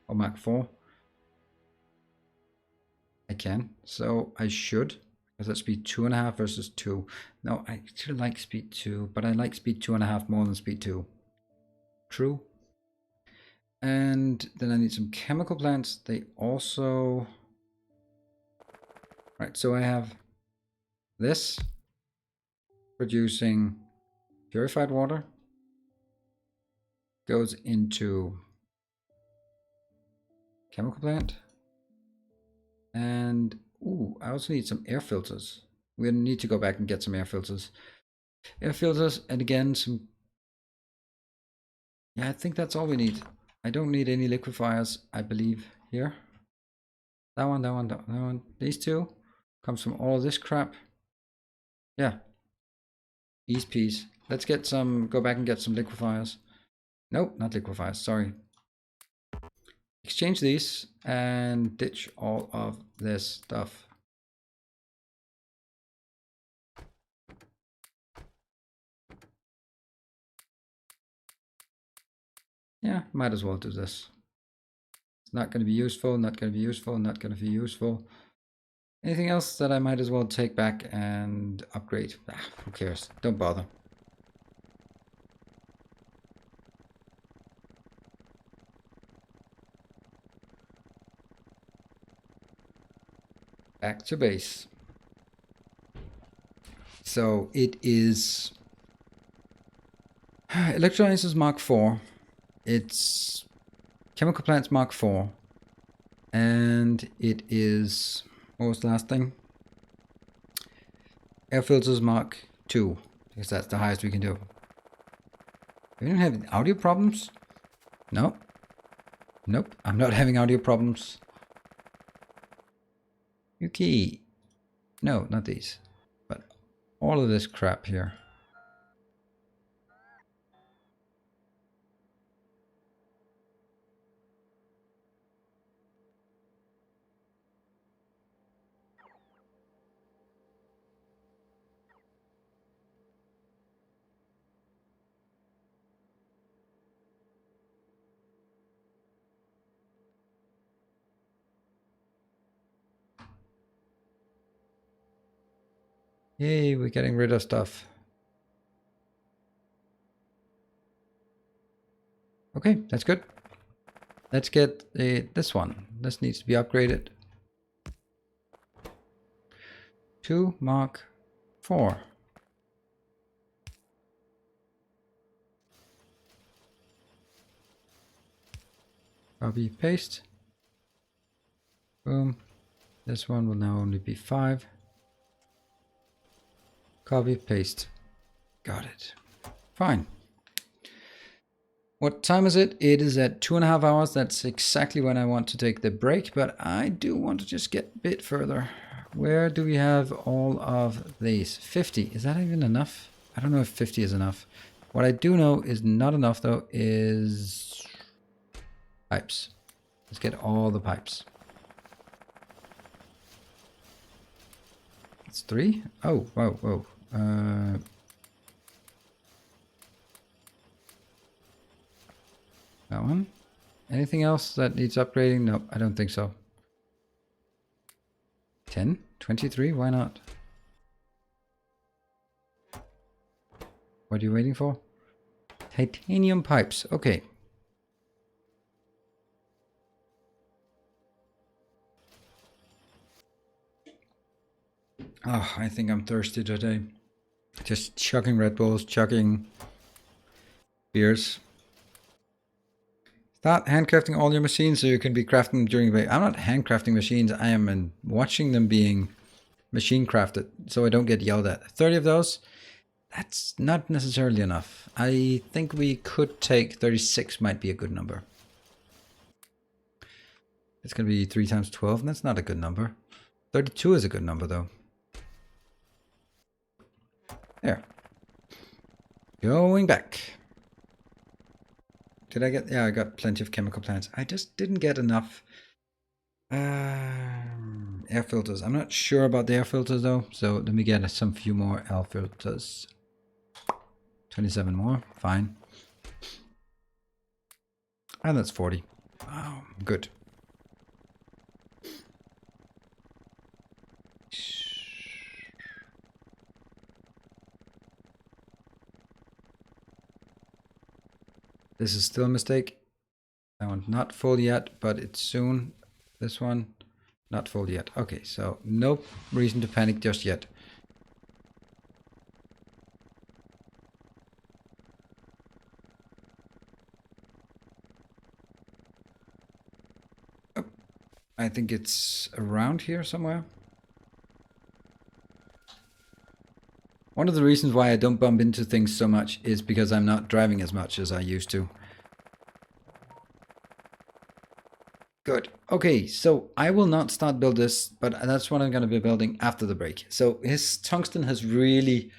Or Mark 4? I can. So I should. Because that's speed 2.5 versus 2. No, I actually like speed 2, but I like speed 2.5 more than speed 2. True. And then I need some chemical plants. They also... Right, so I have this producing purified water. Goes into chemical plant. And, ooh, I also need some air filters. We need to go back and get some air filters. Air filters, and again, some... Yeah, I think that's all we need. I don't need any liquefiers, I believe, here. That one. These two comes from all this crap. Yeah. Ease peas. Let's get some, go back and get some liquefiers. Nope, not liquefiers, sorry. Exchange these and ditch all of this stuff. Yeah, might as well do this. It's not going to be useful, not going to be useful, not going to be useful. Anything else that I might as well take back and upgrade? Who cares? Don't bother. Back to base. So it is electrolyzers Mark 4. It's chemical plants Mark 4. And it is, what was the last thing? Air filters Mark 2, because that's the highest we can do. We don't have audio problems? No. Nope, I'm not having audio problems. Yuki. No, not these. But all of this crap here. Yay, we're getting rid of stuff. Okay, that's good. Let's get this one. This needs to be upgraded. 2 Mark 4. Copy, paste. Boom. This one will now only be 5. Copy, paste. Got it. Fine. What time is it? It is at 2.5 hours. That's exactly when I want to take the break, but I do want to just get a bit further. Where do we have all of these? 50. Is that even enough? I don't know if 50 is enough. What I do know is not enough though is pipes. Let's get all the pipes. It's 3? Oh, whoa, whoa. That one. Anything else that needs upgrading? No, I don't think so. 10? 23? Why not? What are you waiting for? Titanium pipes. Okay. Oh, I think I'm thirsty today. Just chugging Red Bulls, chugging beers. Start handcrafting all your machines so you can be crafting them during the day. I'm not handcrafting machines. I am watching them being machine crafted so I don't get yelled at. 30 of those. That's not necessarily enough. I think we could take 36 might be a good number. It's going to be 3 times 12, and that's not a good number. 32 is a good number, though. There. Going back. Did I get... Yeah, I got plenty of chemical plants. I just didn't get enough air filters. I'm not sure about the air filters, though. So let me get some few more air filters. 27 more. Fine. And that's 40. Wow, good. This is still a mistake. That one's not full yet, but it's soon. This one, not full yet. Okay, so no reason to panic just yet. Oh, I think it's around here somewhere. One of the reasons why I don't bump into things so much is because I'm not driving as much as I used to. Good. Okay, so I will not start build this, but that's what I'm going to be building after the break. So his tungsten has really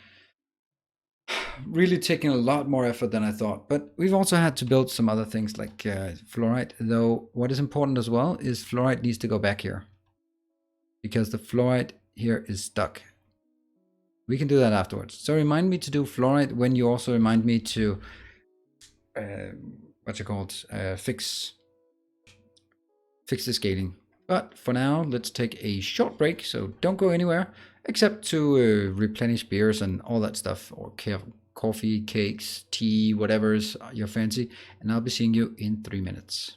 taken a lot more effort than I thought. But we've also had to build some other things like fluorite. Though what is important as well is fluorite needs to go back here. Because the fluorite here is stuck. We can do that afterwards. So remind me to do fluorite when you also remind me to fix the scaling. But for now, let's take a short break. So don't go anywhere except to replenish beers and all that stuff, or coffee, cakes, tea, whatever's your fancy. And I'll be seeing you in 3 minutes.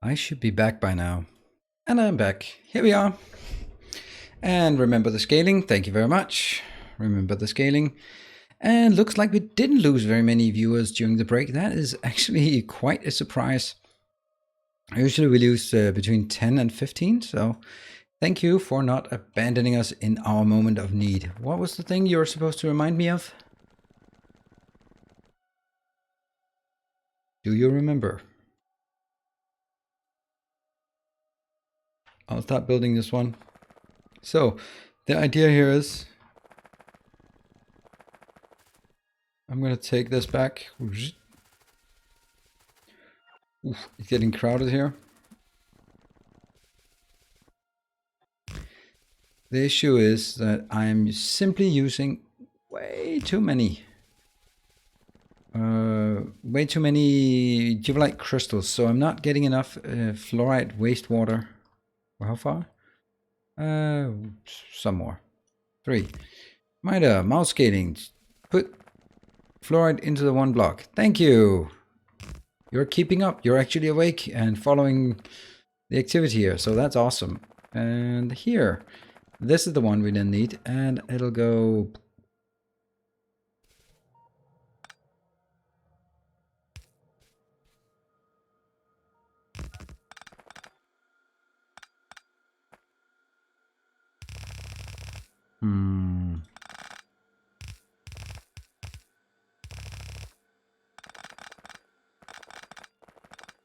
I should be back by now. And I'm back. Here we are. And remember the scaling. Thank you very much. Remember the scaling. And looks like we didn't lose very many viewers during the break. That is actually quite a surprise. Usually we lose between 10 and 15. So thank you for not abandoning us in our moment of need. What was the thing you were supposed to remind me of? Do you remember? I'll start building this one. So the idea here is I'm going to take this back. Oof, it's getting crowded here. The issue is that I'm simply using way too many Jibolite crystals, so I'm not getting enough fluorite wastewater. How far? Some more. 3. Mida, mouse scaling. Put fluoride into the one block. Thank you. You're keeping up. You're actually awake and following the activity here, so that's awesome. And here, this is the one we didn't need, and it'll go.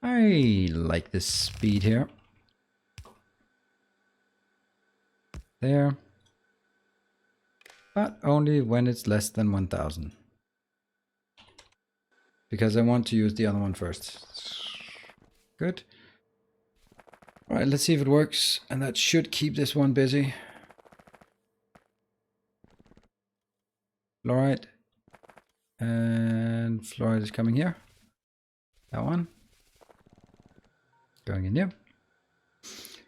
I like this speed here. There. But only when it's less than 1000. Because I want to use the other one first. Good. Alright, let's see if it works. And that should keep this one busy. Fluoride. And fluoride is coming here. That one. Going in here.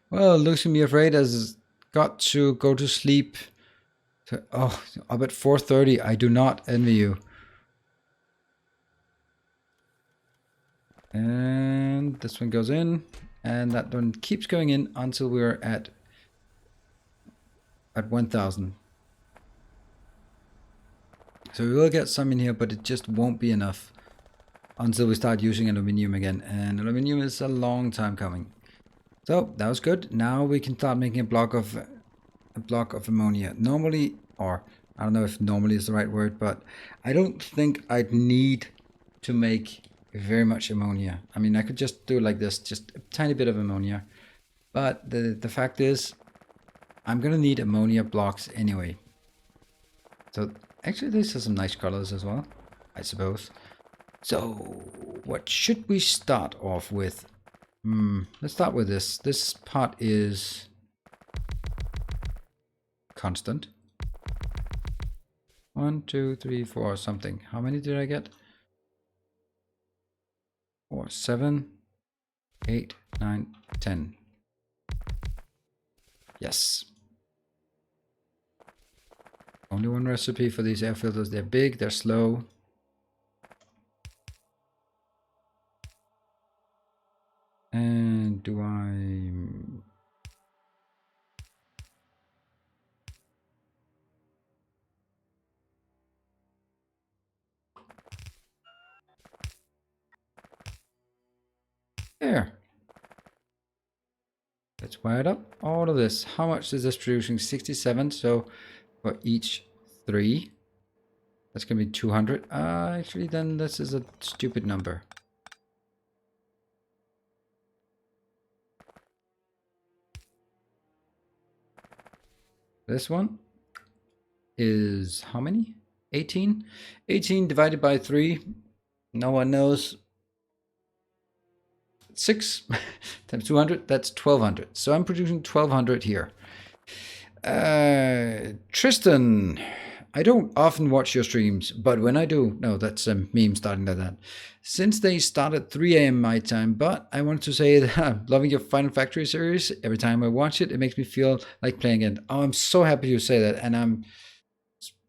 Well, Losing Me Afraid has got to go to sleep. Oh, up at 4:30. I do not envy you. And this one goes in. And that one keeps going in until we're at 1000. So we will get some in here, but it just won't be enough until we start using aluminium again. And aluminium is a long time coming. So that was good. Now we can start making a block of ammonia. Normally, or I don't know if normally is the right word, but I don't think I'd need to make very much ammonia. I mean, I could just do it like this, just a tiny bit of ammonia. But the fact is, I'm gonna need ammonia blocks anyway. So actually, these are some nice colors as well, I suppose. So what should we start off with? Let's start with this. This part is constant. 1, 2, 3, 4, something. How many did I get? 4, 7, 8, 9, 10. Yes. Only one recipe for these air filters. They're big, they're slow. And do I... There. Let's wire it up. All of this. How much is this producing? 67. So for each 3, that's going to be 200. Actually, then this is a stupid number. This one is how many? 18? 18 divided by 3. No one knows. 6 times 200, that's 1200. So I'm producing 1200 here. Tristan, I don't often watch your streams, but when I do, no, that's a meme starting like that. Since they start at 3 a.m. my time, but I want to say that I'm loving your Final Factory series. Every time I watch it, it makes me feel like playing it. Oh, I'm so happy you say that, and I'm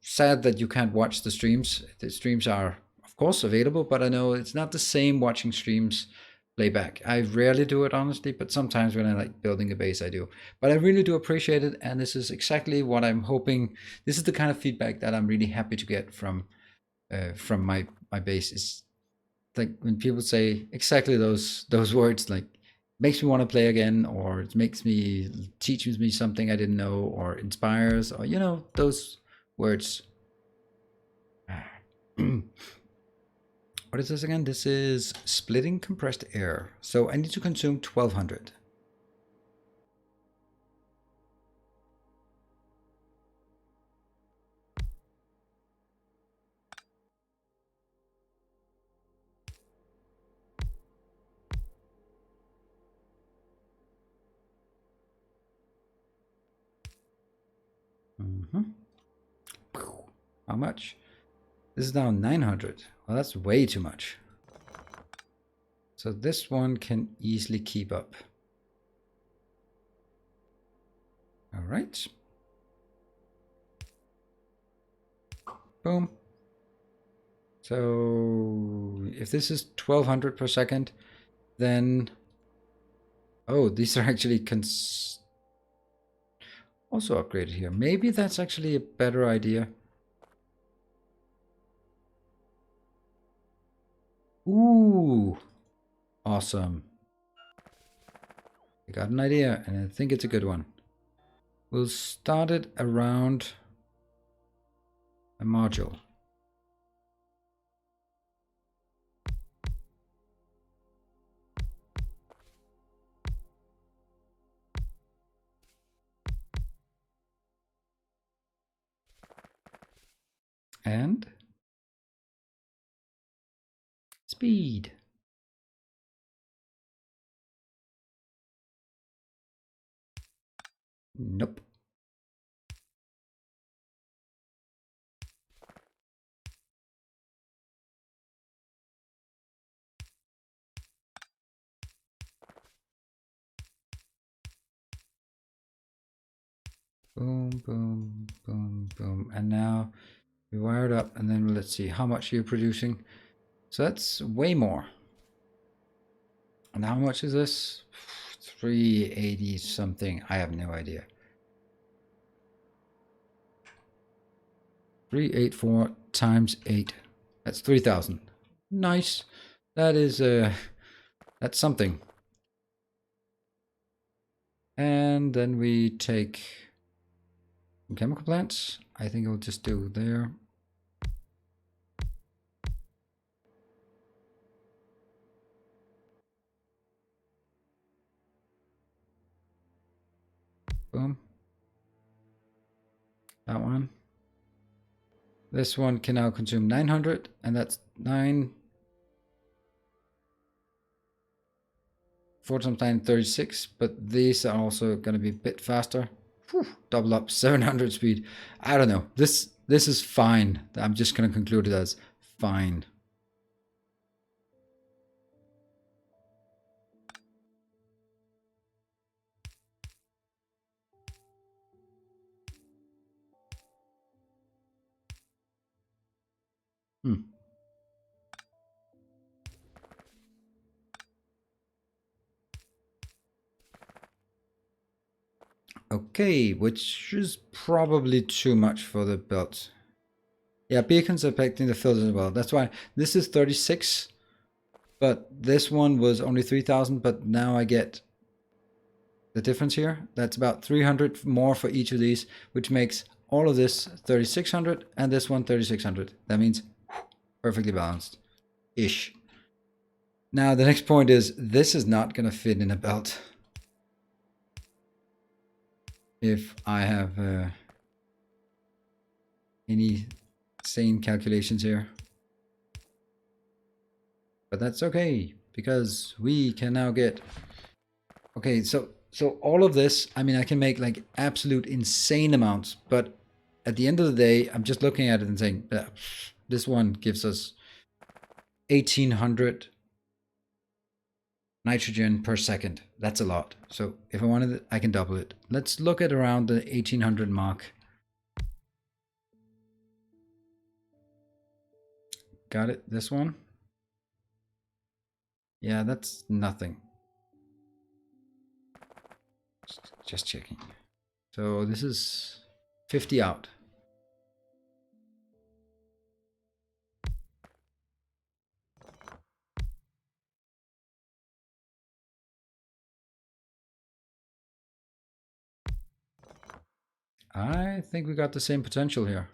sad that you can't watch the streams. The streams are, of course, available, but I know it's not the same watching streams playback. I rarely do it, honestly, but sometimes when I like building a base, I do. But I really do appreciate it, and this is exactly what I'm hoping. This is the kind of feedback that I'm really happy to get from my base. Is like when people say exactly those words, like makes me want to play again, or it makes me teaches me something I didn't know, or inspires, or those words. What is this again? This is splitting compressed air. So I need to consume 1200. How much? This is now 900. Well, that's way too much. So this one can easily keep up. All right. Boom. So if this is 1200 per second, then oh, these are actually also upgraded here. Maybe that's actually a better idea. Ooh, awesome. I got an idea, and I think it's a good one. We'll start it around a module. And speed. Nope. Boom, boom, boom, boom. And now we wire it up, and then let's see how much you're producing. So that's way more. And how much is this? 380 something. I have no idea. 384 times 8. That's 3,000. Nice. That is that's something. And then we take some chemical plants. I think I'll just do there. Boom. That one. This one can now consume 900, and that's 9. 4 times 9, 36, but these are also going to be a bit faster. Whew, double up, 700 speed. I don't know. This is fine. I'm just going to conclude it as fine. Okay, which is probably too much for the belt. Yeah, beacons are affecting the filters as well. That's why this is 36, but this one was only 3,000, but now I get the difference here. That's about 300 more for each of these, which makes all of this 3,600 and this one 3,600. That means perfectly balanced-ish. Now the next point is this is not going to fit in a belt. If I have any sane calculations here. But that's okay, because we can now get... Okay, so all of this, I mean, I can make like absolute insane amounts, but at the end of the day, I'm just looking at it and saying, this one gives us 1,800 nitrogen per second. That's a lot. So if I wanted it, I can double it. Let's look at around the 1,800 mark. Got it, this one. Yeah, that's nothing. Just checking. So this is 50 out. I think we got the same potential here.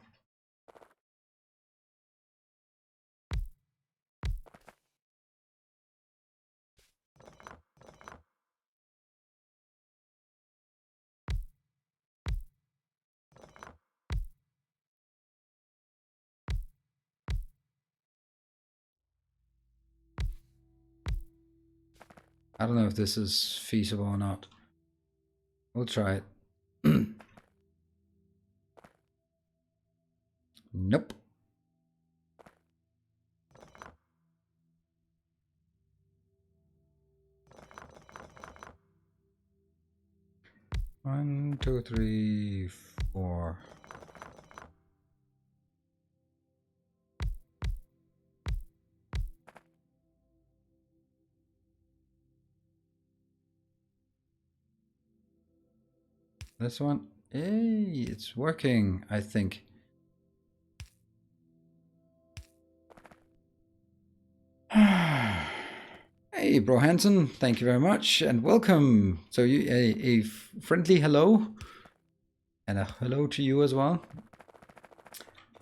I don't know if this is feasible or not. We'll try it. Nope. One, two, three, four. This one. Hey, it's working, I think. Hey, Bro Hansen, thank you very much and welcome. So you a friendly hello and a hello to you as well.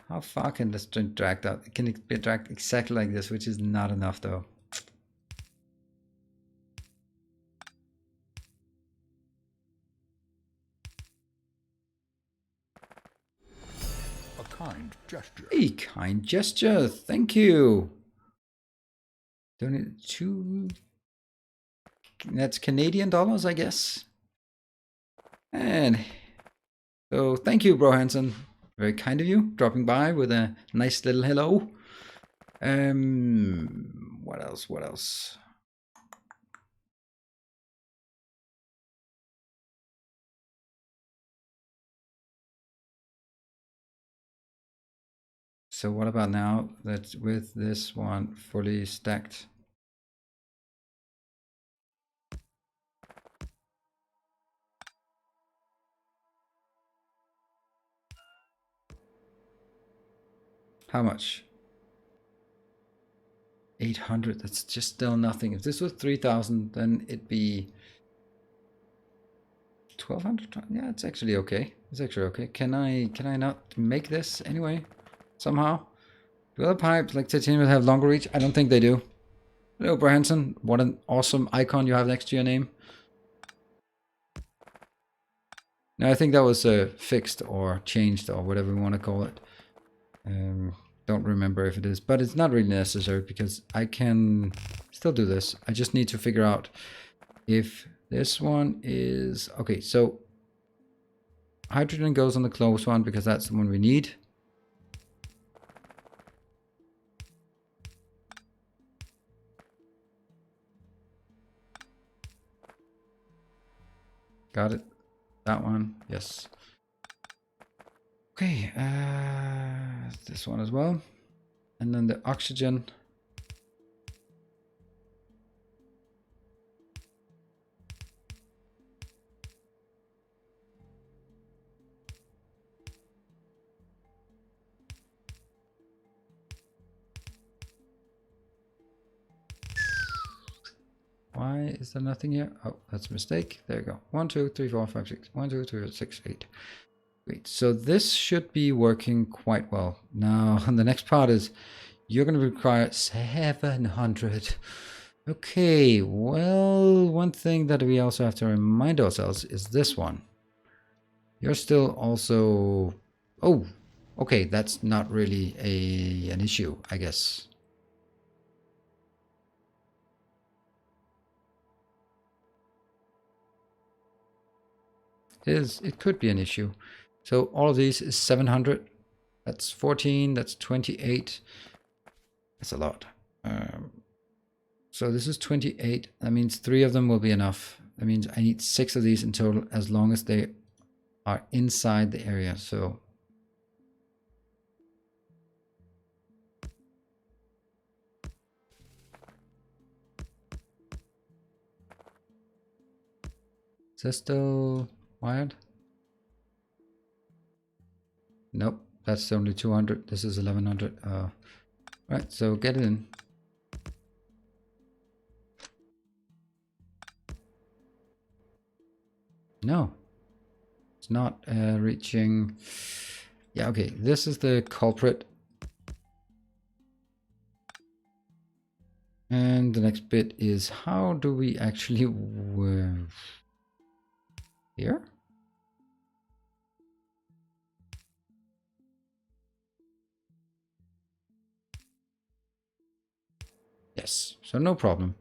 How far can this string drag out? Can it be dragged exactly like this, which is not enough though. A kind gesture. A kind gesture, thank you. Donate two. That's Canadian dollars, I guess. And so thank you, Bro Hansen. Very kind of you, dropping by with a nice little hello. What else? What else? So what about now that with this one fully stacked? How much? 800, that's just still nothing. If this was 3,000, then it'd be 1,200. Yeah, it's actually okay. It's actually okay. Can I not make this anyway? Somehow? Do other pipes like titanium have longer reach? I don't think they do. Hello, Branson. What an awesome icon you have next to your name. No, I think that was fixed or changed or whatever we want to call it. Don't remember if it is, but it's not really necessary because I can still do this. I just need to figure out if this one is... Okay, so hydrogen goes on the close one because that's the one we need. Got it. That one, yes. Okay, this one as well. And then the oxygen. Why is there nothing here? Oh, that's a mistake. There you go. 1, 2, 3, 4, 5, 6. 1, 2, 3, 4, 6, 8. Great. So this should be working quite well. Now, the next part is you're going to require 700. Okay, well, one thing that we also have to remind ourselves is this one. You're still also... Oh, okay, that's not really an issue, I guess. It could be an issue. So all of these is 700. That's 14, that's 28. That's a lot. So this is 28. That means 3 of them will be enough. That means I need 6 of these in total as long as they are inside the area. So Is this still wired? Nope, that's only 200. This is 1100. Right, so get it in. No, it's not reaching. Yeah, okay, this is the culprit. And the next bit is how do we actually here? Yes, so no problem.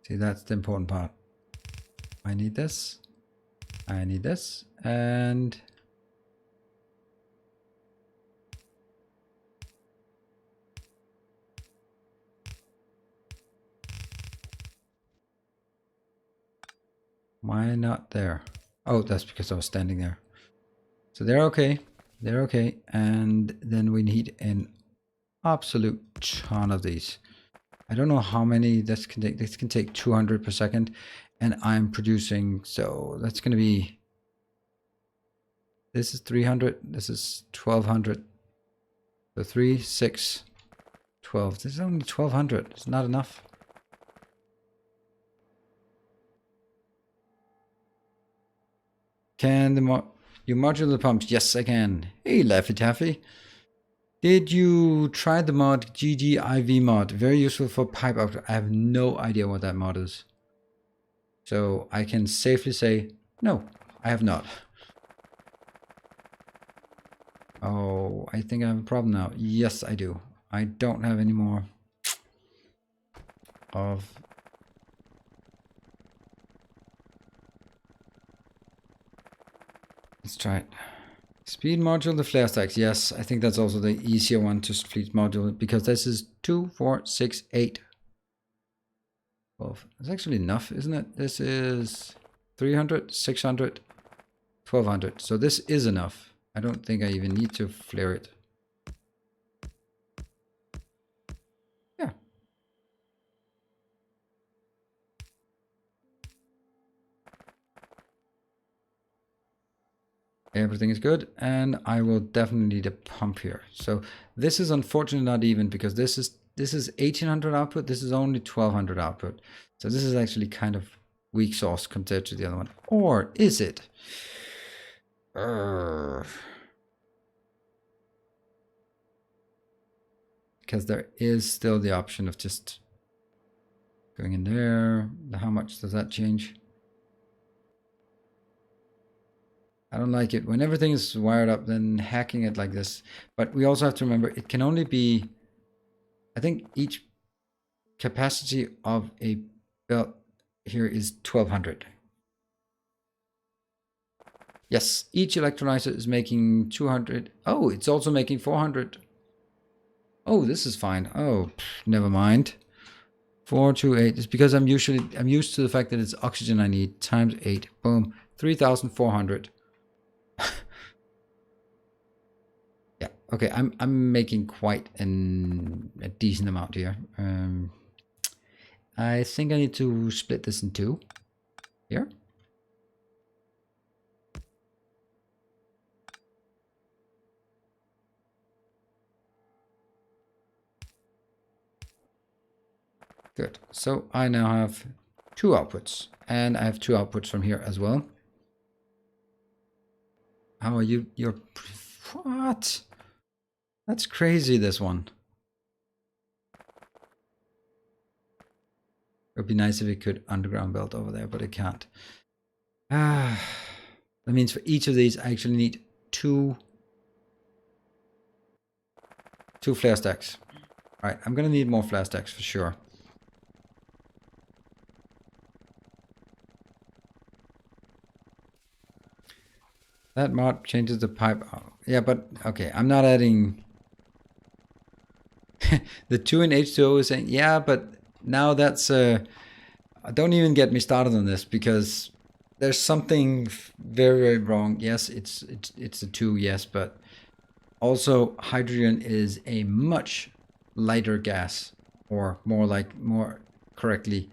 See, that's the important part. I need this. I need this. And why not there? Oh, that's because I was standing there. So they're okay. They're okay. And then we need an absolute ton of these. I don't know how many this can take. This can take 200 per second. And I'm producing, so that's going to be, this is 300. This is 1200. So 3, 6, 12. This is only 1200. It's not enough. Can you module the pumps? Yes, I can. Hey, Laffy Taffy. Did you try the mod GGIV mod? Very useful for pipe output. I have no idea what that mod is. So I can safely say, no, I have not. Oh, I think I have a problem now. Yes, I do. I don't have any more of... Let's try it. Speed module, the flare stacks. Yes, I think that's also the easier one to speed module because this is 2, 4, 6, 8. 12. That's actually enough, isn't it? This is 300, 600, 1200. So this is enough. I don't think I even need to flare it. Yeah. Everything is good, and I will definitely need a pump here. So this is unfortunately not even because this is 1800 output. This is only 1200 output. So this is actually kind of weak sauce compared to the other one. Or is it? Because there is still the option of just going in there. How much does that change? I don't like it when everything is wired up, then hacking it like this. But we also have to remember it can only be, I think each capacity of a belt here is 1200. Yes, each electrolyzer is making 200. Oh, it's also making 400. Oh, this is fine. Oh, never mind. 428. It's because I'm used to the fact that it's oxygen I need times 8. Boom. 3,400. Yeah. Okay. I'm making quite a decent amount here. I think I need to split this in two. Here. Good. So I now have two outputs, and I have two outputs from here as well. How are you? You're what? That's crazy, this one. It would be nice if it could underground belt over there, but it can't. That means for each of these I actually need two flare stacks. All right, I'm gonna need more flare stacks for sure. That mod changes the pipe. Oh, yeah, but okay, I'm not adding the 2 in H2O is saying, yeah, but now that's don't even get me started on this, because there's something very, very wrong. Yes, it's a 2, yes, but also hydrogen is a much lighter gas, or more correctly,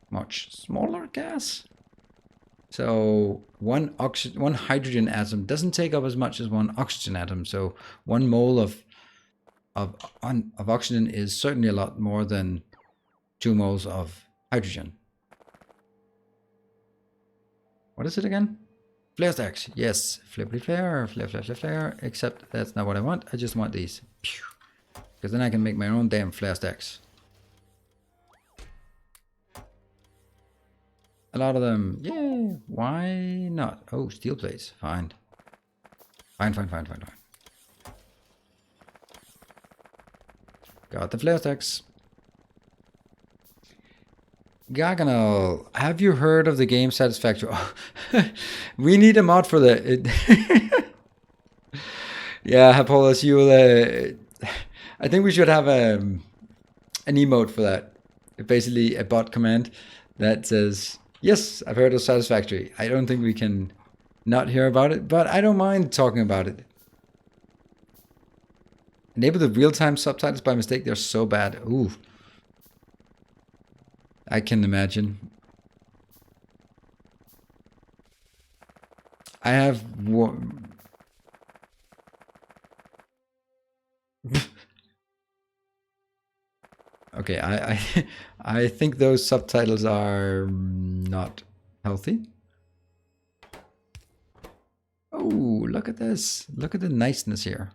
much smaller gas. So one hydrogen atom doesn't take up as much as one oxygen atom. So 1 mole of oxygen is certainly a lot more than 2 moles of hydrogen. What is it again? Flare stacks. Yes, flippity flare, flare. Except that's not what I want. I just want these, because then I can make my own damn flare stacks. A lot of them. Yeah, why not? Oh, steel plates. Fine. Fine. Got the flare stacks. Garganel, have you heard of the game Satisfactory? We need a mod for that. Yeah, Apollos, you will. I think we should have an emote for that. Basically, a bot command that says, "Yes, I've heard of Satisfactory." I don't think we can not hear about it, but I don't mind talking about it. Enable the real-time subtitles by mistake. They're so bad. Ooh. I can imagine. I have okay, I think those subtitles are not healthy. Oh, look at this. Look at the niceness here.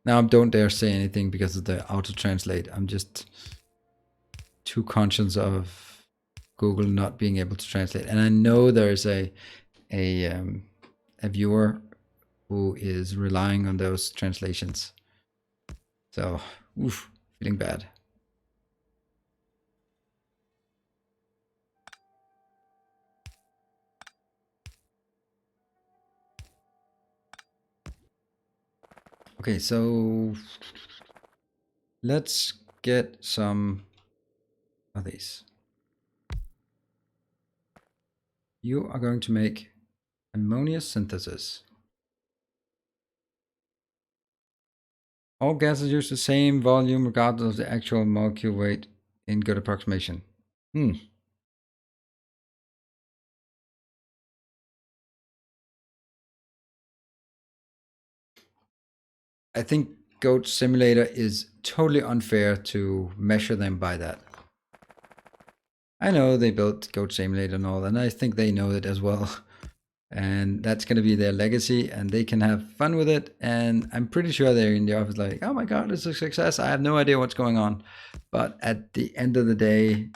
Now don't dare say anything because of the auto translate. I'm just too conscious of Google not being able to translate. And I know there's a viewer who is relying on those translations. So, oof, feeling bad. Okay, so let's get some of these. You are going to make ammonia synthesis. All gases use the same volume regardless of the actual molecule weight in good approximation. I think Goat Simulator is totally unfair to measure them by that. I know they built Goat Simulator and all, and I think they know it as well. And that's going to be their legacy, and they can have fun with it. And I'm pretty sure they're in the office like, oh my God, it's a success. I have no idea what's going on. But at the end of the day,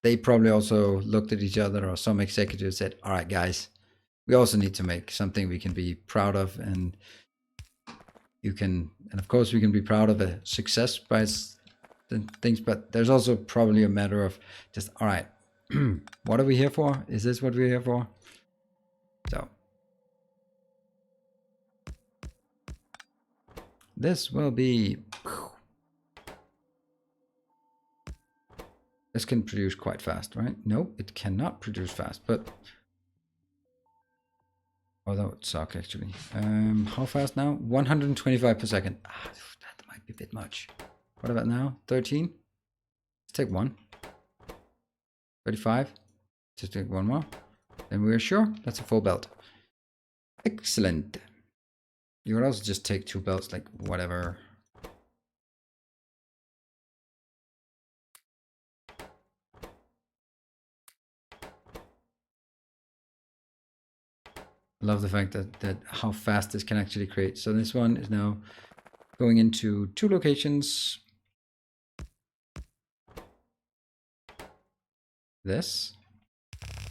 they probably also looked at each other, or some executive said, all right, guys, we also need to make something we can be proud of. And of course we can be proud of a success by things, but there's also probably a matter of just, all right, what are we here for? Is this what we're here for? So this will be, this can produce quite fast, right? No, it cannot produce fast, but although it sucks actually. How fast now? 125 per second. That might be a bit much. What about now? 13? Let's take one. 35. Just take one more. Then we're sure that's a full belt. Excellent. You would also just take 2 belts, like whatever. Love the fact that how fast this can actually create. So this one is now going into 2 locations. this.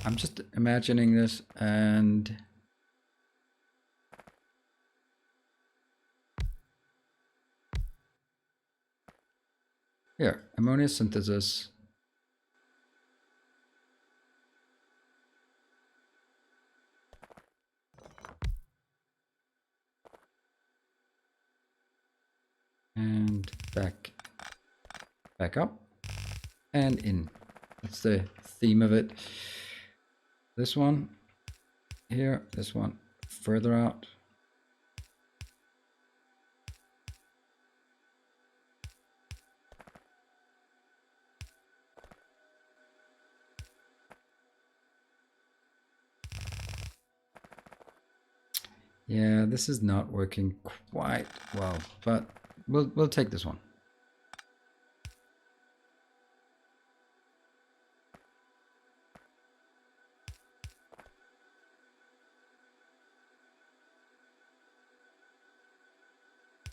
I'm just imagining this, and here, ammonia synthesis. And back up and in. That's the theme of it. This one here, this one further out. Yeah, this is not working quite well, but we'll take this one.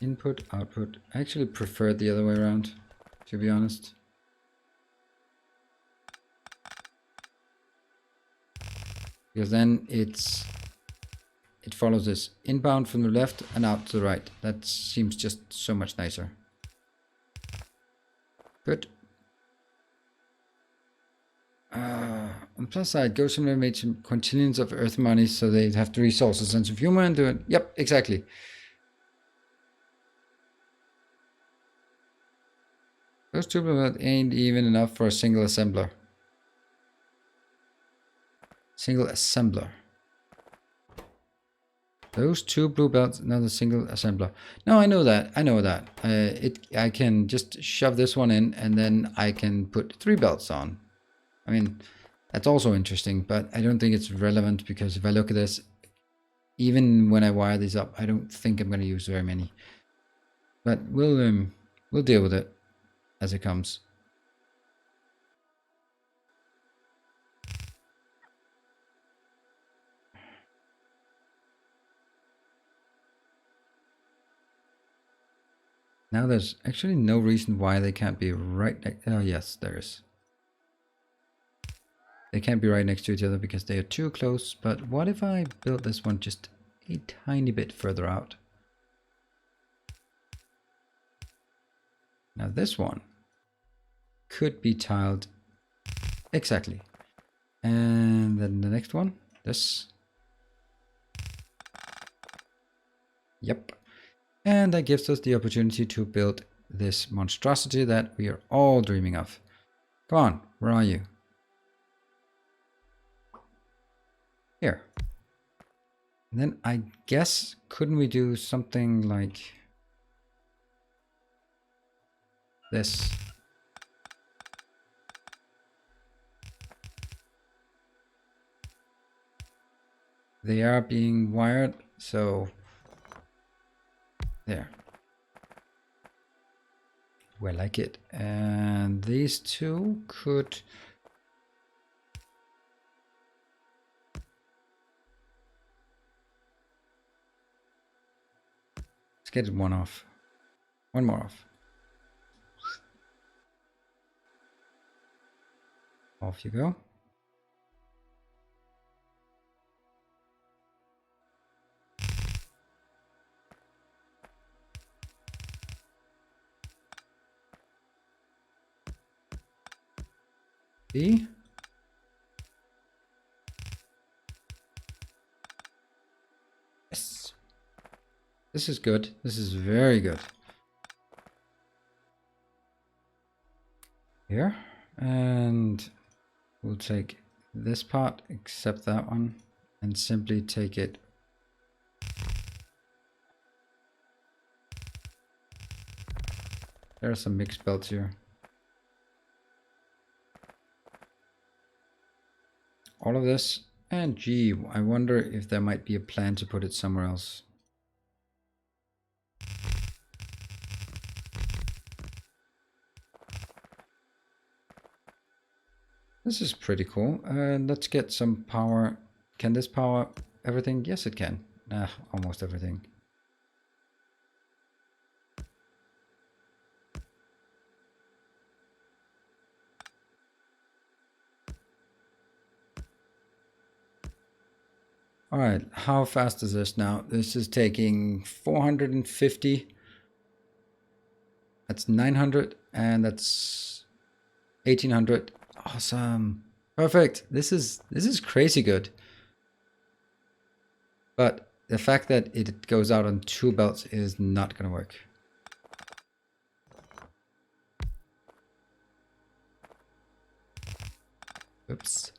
Input, output. I actually prefer it the other way around, to be honest. Because then it follows this inbound from the left and out to the right. That seems just so much nicer. Good. On the plus side, Go Simulator made some quintillions of Earth money, so they'd have the resources, sense of humor, and do it. Yep, exactly. Those two blue ain't even enough for a single assembler. Those two blue belts, not a single assembler. No, I know that. I can just shove this one in, and then I can put 3 belts on. I mean, that's also interesting, but I don't think it's relevant because if I look at this, even when I wire these up, I don't think I'm going to use very many. But we'll deal with it as it comes. Now there's actually no reason why they can't be right next. Oh yes, there is. They can't be right next to each other because they are too close. But what if I build this one just a tiny bit further out? Now this one could be tiled exactly. And then the next one, this. Yep. And that gives us the opportunity to build this monstrosity that we are all dreaming of. Come on, where are you? Here. And then I guess, couldn't we do something like this? They are being wired, so there. I like it. And these two could... Let's get one off. One more off. Off you go. B. Yes. This is good. This is very good. Here. And we'll take this part, except that one, and simply take it. There are some mixed belts here. All of this. And gee, I wonder if there might be a plan to put it somewhere else. This is pretty cool. Let's get some power. Can this power everything? Yes, it can. Almost everything. All right, how fast is this now? This is taking 450. That's 900, and that's 1800. Awesome. Perfect. This is crazy good. But the fact that it goes out on 2 belts is not going to work. Oops.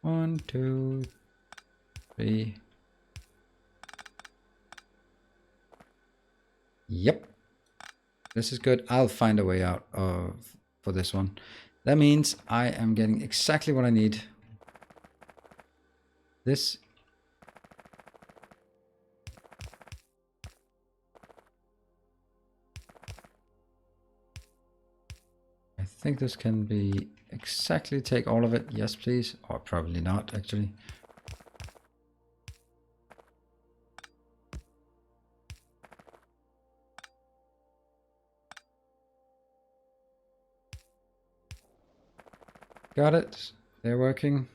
1, 2, 3. Yep. This is good. I'll find a way out for this one. That means I am getting exactly what I need. This. I think this can be exactly take all of it. Yes, please. Or probably not, actually. Got it. They're working.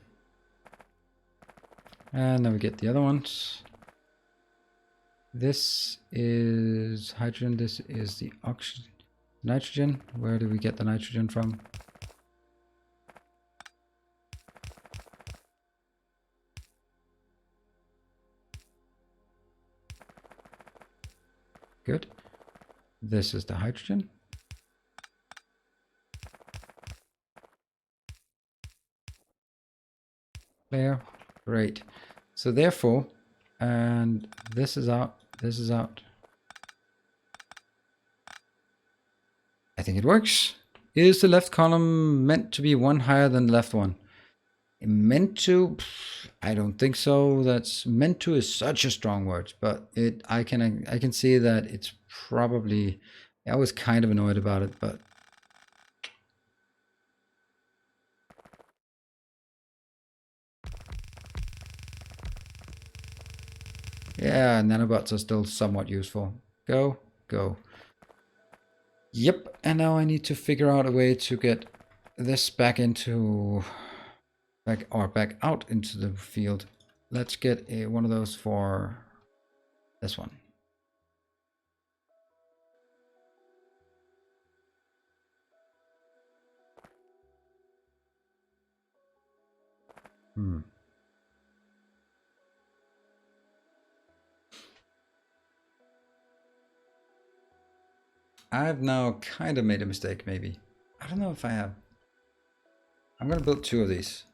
And then we get the other ones. This is hydrogen. This is the oxygen. Nitrogen. Where do we get the nitrogen from? Good. This is the hydrogen. There. Great. So therefore, and this is out. This is out. I think it works. Is the left column meant to be one higher than the left one? Meant to? I don't think so. That's meant to is such a strong word, but I can see that it's probably. I was kind of annoyed about it, but yeah, nanobots are still somewhat useful. Go, go. Yep, and now I need to figure out a way to get this back into back out into the field. Let's get one of those for this one. I've now kind of made a mistake, maybe. I don't know if I have. I'm gonna build 2 of these.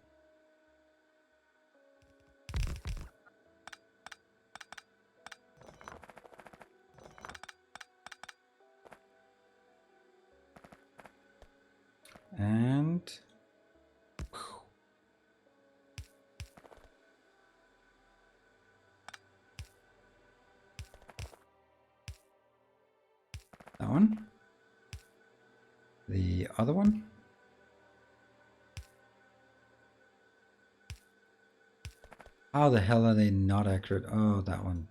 And that one. The other one. How the hell are they not accurate? Oh, that one.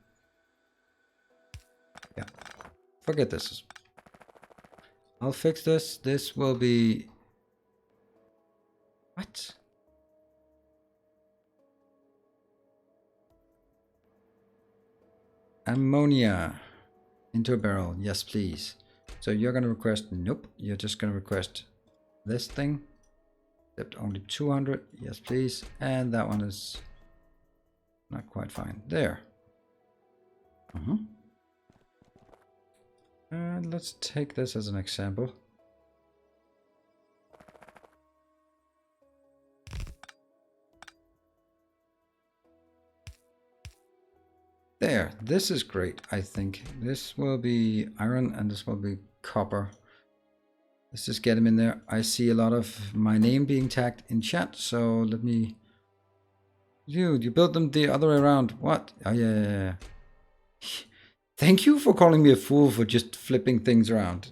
Yeah. Forget this. I'll fix this. This will be... What? Ammonia into a barrel. Yes, please. So you're going to request... Nope. You're just going to request this thing. Except only 200. Yes, please. And that one is not quite fine. There. And let's take this as an example. There, this is great, I think. This will be iron and this will be copper. Let's just get them in there. I see a lot of my name being tagged in chat, so let me... Dude, you built them the other way around. What? Oh, yeah. Thank you for calling me a fool for just flipping things around.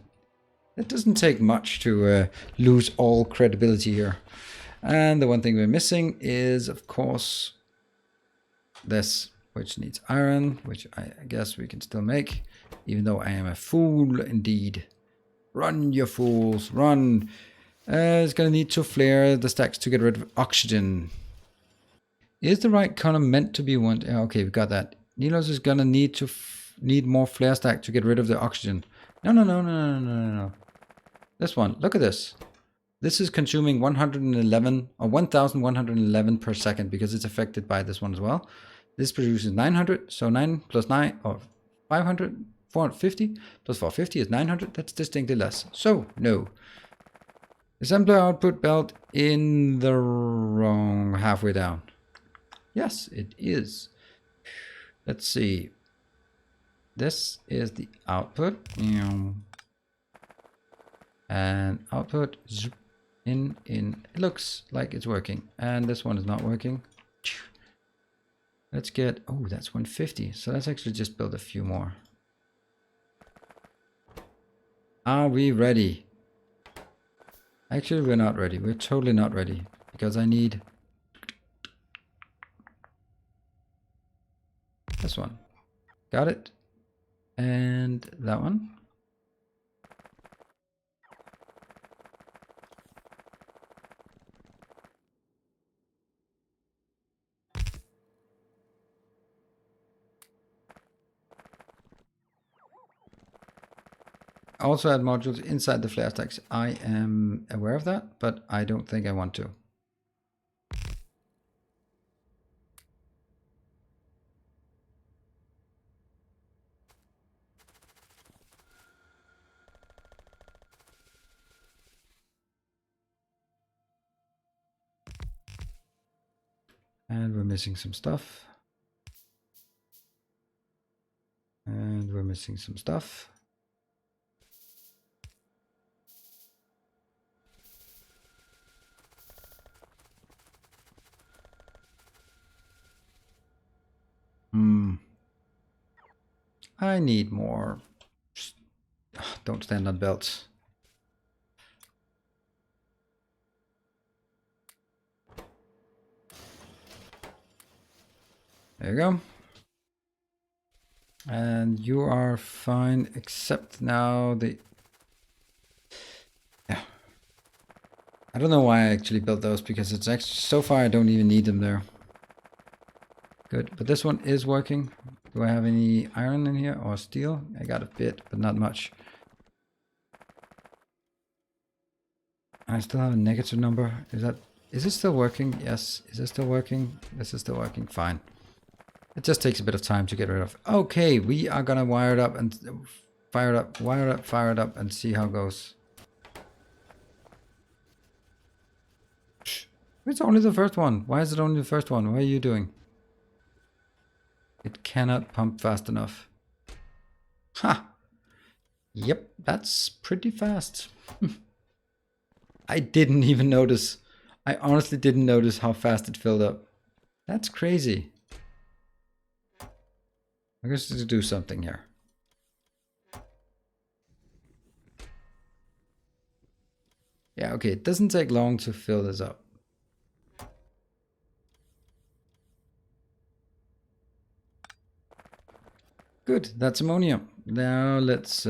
It doesn't take much to lose all credibility here. And the one thing we're missing is, of course, this, which needs iron, which I guess we can still make, even though I am a fool indeed. Run, you fools, run. It's gonna need to flare the stacks to get rid of oxygen. Is the right color meant to be one? Yeah, okay, we got that. Nilaus is gonna need more flare stack to get rid of the oxygen. No. This one, look at this. This is consuming 111 or 1111 per second because it's affected by this one as well. This produces 900, so 9 plus 9 or 500, 450 plus 450 is 900. That's distinctly less. So no. Assembler output belt in the wrong halfway down. Yes, it is. Let's see. This is the output. And output in. It looks like it's working. And this one is not working. Let's get, oh, that's 150. So let's actually just build a few more. Are we ready? Actually, we're not ready. We're totally not ready. Because I need this one. Got it. And that one. Also add modules inside the flare stacks. I am aware of that, but I don't think I want to. And we're missing some stuff. And we're missing some stuff. I need more. Don't stand on belts. There you go. And you are fine, except now the... Yeah. I don't know why I actually built those, because it's actually, so far I don't even need them there. Good, but this one is working. Do I have any iron in here or steel? I got a bit, but not much. I still have a negative number. Is it still working? Yes. Is it still working? This is still working. Fine. It just takes a bit of time to get rid of. Okay, we are gonna wire it up and fire it up, wire it up, fire it up, and see how it goes. It's only the first one. Why is it only the first one? What are you doing? It cannot pump fast enough. Ha! Yep, that's pretty fast. I didn't even notice. I honestly didn't notice how fast it filled up. That's crazy. I'm going to do something here. Yeah, okay, it doesn't take long to fill this up. Good, that's ammonia. Now let's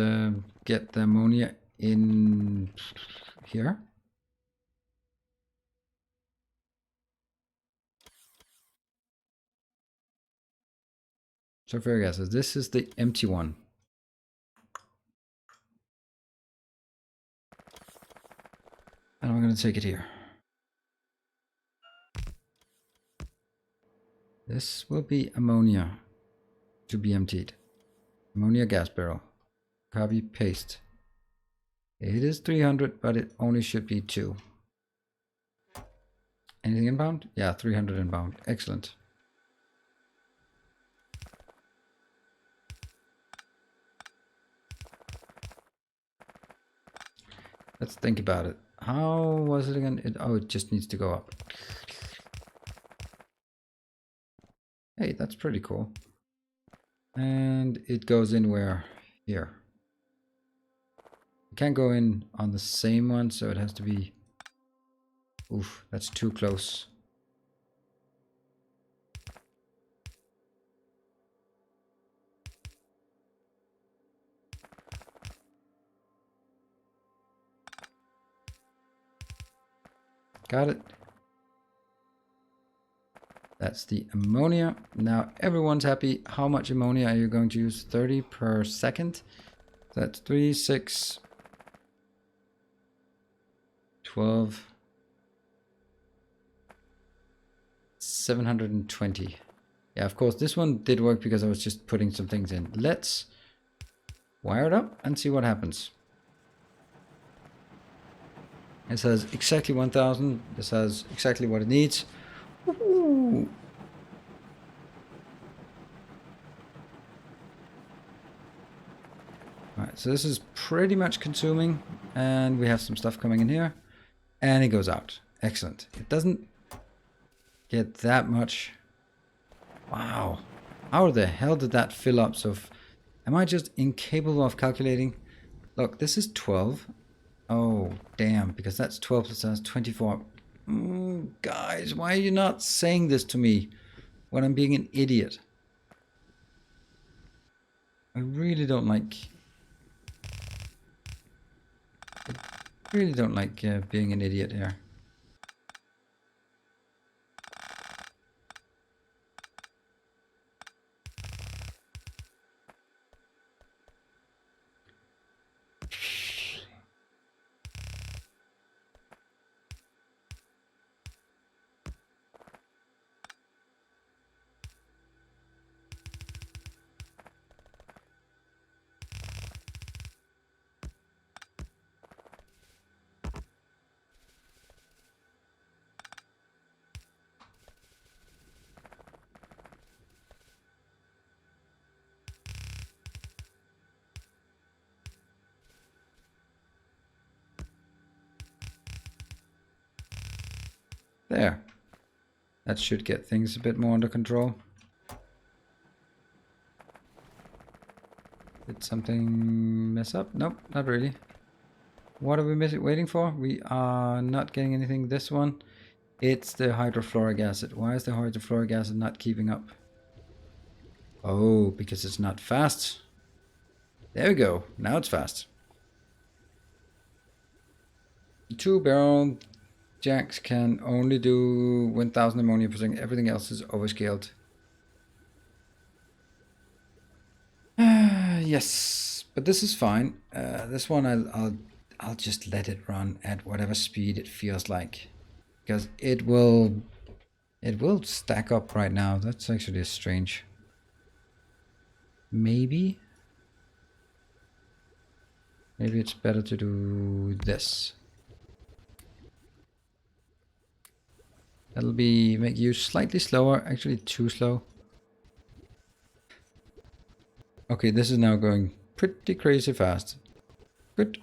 get the ammonia in here. Sulfuric acid, this is the empty one. And I'm going to take it here. This will be ammonia to be emptied. Ammonia gas barrel. Copy, paste. It is 300, but it only should be 2. Anything inbound? Yeah, 300 inbound. Excellent. Let's think about it. How was it again? It just needs to go up. Hey, that's pretty cool. And it goes in where? Here. It can't go in on the same one, so it has to be... Oof, that's too close. Got it. That's the ammonia. Now everyone's happy. How much ammonia are you going to use? 30 per second. That's 3, 6, 12, 720. Yeah, of course, this one did work because I was just putting some things in. Let's wire it up and see what happens. This has exactly 1000. This has exactly what it needs. Woohoo! Alright, so this is pretty much consuming, and we have some stuff coming in here, and it goes out. Excellent. It doesn't get that much. Wow. How the hell did that fill up? So am I just incapable of calculating? Look, this is 12. Oh, damn, because that's 12 plus that's 24. Guys, why are you not saying this to me when I'm being an idiot? I really don't like... being an idiot here. There. That should get things a bit more under control. Did something mess up? Nope, not really. What are we waiting for? We are not getting anything. This one, it's the hydrofluoric acid. Why is the hydrofluoric acid not keeping up? Oh, because it's not fast. There we go. Now it's fast. 2 barrel jacks can only do 1000 ammonia per second. Everything else is overscaled. Yes, but this is fine. This one I'll just let it run at whatever speed it feels like, because it will stack up right now. That's actually strange. Maybe it's better to do this. That'll make you slightly slower, actually too slow. Okay, this is now going pretty crazy fast. Good.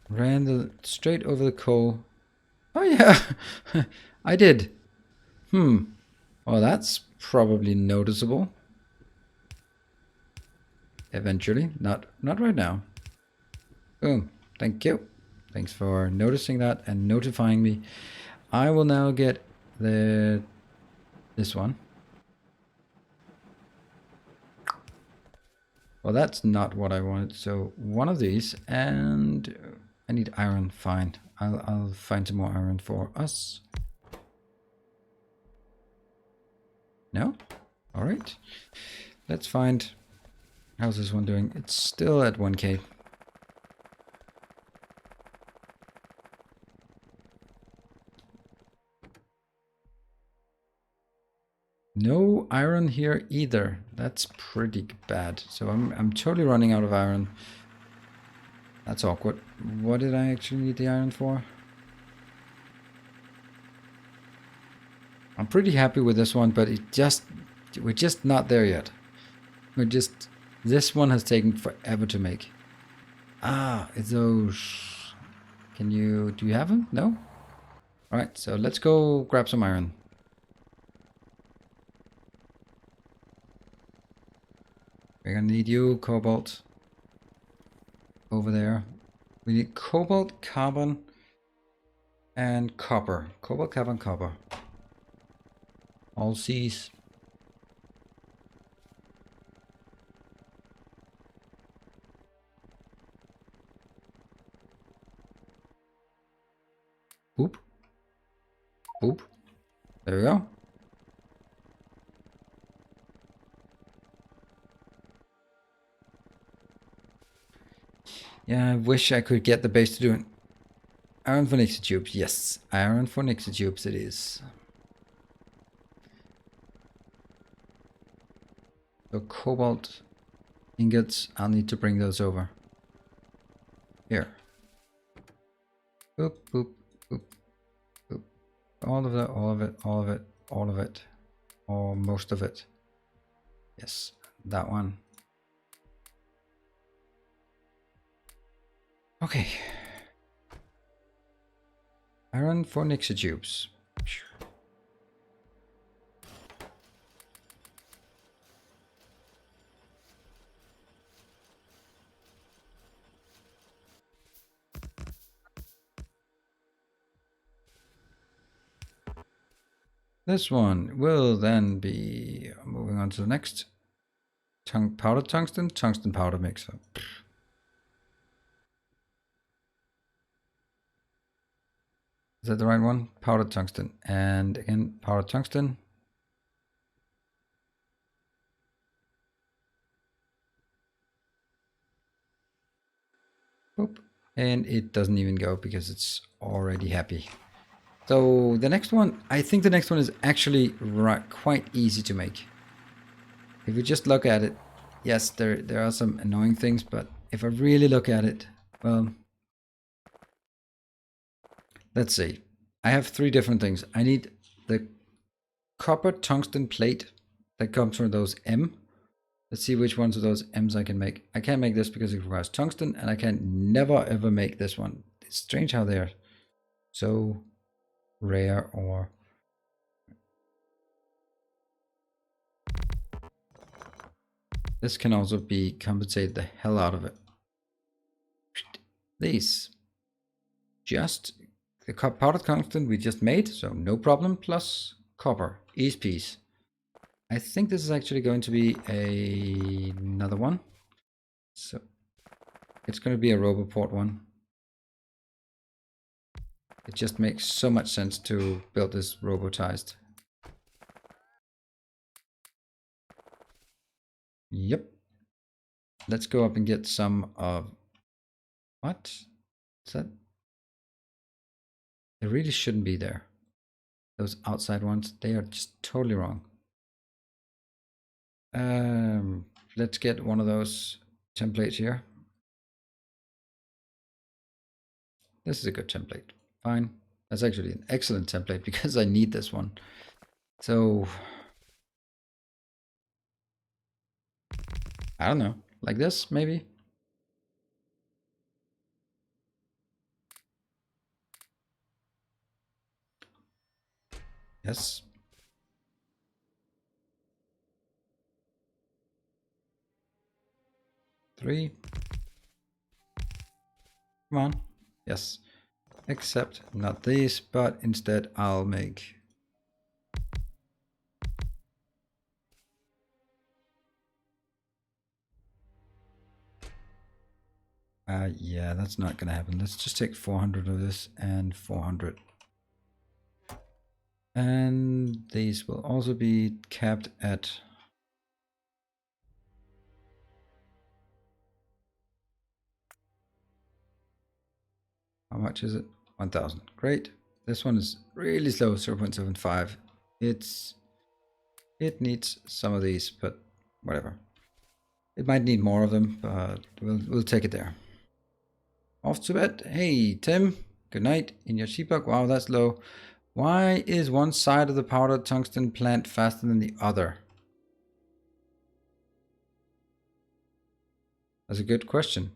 Ran straight over the coal. Oh yeah, I did. Well, that's probably noticeable. Eventually, not right now. Boom. Thank you. Thanks for noticing that and notifying me. I will now get this one. Well, that's not what I wanted. So one of these, and I need iron. Fine. I'll find some more iron for us. No? All right. Let's find... How's this one doing? It's still at 1k. No iron here either. That's pretty bad. So I'm totally running out of iron. That's awkward. What did I actually need the iron for? I'm pretty happy with this one, but we're just not there yet. This one has taken forever to make. Ah, it's those. Do you have them? No? Alright, so let's go grab some iron. We're gonna need you, cobalt. Over there. We need cobalt, carbon, and copper. Cobalt, carbon, copper. All C's. Boop. Boop. There we go. Yeah, I wish I could get the base to do it. Iron for tubes. Yes, iron for tubes it is. So cobalt ingots, I'll need to bring those over. Here. Boop, boop, boop, boop. All of it, all of it, all of it, all of it. Or most of it. Yes, that one. Okay. Iron for tubes. This one will then be moving on to the next. Powdered tungsten, tungsten powder mixer. Is that the right one? Powdered tungsten. And again, powdered tungsten. Boop. And it doesn't even go because it's already happy. So the next one, I think the next one is actually quite easy to make. If you just look at it, yes, there are some annoying things, but if I really look at it, well, let's see. I have 3 different things. I need the copper tungsten plate that comes from those M. Let's see which ones of those M's I can make. I can't make this because it requires tungsten, and I can never ever make this one. It's strange how they're so rare. Or this can also be compensate the hell out of it. These just the powdered tungsten we just made, so no problem, plus copper, each piece. I think this is actually going to be another one, so it's going to be a Roboport one. It just makes so much sense to build this robotized. Yep. Let's go up and get some of... What? Is that... It really shouldn't be there. Those outside ones, they are just totally wrong. Let's get one of those templates here. This is a good template. Fine. That's actually an excellent template because I need this one. So... I don't know. Like this, maybe? Yes. Three. Come on. Yes. Except not these, but instead I'll make... yeah, that's not gonna happen. Let's just take 400 of this and 400. And these will also be capped at... How much is it? 1000. Great. This one is really slow, 0.75. It needs some of these, but whatever. It might need more of them, but we'll take it there. Off to bed. Hey, Tim. Good night. In your sheepbug. Wow, that's low. Why is one side of the powdered tungsten plant faster than the other? That's a good question.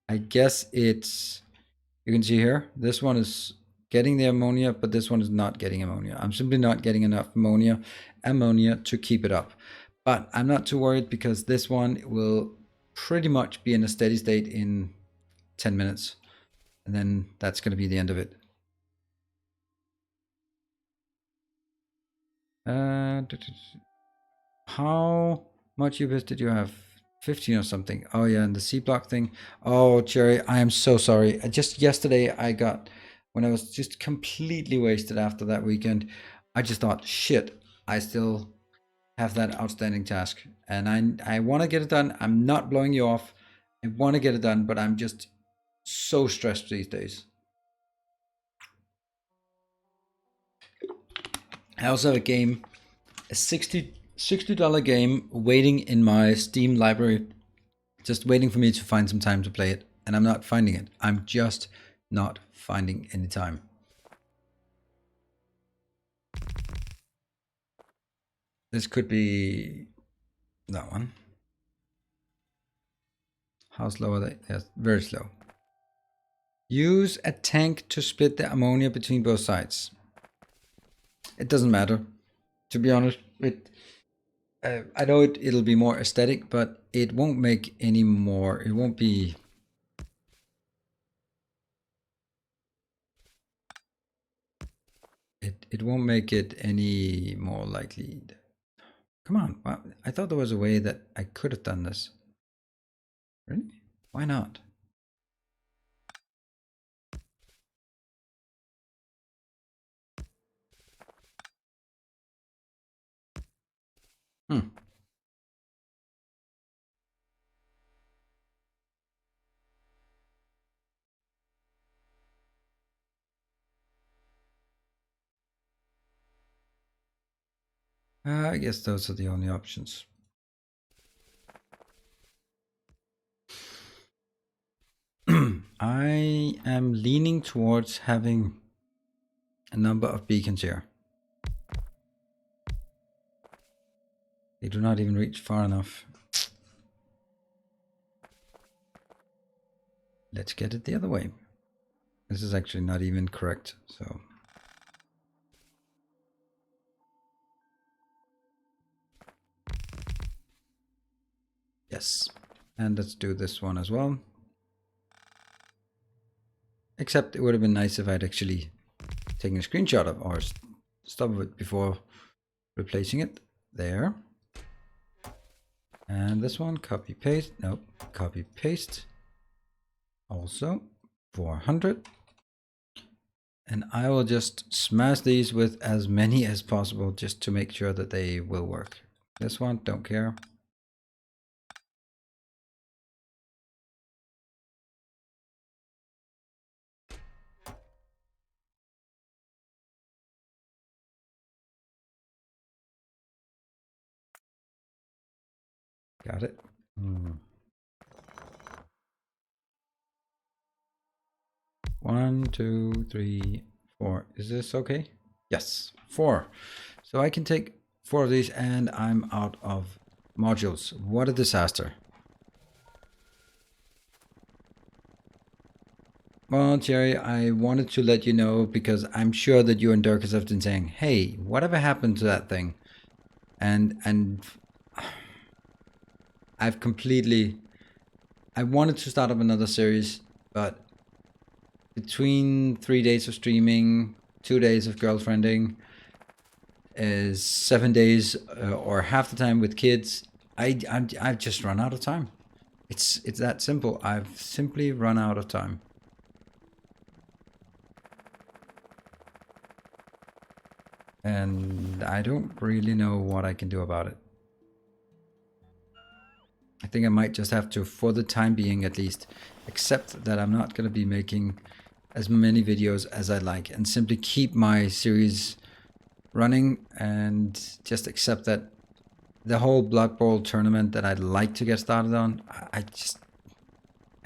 I guess it's... You can see here, this one is getting the ammonia, but this one is not getting ammonia. I'm simply not getting enough ammonia to keep it up. But I'm not too worried because this one will pretty much be in a steady state in 10 minutes. And then that's going to be the end of it. How much UPS did you have? 15 or something. Oh yeah, and the C block thing. Oh, Jerry, I am so sorry. Just yesterday I got, when I was just completely wasted after that weekend, I just thought, shit, I still have that outstanding task. And I want to get it done. I'm not blowing you off. I want to get it done, but I'm just so stressed these days. I also have a game, a $60 game waiting in my Steam library, just waiting for me to find some time to play it. And I'm not finding it. I'm just not finding any time. This could be that one. How slow are they? Yes, very slow. Use a tank to split the ammonia between both sides. It doesn't matter. To be honest, I know it'll be more aesthetic, but it won't make any more. It won't be. It won't make it any more likely. Come on, wow. I thought there was a way that I could have done this. Really? Why not? Hmm. I guess those are the only options. I am leaning towards having a number of beacons here. They do not even reach far enough. Let's get it the other way. This is actually not even correct, so. Yes, and let's do this one as well. Except it would have been nice if I'd actually taken a screenshot of or stop of it before replacing it. There. And this one, copy paste. Nope, copy paste. Also 400. And I will just smash these with as many as possible just to make sure that they will work. This one, don't care. Got it. 1, 2, 3, 4. Is this okay? Yes, 4. So I can take 4 of these and I'm out of modules. What a disaster. Well, Jerry, I wanted to let you know because I'm sure that you and Dirkus have been saying, hey, whatever happened to that thing? And I've completely... I wanted to start up another series, but between 3 days of streaming, 2 days of girlfriending, is 7 days or half the time with kids, I've just run out of time. It's that simple. I've simply run out of time. And I don't really know what I can do about it. I think I might just have to, for the time being at least, accept that I'm not going to be making as many videos as I like and simply keep my series running and just accept that the whole Blood Bowl tournament that I'd like to get started on, I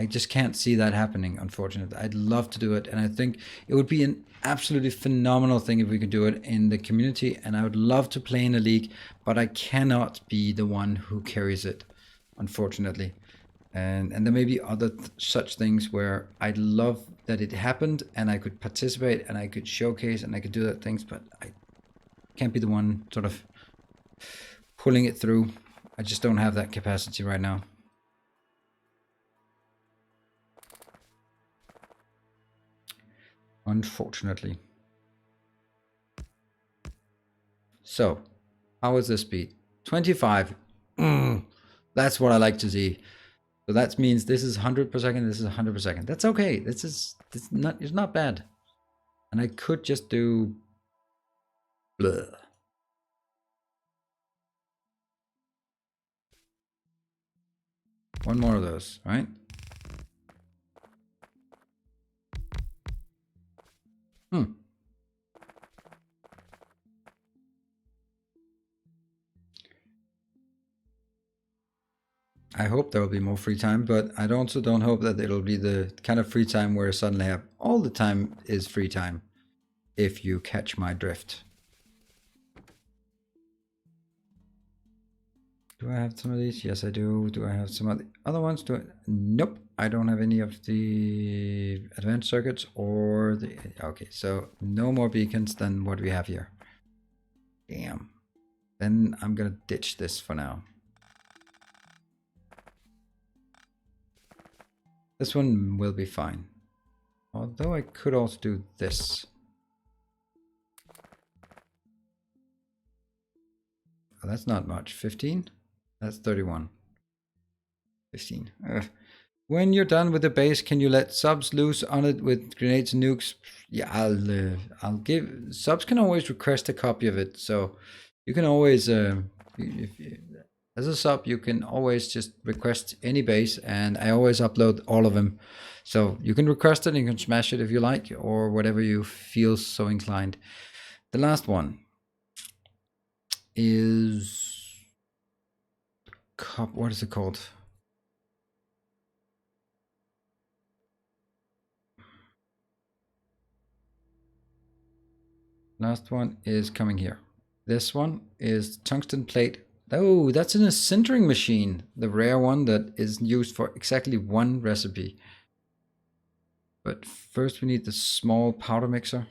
just can't see that happening, unfortunately. I'd love to do it, and I think it would be an absolutely phenomenal thing if we could do it in the community, and I would love to play in a league, but I cannot be the one who carries it, unfortunately. And there may be other such things where I'd love that it happened and I could participate and I could showcase and I could do that things, but I can't be the one sort of pulling it through. I just don't have that capacity right now. Unfortunately. So, how is this speed? 25. The That's what I like to see. So that means this is 100 per second, this is 100 per second. That's okay. It's not bad. And I could just do blah. One more of those, right? I hope there will be more free time, but I also don't hope that it'll be the kind of free time where I suddenly have all the time is free time, if you catch my drift. Do I have some of these? Yes, I do. Do I have some of the other ones? Nope, I don't have any of the advanced circuits or the... Okay, so no more beacons than what we have here. Damn. Then I'm gonna ditch this for now. This one will be fine. Although I could also do this. Oh, that's not much. 15? That's 31. 15. When you're done with the base, can you let subs loose on it with grenades and nukes? Yeah, I'll give... Subs can always request a copy of it, so you can always... as a sub, you can always just request any base, and I always upload all of them. So you can request it and you can smash it if you like, or whatever you feel so inclined. The last one is... What is it called? Last one is coming here. This one is tungsten plate. Oh, that's in a sintering machine. The rare one that is used for exactly one recipe. But first we need the small powder mixer.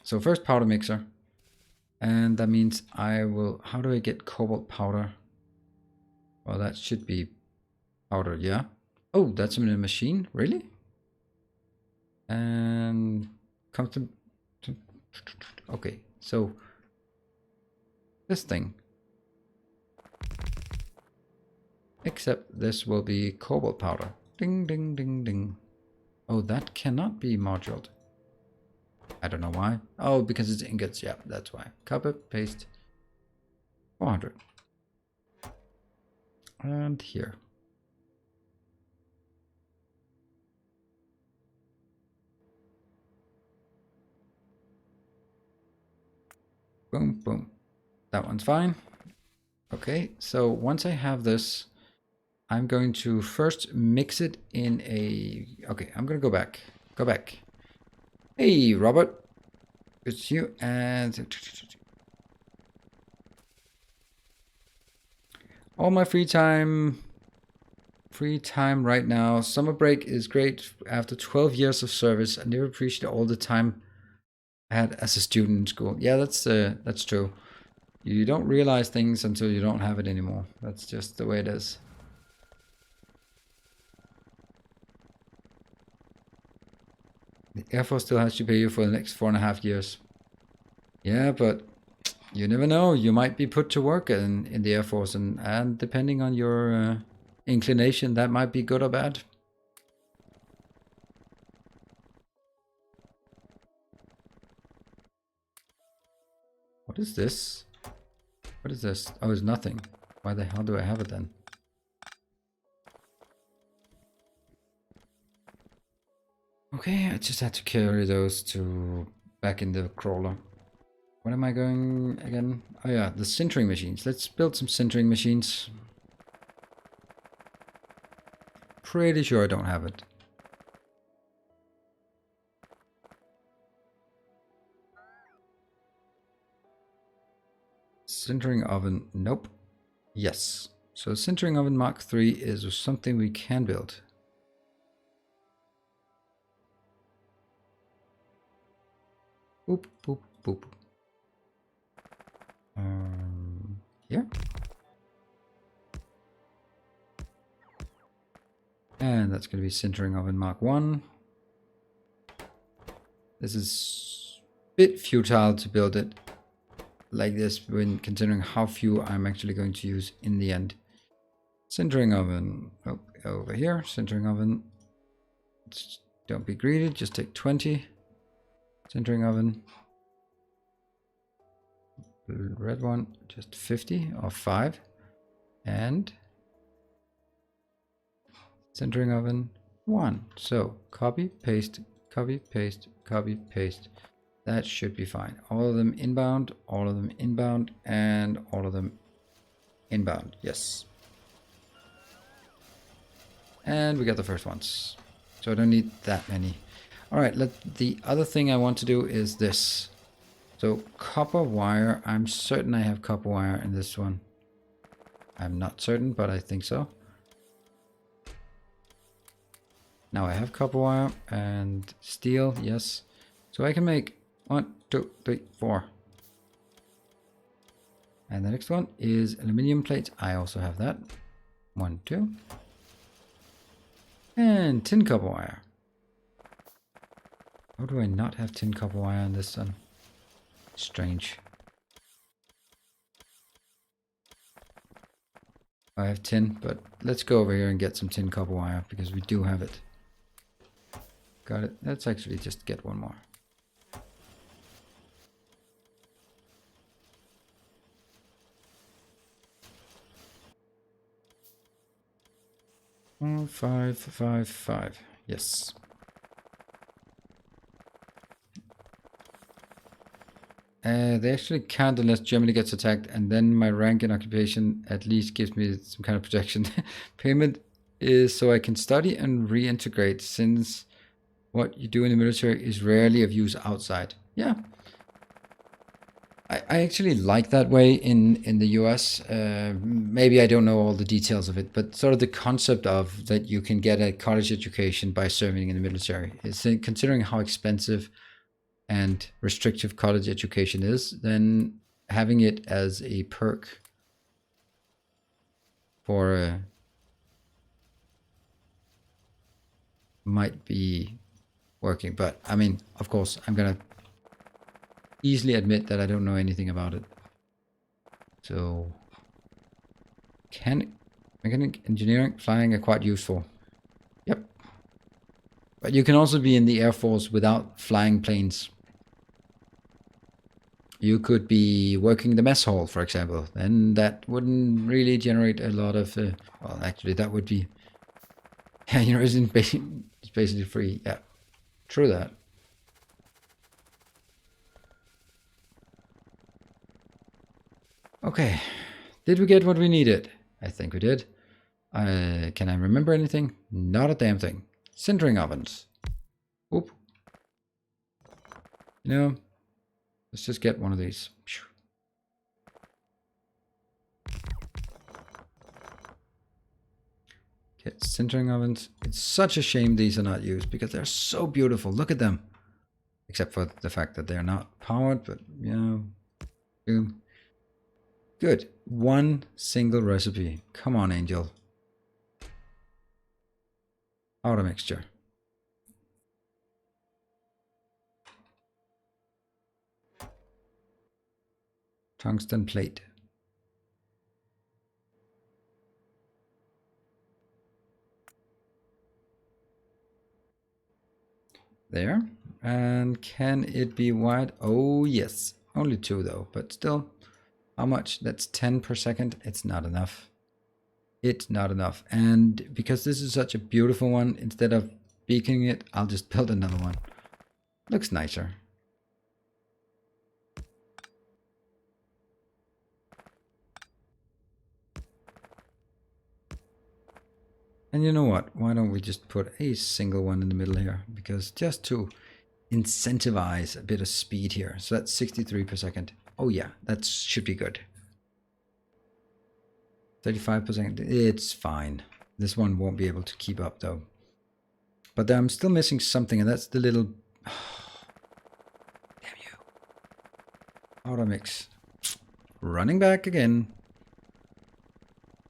So first powder mixer. And that means I will... How do I get cobalt powder? Well, that should be powder, yeah. Oh, that's in a machine? Really? And... comes to... Okay, so... this thing. Except this will be cobalt powder. Ding, ding, ding, ding. Oh, that cannot be moduled. I don't know why. Oh, because it's ingots. Yeah, that's why. Copy, paste. 400. And here. Boom, boom. That one's fine. Okay, so once I have this, I'm going to first mix it in a... Okay, I'm going to go back. Go back. Hey, Robert. It's you. And... all my free time right now. Summer break is great. After 12 years of service, I never appreciated all the time I had as a student in school. Yeah, that's true. You don't realize things until you don't have it anymore. That's just the way it is. The Air Force still has to pay you for the next 4.5 years. Yeah, but you never know. You might be put to work in the Air Force, and depending on your inclination, that might be good or bad. What is this? What is this? Oh, it's nothing. Why the hell do I have it then? Okay, I just had to carry those to back in the crawler. What am I going again? Oh yeah, the sintering machines. Let's build some sintering machines. Pretty sure I don't have it. Sintering oven, nope. Yes. So sintering oven Mark III is something we can build. Boop, boop, boop. Here. And that's going to be sintering oven Mark I. This is a bit futile to build it. like this when considering how few I'm actually going to use in the end. Sintering oven, oh, over here, sintering oven. Don't be greedy, just take 20. Sintering oven. Red one, just 50 or 5. And sintering oven 1. So copy, paste, copy, paste, copy, paste. That should be fine. All of them inbound, all of them inbound, and all of them inbound. Yes. And we got the first ones. So I don't need that many. All right, the other thing I want to do is this. So copper wire, I'm certain I have copper wire in this one. I'm not certain, but I think so. Now I have copper wire and steel, yes. So I can make 1, 2, 3, 4. And the next one is aluminum plates. I also have that. 1, 2. And tin copper wire. How do I not have tin copper wire on this one? Strange. I have tin, but let's go over here and get some tin copper wire because we do have it. Got it. Let's actually just get one more. Oh, 5, 5, 5. Yes. They actually can't unless Germany gets attacked, and then my rank in occupation at least gives me some kind of protection. Payment is so I can study and reintegrate, since what you do in the military is rarely of use outside. Yeah. I actually like that way in the US. Maybe I don't know all the details of it, but sort of the concept of that you can get a college education by serving in the military. Is considering how expensive and restrictive college education is, then having it as a perk for might be working. But I mean, of course, I'm gonna easily admit that I don't know anything about it. So mechanic engineering, flying are quite useful. Yep. But you can also be in the Air Force without flying planes. You could be working the mess hall, for example. Then that wouldn't really generate a lot of... well, actually, that would be... Yeah, you know, it's basically free. Yeah, true that. Okay. Did we get what we needed? I think we did. Can I remember anything? Not a damn thing. Sintering ovens. Oop. You know, let's just get one of these. Get sintering ovens. It's such a shame these are not used because they're so beautiful. Look at them. Except for the fact that they're not powered, but you know, boom. Good. One single recipe. Come on, Angel. Auto mixture. Tungsten plate. There. And can it be wide? Oh, yes. Only 2 though, but still. How much? That's 10 per second. It's not enough. It's not enough. And because this is such a beautiful one, instead of beaking it, I'll just build another one. Looks nicer. And you know what? Why don't we just put a single one in the middle here? Because just to incentivize a bit of speed here. So that's 63 per second. Oh yeah, that should be good. 35%. It's fine. This one won't be able to keep up though. But I'm still missing something, and that's the little... Damn you. Auto mix. Running back again.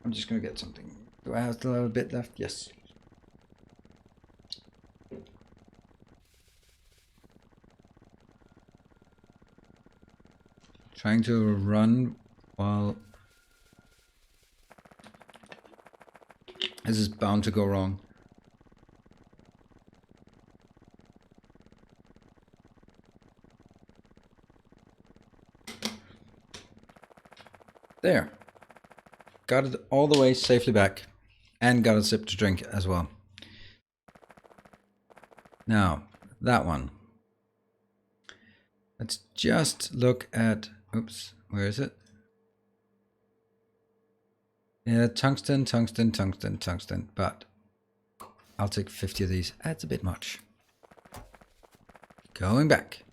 I'm just going to get something. Do I have still a little bit left? Yes. Trying to run while... This is bound to go wrong. There. Got it all the way safely back. And got a sip to drink as well. Now, that one. Let's just look at... Oops, where is it? Yeah, tungsten, tungsten, tungsten, tungsten. But I'll take 50 of these. That's a bit much. Going back.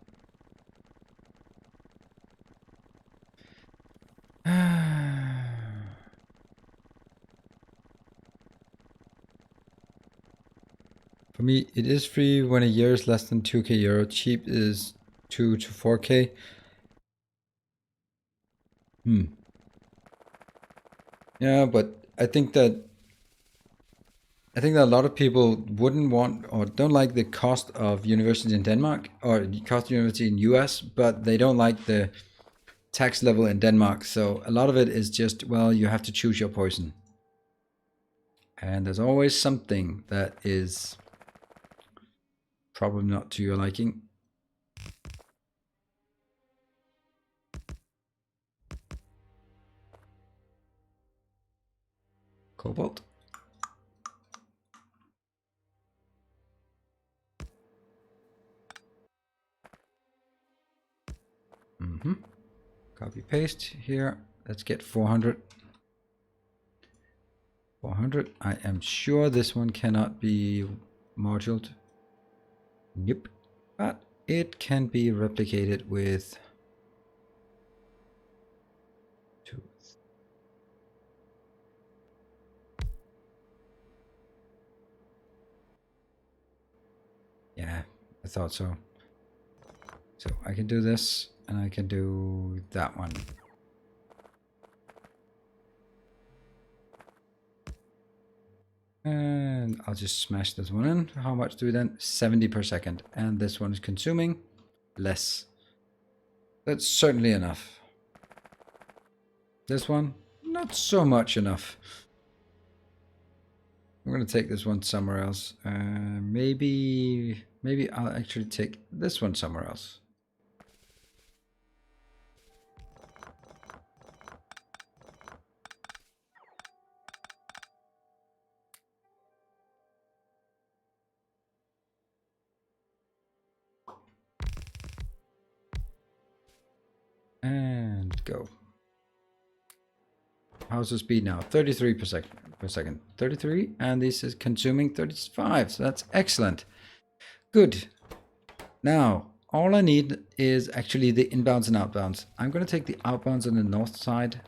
For me, it is free when a year is less than 2k euro. Cheap is 2 to 4k. Yeah, but I think that a lot of people wouldn't want or don't like the cost of university in Denmark or the cost of university in US, but they don't like the tax level in Denmark. So a lot of it is just, well, you have to choose your poison. And there's always something that is probably not to your liking. Cobalt. Copy paste here. Let's get 400. 400. I am sure this one cannot be moduled. Nope. But it can be replicated with 2. Yeah, I thought so. So I can do this and I can do that one. And I'll just smash this one in. How much do we then? 70 per second. And this one is consuming less. That's certainly enough. This one, not so much enough. I'm going to take this one somewhere else. Maybe I'll actually take this one somewhere else. And go. How's the speed now? 33 per second. 33, and this is consuming 35, so that's excellent. Good. Now, all I need is actually the inbounds and outbounds. I'm going to take the outbounds on the north side.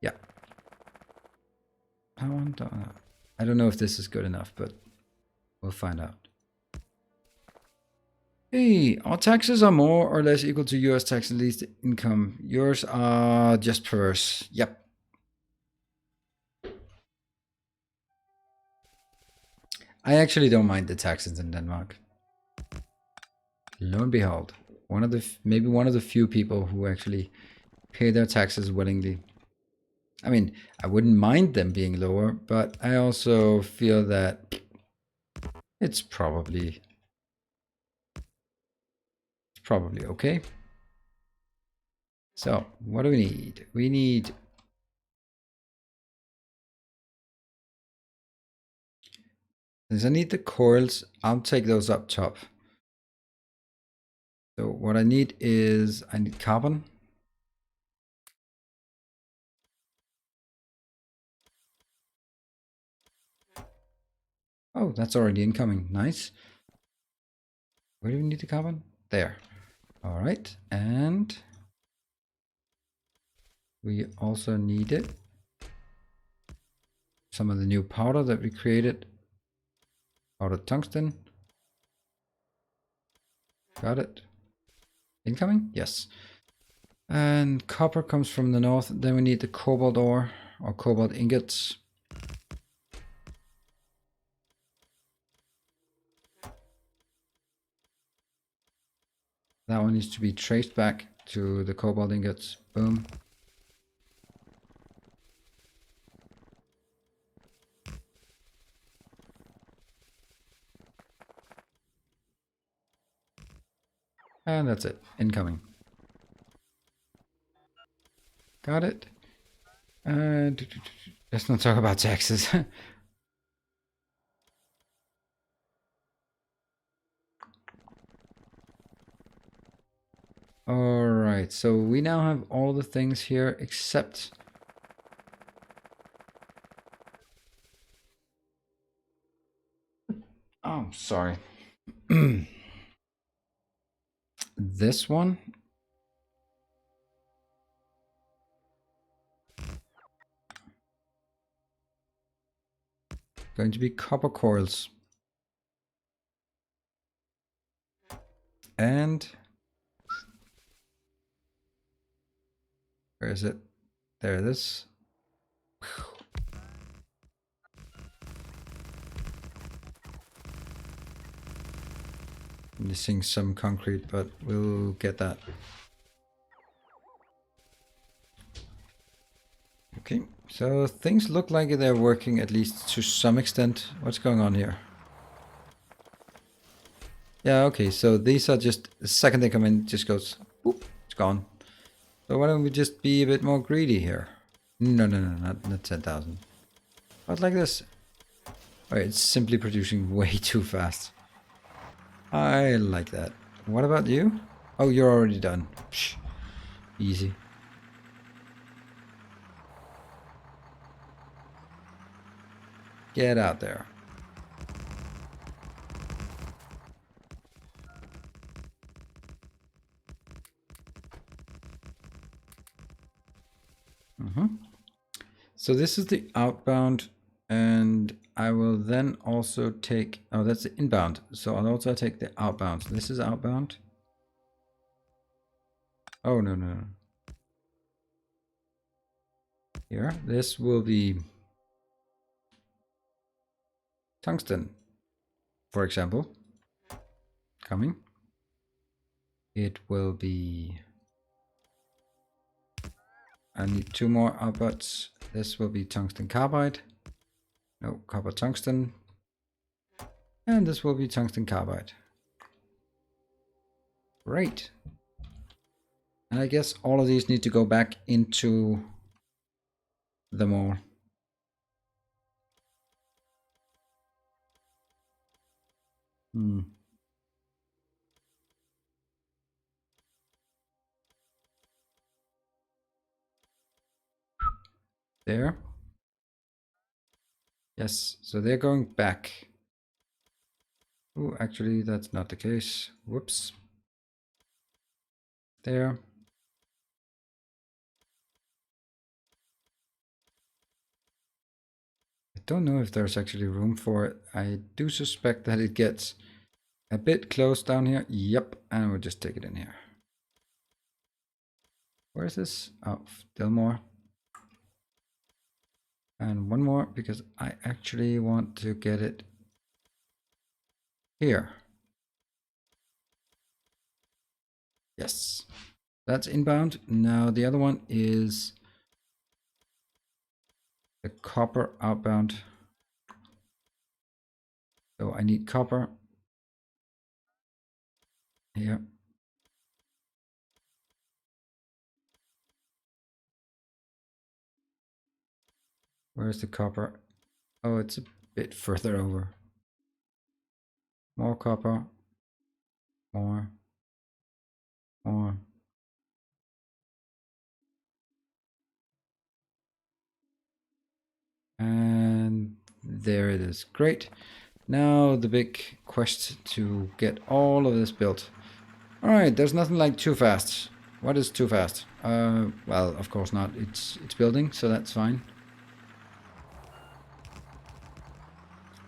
Yeah. I don't know if this is good enough, but we'll find out. Hey, our taxes are more or less equal to US tax and least income. Yours are just perverse. Yep. I actually don't mind the taxes in Denmark. Lo and behold, maybe one of the few people who actually pay their taxes willingly. I mean, I wouldn't mind them being lower, but I also feel that it's probably okay. So, what do we need? We need since I need the coils, I'll take those up top. So what I need is I need carbon. Oh, that's already incoming. Nice. Where do we need the carbon? There. All right. And we also needed some of the new powder that we created. Powder tungsten. Got it. Incoming? Yes. And copper comes from the north. Then we need the cobalt ore or cobalt ingots. That one needs to be traced back. to the cobalt ingots. Boom. And that's it. Incoming. Got it. Let's not talk about taxes. Alright, so we now have all the things here except... Oh, sorry. This one. Going to be copper coils. And... where is it? There it is. Missing some concrete, but we'll get that. Okay, so things look like they're working at least to some extent. What's going on here? Yeah, okay, so these are just, the second they come in, it just goes, whoop, it's gone. So why don't we just be a bit more greedy here? No, not 10,000. But like this. Alright, it's simply producing way too fast. I like that. What about you? Oh, you're already done. Psh, easy. Get out there. So this is the outbound, and I will then also take, oh, that's the inbound. So I'll also take the outbound. So this is outbound. Oh, no. Here, this will be tungsten, for example, coming. It will be, I need 2 more outputs. This will be tungsten carbide. No, copper tungsten. And this will be tungsten carbide. Great. And I guess all of these need to go back into the mall. There. Yes, so they're going back. Oh, actually, that's not the case. Whoops. There. I don't know if there's actually room for it. I do suspect that it gets a bit close down here. Yep, and we'll just take it in here. Where is this? Oh, still more. And one more, because I actually want to get it here. Yes, that's inbound. Now the other one is the copper outbound. So I need copper here. Where's the copper? Oh, it's a bit further over. More copper. More. And there it is. Great. Now the big quest to get all of this built. Alright, there's nothing like too fast. What is too fast? Well, of course not. It's building, so that's fine.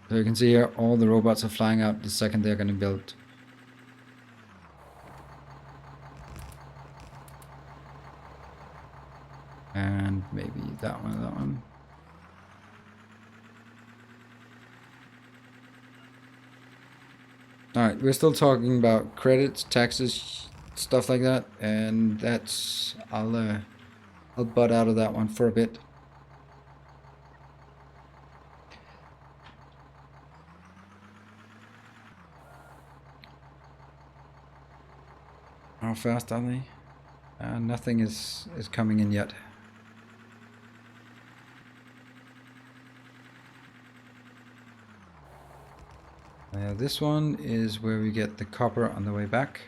So you can see here, all the robots are flying out the second they're going to build. And maybe that one. Alright, we're still talking about credits, taxes. stuff like that, and that's I'll butt out of that one for a bit. How fast are they? Nothing is coming in yet. This one is where we get the copper on the way back.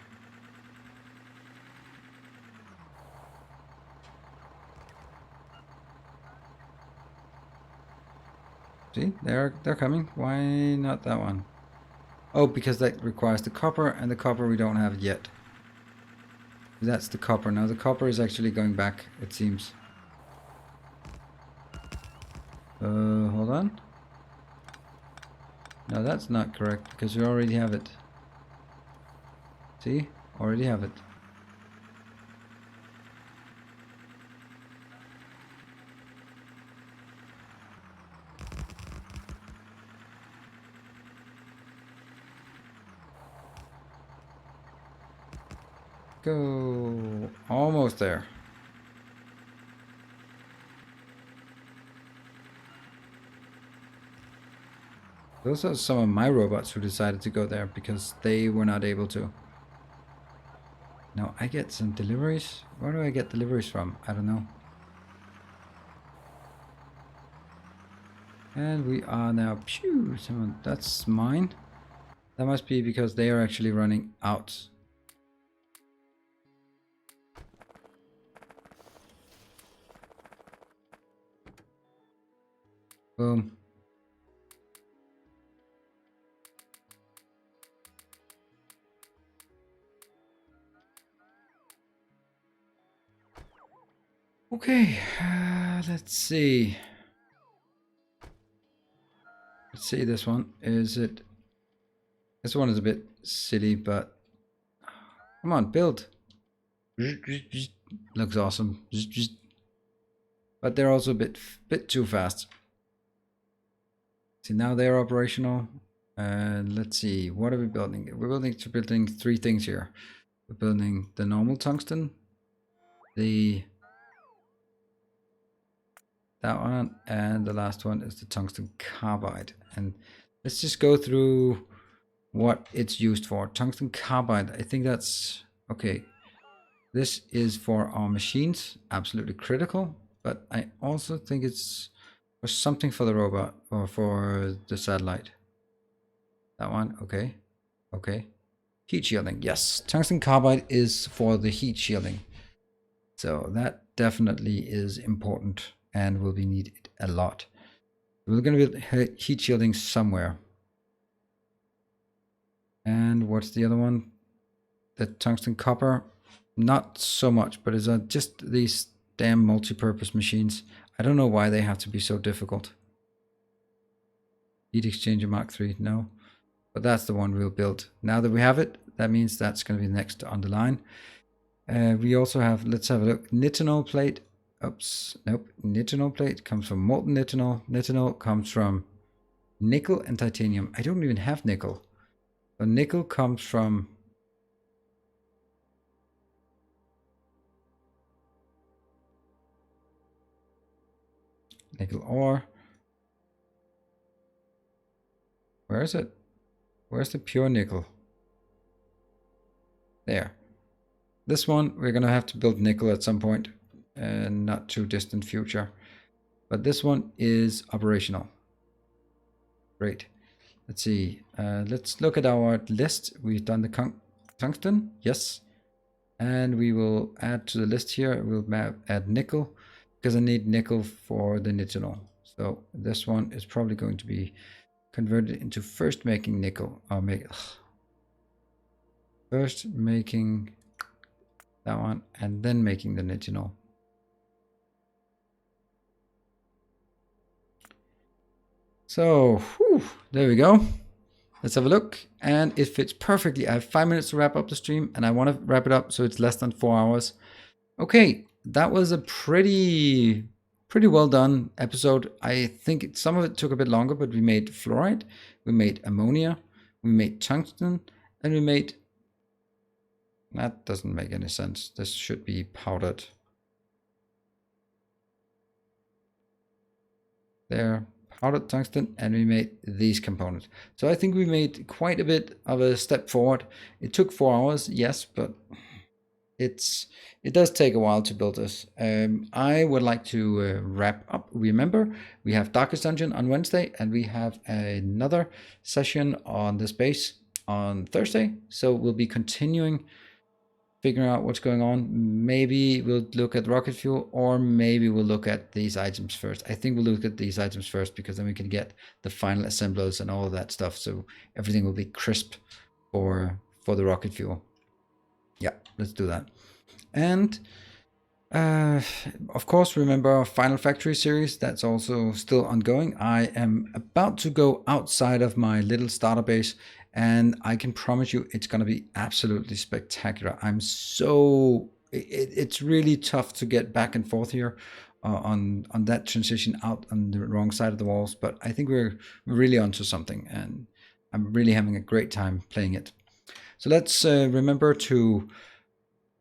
See, they're coming. Why not that one? Oh, because that requires the copper, and the copper we don't have yet. That's the copper. Now the copper is actually going back, it seems. Hold on. No, that's not correct, because we already have it. See? Already have it. Go. Almost there. Those are some of my robots who decided to go there because they were not able to. Now I get some deliveries. Where do I get deliveries from? I don't know. And we are now, phew, someone, that's mine. That must be because they are actually running out. Boom. Okay, let's see. Let's see this one. Is it? This one is a bit silly, but come on, build. Looks awesome. But they're also a bit too fast. See, now they're operational. And let's see, what are we building? We're building three things here. We're building the normal tungsten, that one, and the last one is the tungsten carbide. And let's just go through what it's used for. Tungsten carbide, I think that's okay. This is for our machines, absolutely critical, but I also think it's for something for the robot or for the satellite. That one, okay. Okay. Heat shielding, yes. Tungsten carbide is for the heat shielding. So that definitely is important and will be needed a lot. We're going to build heat shielding somewhere. And what's the other one? The tungsten copper. Not so much, but it's just these damn multi-purpose machines. I don't know why they have to be so difficult. Heat exchanger Mark III, no. But that's the one we'll build. Now that we have it, that means that's going to be next on the line. We also have, let's have a look, nitinol plate. Oops, nope. Nitinol plate comes from molten nitinol. Nitinol comes from nickel and titanium. I don't even have nickel. So nickel comes from nickel ore. Where is it? Where's the pure nickel? There. This one, we're going to have to build nickel at some point. Not too distant future. But this one is operational. Great. Let's see. Let's look at our list. We've done the tungsten. Yes. And we will add to the list here. We'll add nickel because I need nickel for the nitinol. So this one is probably going to be converted into first making nickel. First making that one and then making the nitinol. So, whew, there we go. Let's have a look. And it fits perfectly. I have 5 minutes to wrap up the stream and I want to wrap it up so it's less than 4 hours. Okay, that was a pretty well done episode. I think some of it took a bit longer, but we made fluoride, we made ammonia, we made tungsten, and we made That doesn't make any sense. This should be powdered. There, powdered tungsten, and we made these components. So I think we made quite a bit of a step forward. It took 4 hours, yes, but it does take a while to build this. I would like to wrap up. Remember, we have Darkest Dungeon on Wednesday, and we have another session on this base on Thursday. So we'll be continuing figuring out what's going on. Maybe we'll look at rocket fuel, or maybe we'll look at these items first. I think we'll look at these items first, because then we can get the final assemblers and all of that stuff, so everything will be crisp for the rocket fuel. Yeah, let's do that. And of course, remember our Final Factory series, that's also still ongoing. I am about to go outside of my little starter base, and I can promise you it's going to be absolutely spectacular. It's really tough to get back and forth here on that transition out on the wrong side of the walls, but I think we're really onto something, and I'm really having a great time playing it. So let's remember to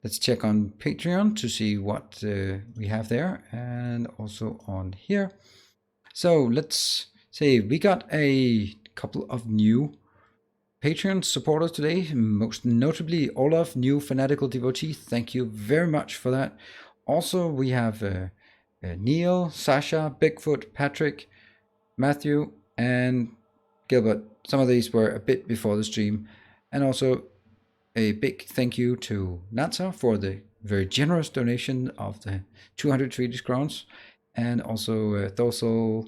let's check on Patreon to see what we have there, and also on here. So let's say we got a couple of new Patreon supporters today, most notably Olaf, new fanatical devotee. Thank you very much for that. Also, we have Neil, Sasha, Bigfoot, Patrick, Matthew, and Gilbert. Some of these were a bit before the stream. And also a big thank you to Natsa for the very generous donation of the 200 Swedish crowns, and also Thorsel,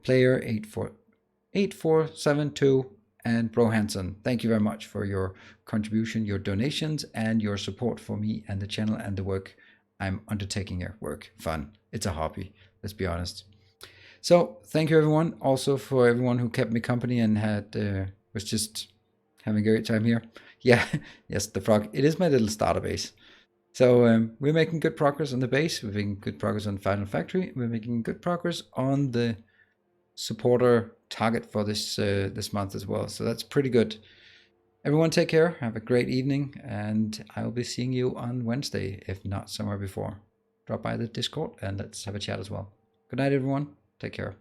Player 8472, and Bro Hansen. Thank you very much for your contribution, your donations, and your support for me and the channel and the work I'm undertaking here. Work, fun. It's a hobby, let's be honest. So thank you everyone, also for everyone who kept me company and was just having a great time here. Yeah, yes, the frog. It is my little starter base. So we're making good progress on the base. We're making good progress on Final Factory. We're making good progress on the supporter target for this this month as well. So that's pretty good. Everyone take care. Have a great evening, and I will be seeing you on Wednesday, if not somewhere before. Drop by the Discord and let's have a chat as well. Good night, everyone. Take care.